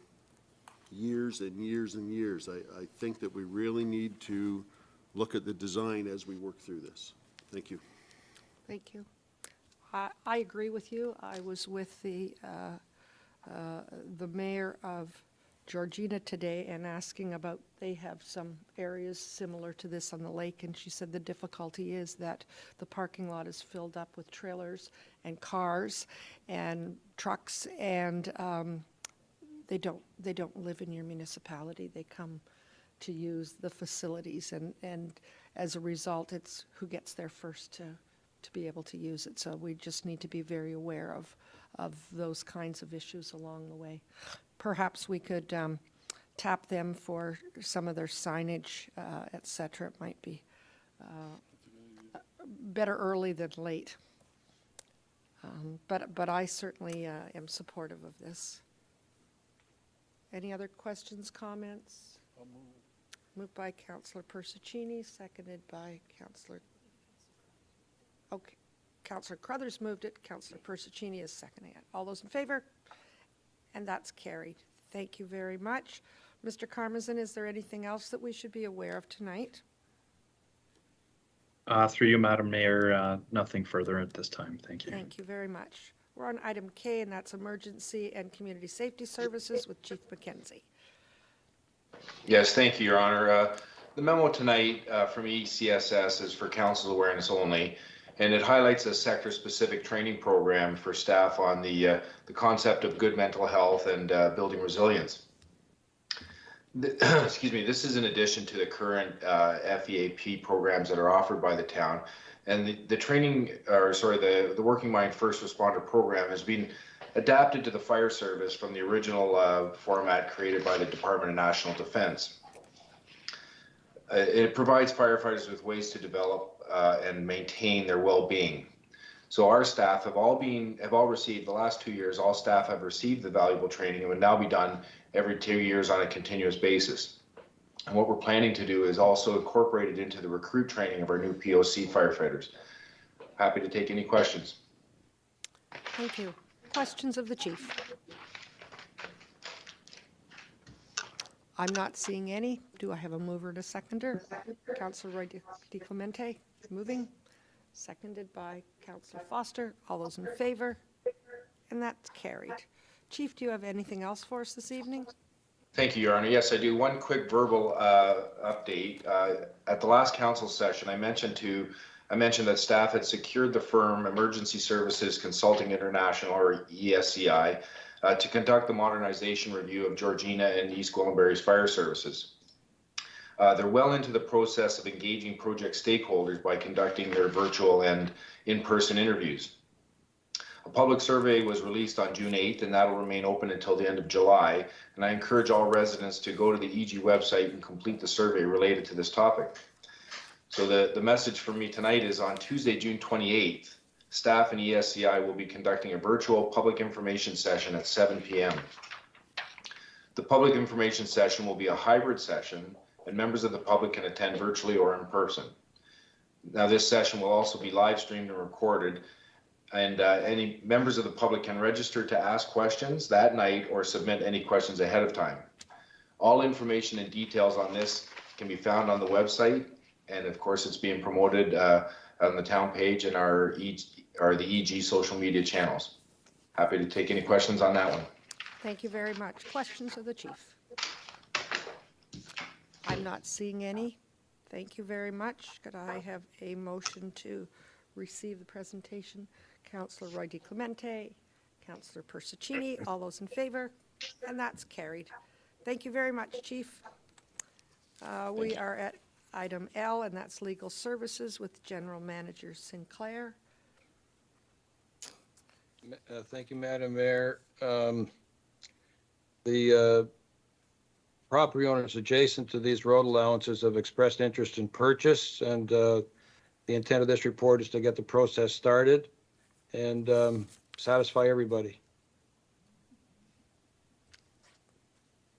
years and years and years. I think that we really need to look at the design as we work through this. Thank you. Thank you. I agree with you. I was with the mayor of Georgina today and asking about, they have some areas similar to this on the lake, and she said the difficulty is that the parking lot is filled up with trailers and cars and trucks, and they don't live in your municipality. They come to use the facilities, and as a result, it's who gets there first to be able to use it. So we just need to be very aware of those kinds of issues along the way. Perhaps we could tap them for some of their signage, et cetera. It might be better early than late. But I certainly am supportive of this. Any other questions, comments? Moved by Councillor Persicini, seconded by Councillor... Okay, Councillor Crothers moved it. Councillor Persicini is seconding it. All those in favor? And that's carried. Thank you very much. Mr. Karmazin, is there anything else that we should be aware of tonight? Through you, Madam Mayor, nothing further at this time. Thank you. Thank you very much. We're on item K, and that's Emergency and Community Safety Services with Chief McKenzie. Yes, thank you, Your Honor. The memo tonight from ECSS is for council awareness only, and it highlights a sector-specific training program for staff on the concept of good mental health and building resilience. Excuse me, this is in addition to the current FEAP programs that are offered by the town. And the training, or sorry, the Working Mind First Responder program has been adapted to the fire service from the original format created by the Department of National Defense. It provides firefighters with ways to develop and maintain their well-being. So our staff have all received, the last 2 years, all staff have received the valuable training and would now be done every 2 years on a continuous basis. And what we're planning to do is also incorporate it into the recruit training of our new POC firefighters. Happy to take any questions. Thank you. Questions of the chief? I'm not seeing any. Do I have a mover and a seconder? Councillor Roy DiClemente, moving. Seconded by Councillor Foster. All those in favor? And that's carried. Chief, do you have anything else for us this evening? Thank you, Your Honor. Yes, I do. One quick verbal update. At the last council session, I mentioned that staff had secured the firm Emergency Services Consulting International, or ESCI, to conduct the modernization review of Georgina and East Gwillimbury's fire services. They're well into the process of engaging project stakeholders by conducting their virtual and in-person interviews. A public survey was released on June 8th, and that will remain open until the end of July. And I encourage all residents to go to the EG website and complete the survey related to this topic. So the message for me tonight is on Tuesday, June 28th, staff and ESCI will be conducting a virtual public information session at 7 p.m. The public information session will be a hybrid session, and members of the public can attend virtually or in person. Now, this session will also be live streamed and recorded, and any members of the public can register to ask questions that night or submit any questions ahead of time. All information and details on this can be found on the website, and of course it's being promoted on the town page and the EG social media channels. Happy to take any questions on that one. Thank you very much. Questions of the chief? I'm not seeing any. Thank you very much. Could I have a motion to receive the presentation? Councillor Roy DiClemente, Councillor Persicini, all those in favor, and that's carried. Thank you very much, Chief. We are at item L, and that's legal services with General Manager Sinclair. Thank you, Madam Mayor. The property owners adjacent to these road allowances have expressed interest in purchase, and the intent of this report is to get the process started and satisfy everybody.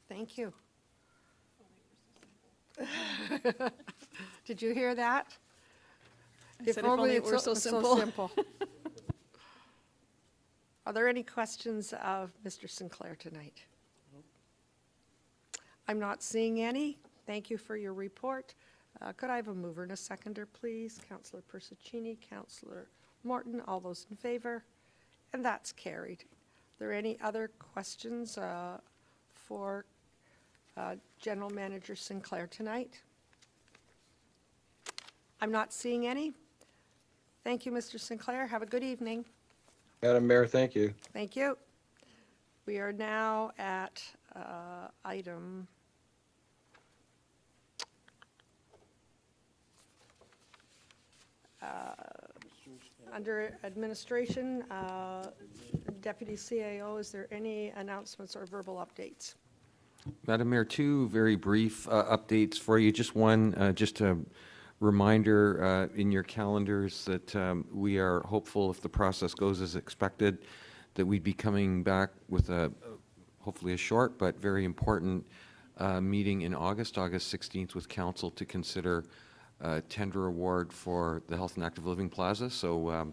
Thank you. Did you hear that? said if only it were so simple. Are there any questions of Mr. Sinclair tonight? I'm not seeing any. Thank you for your report. Could I have a mover and a seconder, please? Councillor Persicini, Councillor Morton, all those in favor? And that's carried. Are there any other questions for General Manager Sinclair tonight? I'm not seeing any. Thank you, Mr. Sinclair. Have a good evening. Madam Mayor, thank you. Thank you. We are now at item under administration, Deputy CAO, is there any announcements or verbal updates? Madam Mayor, two very brief updates for you. Just one, just a reminder in your calendars that we are hopeful, if the process goes as expected, that we'd be coming back with hopefully a short but very important meeting in August 16th with Council to consider tender award for the Health and Active Living Plaza. So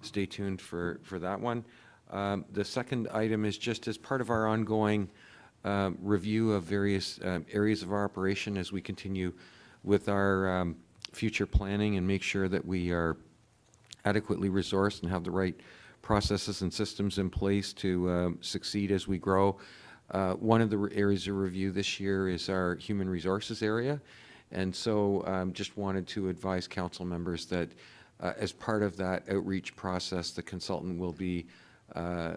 stay tuned for that one. The second item is just as part of our ongoing review of various areas of our operation as we continue with our future planning and make sure that we are adequately resourced and have the right processes and systems in place to succeed as we grow. One of the areas of review this year is our human resources area. And so just wanted to advise council members that as part of that outreach process, the consultant will be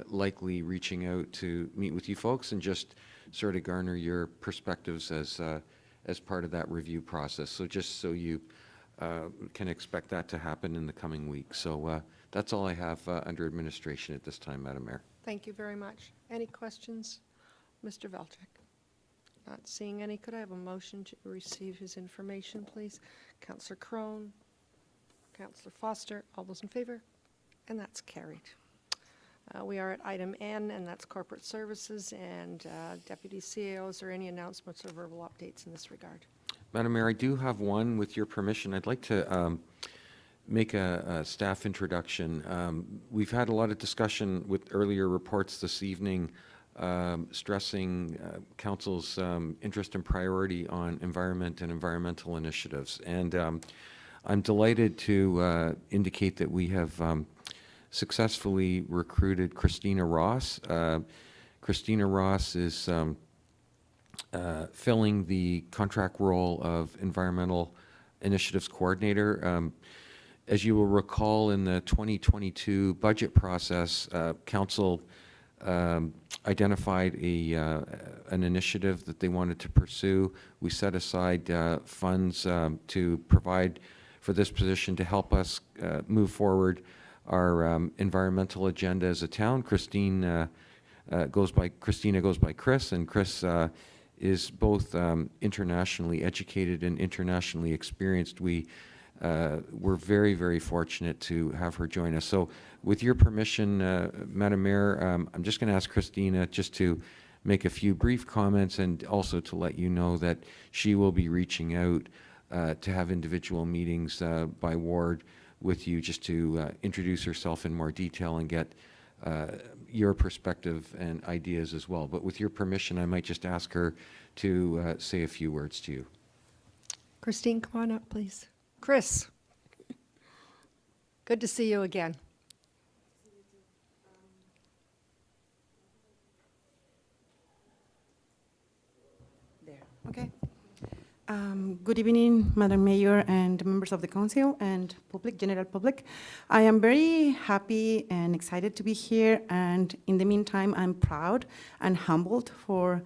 likely reaching out to meet with you folks and just sort of garner your perspectives as part of that review process. So just so you can expect that to happen in the coming weeks. So that's all I have under administration at this time, Madam Mayor. Thank you very much. Any questions? Mr. Ventrcek? Not seeing any. Could I have a motion to receive his information, please? Councillor Crone, Councillor Foster, all those in favor? And that's carried. We are at item N, and that's corporate services. And Deputy CAO, is there any announcements or verbal updates in this regard? Madam Mayor, I do have one. With your permission, I'd like to make a staff introduction. We've had a lot of discussion with earlier reports this evening stressing Council's interest and priority on environment and environmental initiatives. And I'm delighted to indicate that we have successfully recruited Christina Ross. Christina Ross is filling the contract role of Environmental Initiatives Coordinator. As you will recall, in the 2022 budget process, Council identified an initiative that they wanted to pursue. We set aside funds to provide for this position to help us move forward our environmental agenda as a town. Christina goes by Chris, and Chris is both internationally educated and internationally experienced. We're very, very fortunate to have her join us. So with your permission, Madam Mayor, I'm just going to ask Christina just to make a few brief comments and also to let you know that she will be reaching out to have individual meetings by ward with you just to introduce herself in more detail and get your perspective and ideas as well. But with your permission, I might just ask her to say a few words to you. Christine, come on up, please. Chris, good to see you again. There, okay. Good evening, Madam Mayor and members of the Council and general public. I am very happy and excited to be here, and in the meantime, I'm proud and humbled for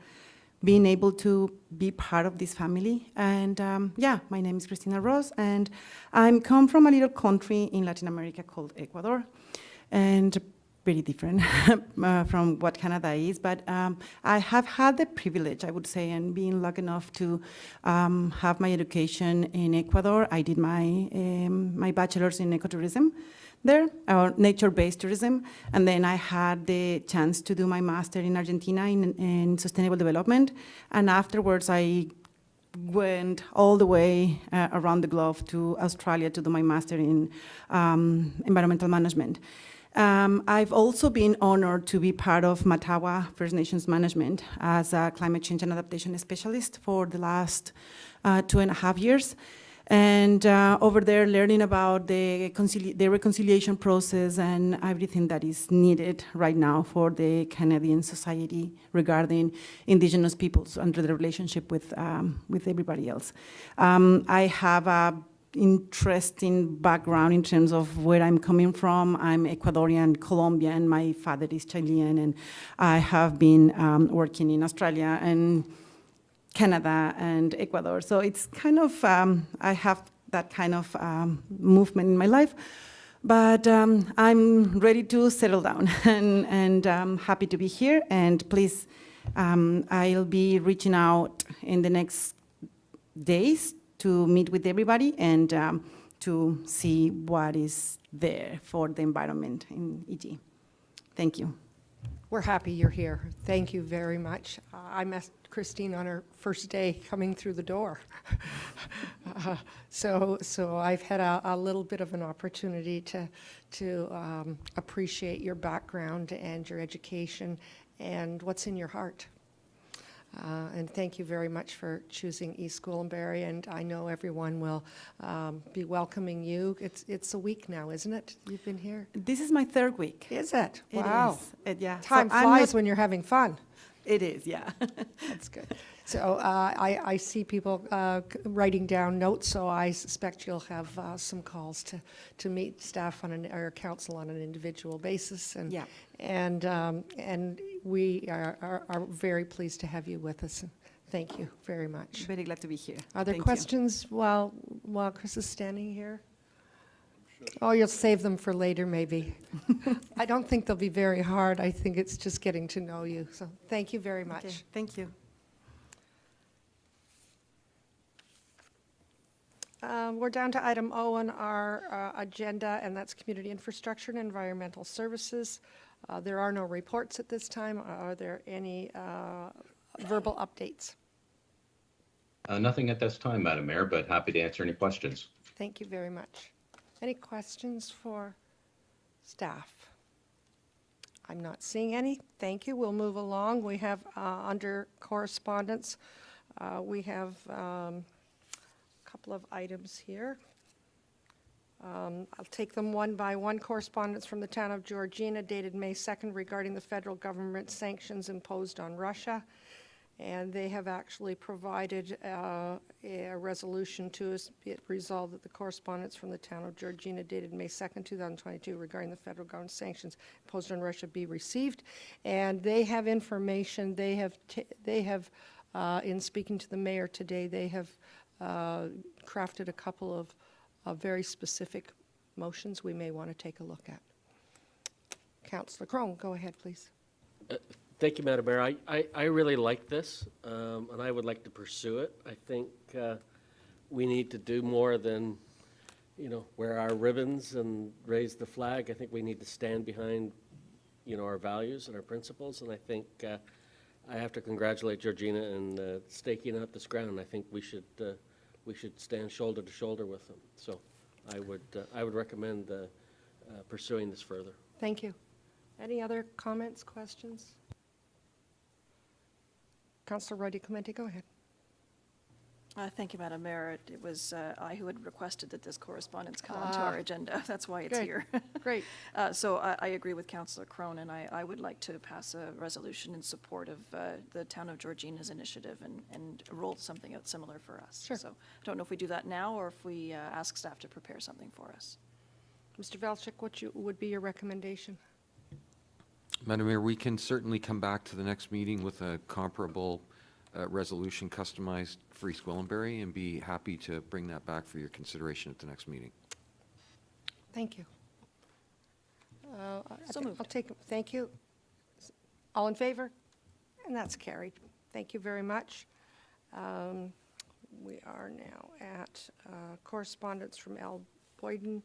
being able to be part of this family. And yeah, my name is Cristina Ross, and I come from a little country in Latin America called Ecuador, and very different from what Canada is. But I have had the privilege, I would say, and being lucky enough to have my education in Ecuador. I did my bachelor's in ecotourism there, or nature-based tourism, and then I had the chance to do my master in Argentina in sustainable development, and afterwards I went all the way around the globe to Australia to do my master in environmental management. I've also been honored to be part of Matawa First Nations Management as a climate change and adaptation specialist for the last 2.5 years. And over there, learning about the reconciliation process and everything that is needed right now for the Canadian society regarding Indigenous peoples and the relationship with everybody else. I have a interesting background in terms of where I'm coming from. I'm Ecuadorian, Colombian, my father is Chilean, and I have been working in Australia and Canada and Ecuador. So it's kind of, I have that kind of movement in my life, but I'm ready to settle down and I'm happy to be here. And please, I'll be reaching out in the next days to meet with everybody and to see what is there for the environment in EG. Thank you. We're happy you're here. Thank you very much. I met Christine on her first day coming through the door. So I've had a little bit of an opportunity to appreciate your background and your education and what's in your heart. And thank you very much for choosing East Gwillimbury, and I know everyone will be welcoming you. It's a week now, isn't it? You've been here? This is my third week. Is it? It Wow. is. Yeah. Time So I'm flies not- when you're having fun. It is, yeah. That's good. So I see people writing down notes, so I suspect you'll have some calls to meet staff or council on an individual basis. And, Yeah. And we are very pleased to have you with us. Thank you very much. Very glad to be here. Are there Thank you. questions while Chris is standing here? Oh, you'll save them for later, maybe. I don't think they'll be very hard. I think it's just getting to know you. So thank you very much. Okay, thank you. We're down to item O on our agenda, and that's community infrastructure and environmental services. There are no reports at this time. Are there any verbal updates? Nothing at this time, Madam Mayor, but happy to answer any questions. Thank you very much. Any questions for staff? I'm not seeing any. Thank you. We'll move along. We have under correspondence, we have a couple of items here. I'll take them one by one. Correspondence from the town of Georgina dated May 2nd regarding the federal government sanctions imposed on Russia. And they have actually provided a resolution to us, be it resolved that the correspondence from the town of Georgina dated May 2nd, 2022 regarding the federal government sanctions imposed on Russia be received. And they have information, they have, in speaking to the mayor today, they have crafted a couple of very specific motions we may want to take a look at. Councillor Crone, go ahead, please. Thank you, Madam Mayor. I really like this, and I would like to pursue it. I think we need to do more than, wear our ribbons and raise the flag. I think we need to stand behind, our values and our principles, and I think I have to congratulate Georgina in staking out this ground. I think we should stand shoulder to shoulder with them. So I would recommend pursuing this further. Thank you. Any other comments, questions? Councillor Roy DiClemente, go ahead. Thank you, Madam Mayor. It was I who had requested that this correspondence come onto our agenda. That's why it's Good. here. Great. So I agree with Councillor Crone, and I would like to pass a resolution in support of the town of Georgina's initiative and roll something out similar for us. Sure. So I don't know if we do that now or if we ask staff to prepare something for us. Mr. Ventrcek, what would be your recommendation? Madam Mayor, we can certainly come back to the next meeting with a comparable resolution customized for East Gwillimbury and be happy to bring that back for your consideration at the next meeting. Thank you. So moved. I'll take, thank you. All in favor? And that's carried. Thank you very much. We are now at correspondence from Al Boyden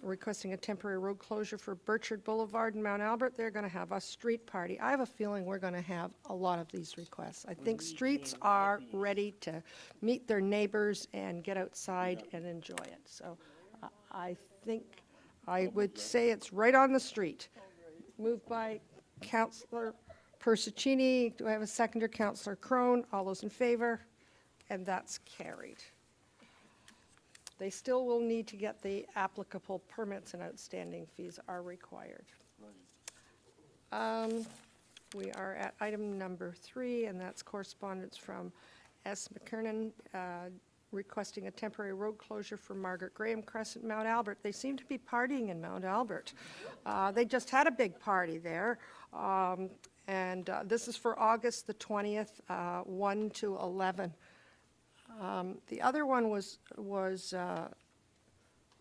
requesting a temporary road closure for Burchard Boulevard in Mount Albert. They're going to have a street party. I have a feeling we're going to have a lot of these requests. I think streets are ready to meet their neighbors and get outside and enjoy it. So I think I would say it's right on the street. Moved by Councillor Persicini. Do I have a seconder? Councillor Crone. All those in favor? And that's carried. They still will need to get the applicable permits, and outstanding fees are required. We are at item number 3, and that's correspondence from S. McKernan requesting a temporary road closure for Margaret Graham Crescent, Mount Albert. They seem to be partying in Mount Albert. They just had a big party there. And this is for August the 20th, 1 to 11. The other one was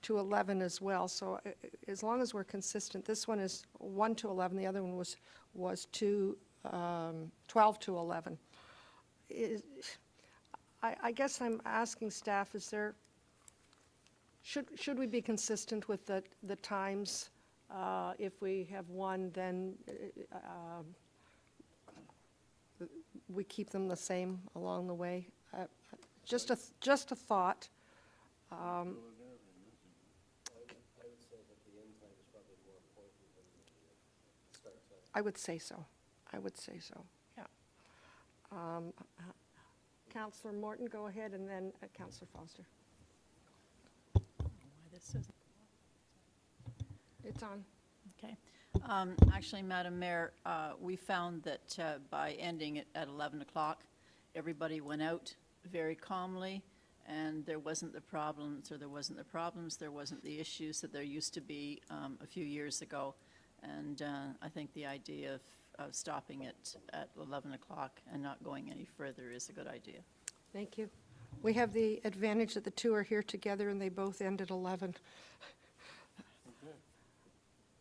to 11 as well, so as long as we're consistent, this one is 1 to 11, the other one was 12 to 11. I guess I'm asking staff, is there, should we be consistent with the times? If we have one, then we keep them the same along the way? Just a thought. I would say so. I would say so, yeah. Councillor Morton, go ahead, and then Councillor Foster. It's on. Okay. Actually, Madam Mayor, we found that by ending it at 11 o'clock, everybody went out very calmly, and there wasn't the problems, there wasn't the issues that there used to be a few years ago. And I think the idea of stopping it at 11 o'clock and not going any further is a good idea. Thank you. We have the advantage that the two are here together and they both end at 11.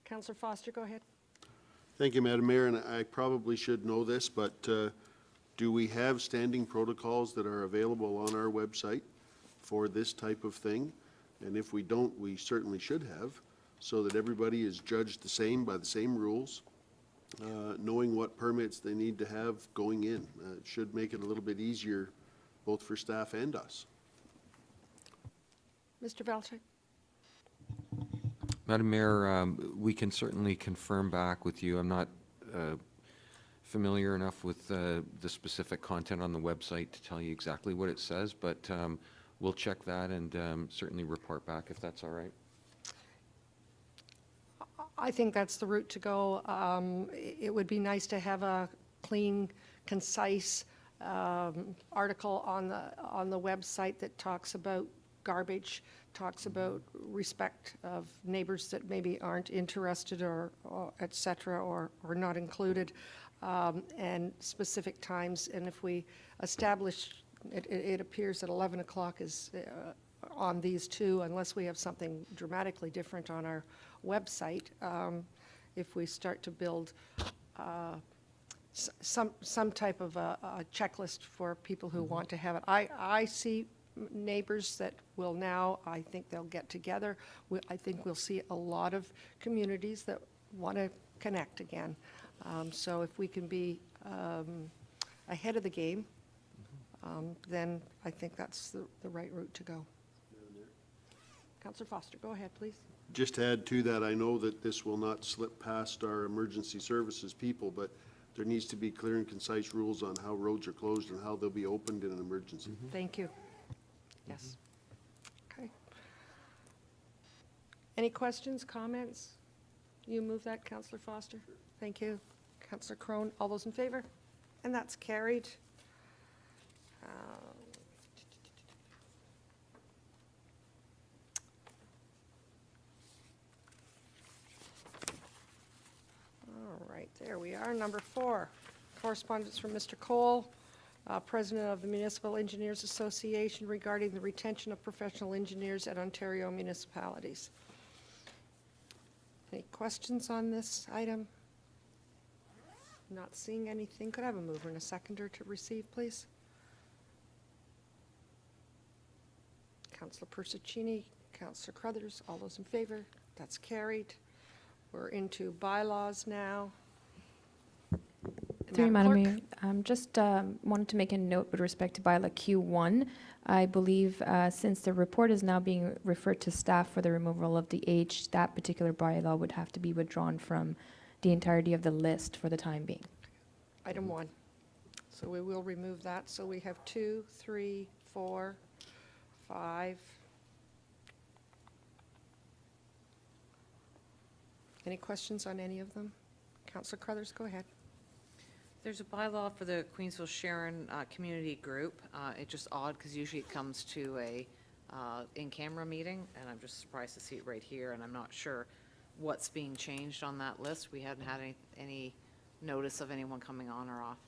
Councillor Foster, go ahead. Thank you, Madam Mayor, and I probably should know this, but do we have standing protocols that are available on our website for this type of thing? And if we don't, we certainly should have, so that everybody is judged the same by the same rules, knowing what permits they need to have going in. It should make it a little bit easier, both for staff and us. Mr. Ventrcek? Madam Mayor, we can certainly confirm back with you. I'm not familiar enough with the specific content on the website to tell you exactly what it says, but we'll check that and certainly report back if that's all right. I think that's the route to go. It would be nice to have a clean, concise article on the website that talks about garbage, talks about respect of neighbors that maybe aren't interested or et cetera, or not included, and specific times. And if we establish, it appears that 11 o'clock is on these two, unless we have something dramatically different on our website. If we start to build some type of a checklist for people who want to have it. I see neighbors that will now, I think they'll get together. I think we'll see a lot of communities that want to connect again. So if we can be ahead of the game, then I think that's the right route to go. Councillor Foster, go ahead, please. Just to add to that, I know that this will not slip past our emergency services people, but there needs to be clear and concise rules on how roads are closed and how they'll be opened in an emergency. Thank you. Yes. Okay. Any questions, comments? You move that, Councillor Foster? Sure. Thank you. Councillor Crone, all those in favor? And that's carried. All right, there we are. Number 4, correspondence from Mr. Cole President of the Municipal Engineers Association, regarding the retention of professional engineers at Ontario municipalities. Any questions on this item? Not seeing anything. Could I have a mover and a seconder to receive, please? Councillor Persicini, Councillor Crothers, all those in favor? That's carried. We're into bylaws now. Through you, Madam Clerk. Mayor, just wanted to make a note with respect to bylaw Q1. I believe since the report is now being referred to staff for the removal of the age, that particular bylaw would have to be withdrawn from the entirety of the list for the time being. Item 1. So we will remove that. So we have 2, 3, 4, 5. Any questions on any of them? Councillor Crothers, go ahead. There's a bylaw for the Queensville Sharon Community Group. It's just odd because usually it comes to a in-camera meeting, and I'm just surprised to see it right here, and I'm not sure what's being changed on that list. We hadn't had any notice of anyone coming on or off.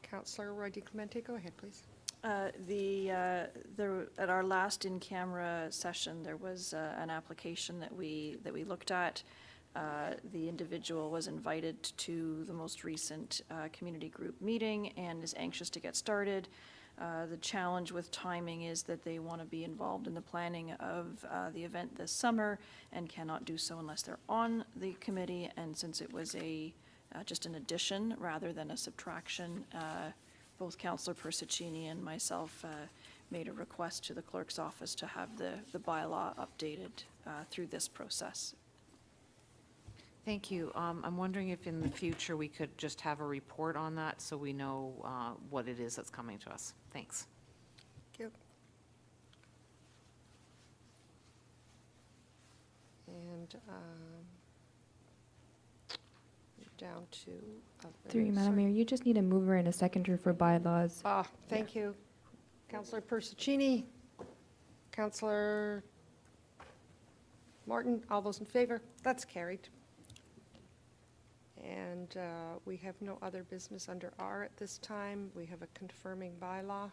Councillor Roy DiClemente, go ahead, please. At our last in-camera session, there was an application that we looked at. The individual was invited to the most recent community group meeting and is anxious to get started. The challenge with timing is that they want to be involved in the planning of the event this summer and cannot do so unless they're on the committee. And since it was just an addition rather than a subtraction, both Councillor Persicini and myself made a request to the clerk's office to have the bylaw updated through this process. Thank you. I'm wondering if in the future we could just have a report on that so we know what it is that's coming to us. Thanks. Thank you. And down to... Through you, Madam Mayor, you just need a mover and a seconder for bylaws. Thank you. Councillor Persicini, Councillor Martin, all those in favor? That's carried. And we have no other business under R at this time. We have a confirming bylaw.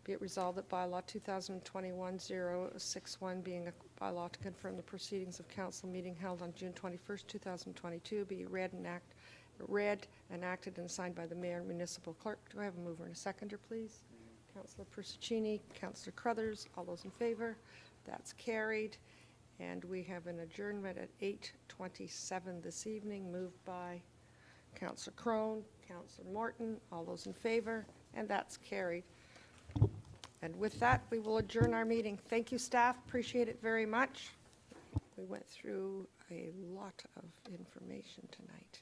Be it resolved that bylaw 2021-061, being a bylaw to confirm the proceedings of council meeting held on June 21st, 2022, be read, enacted, and signed by the mayor and municipal clerk. Do I have a mover and a seconder, please? Councillor Persicini, Councillor Crothers, all those in favor? That's carried. And we have an adjournment at 8:27 this evening, moved by Councillor Crone, Councillor Morton, all those in favor, and that's carried. And with that, we will adjourn our meeting. Thank you, staff. Appreciate it very much. We went through a lot of information tonight.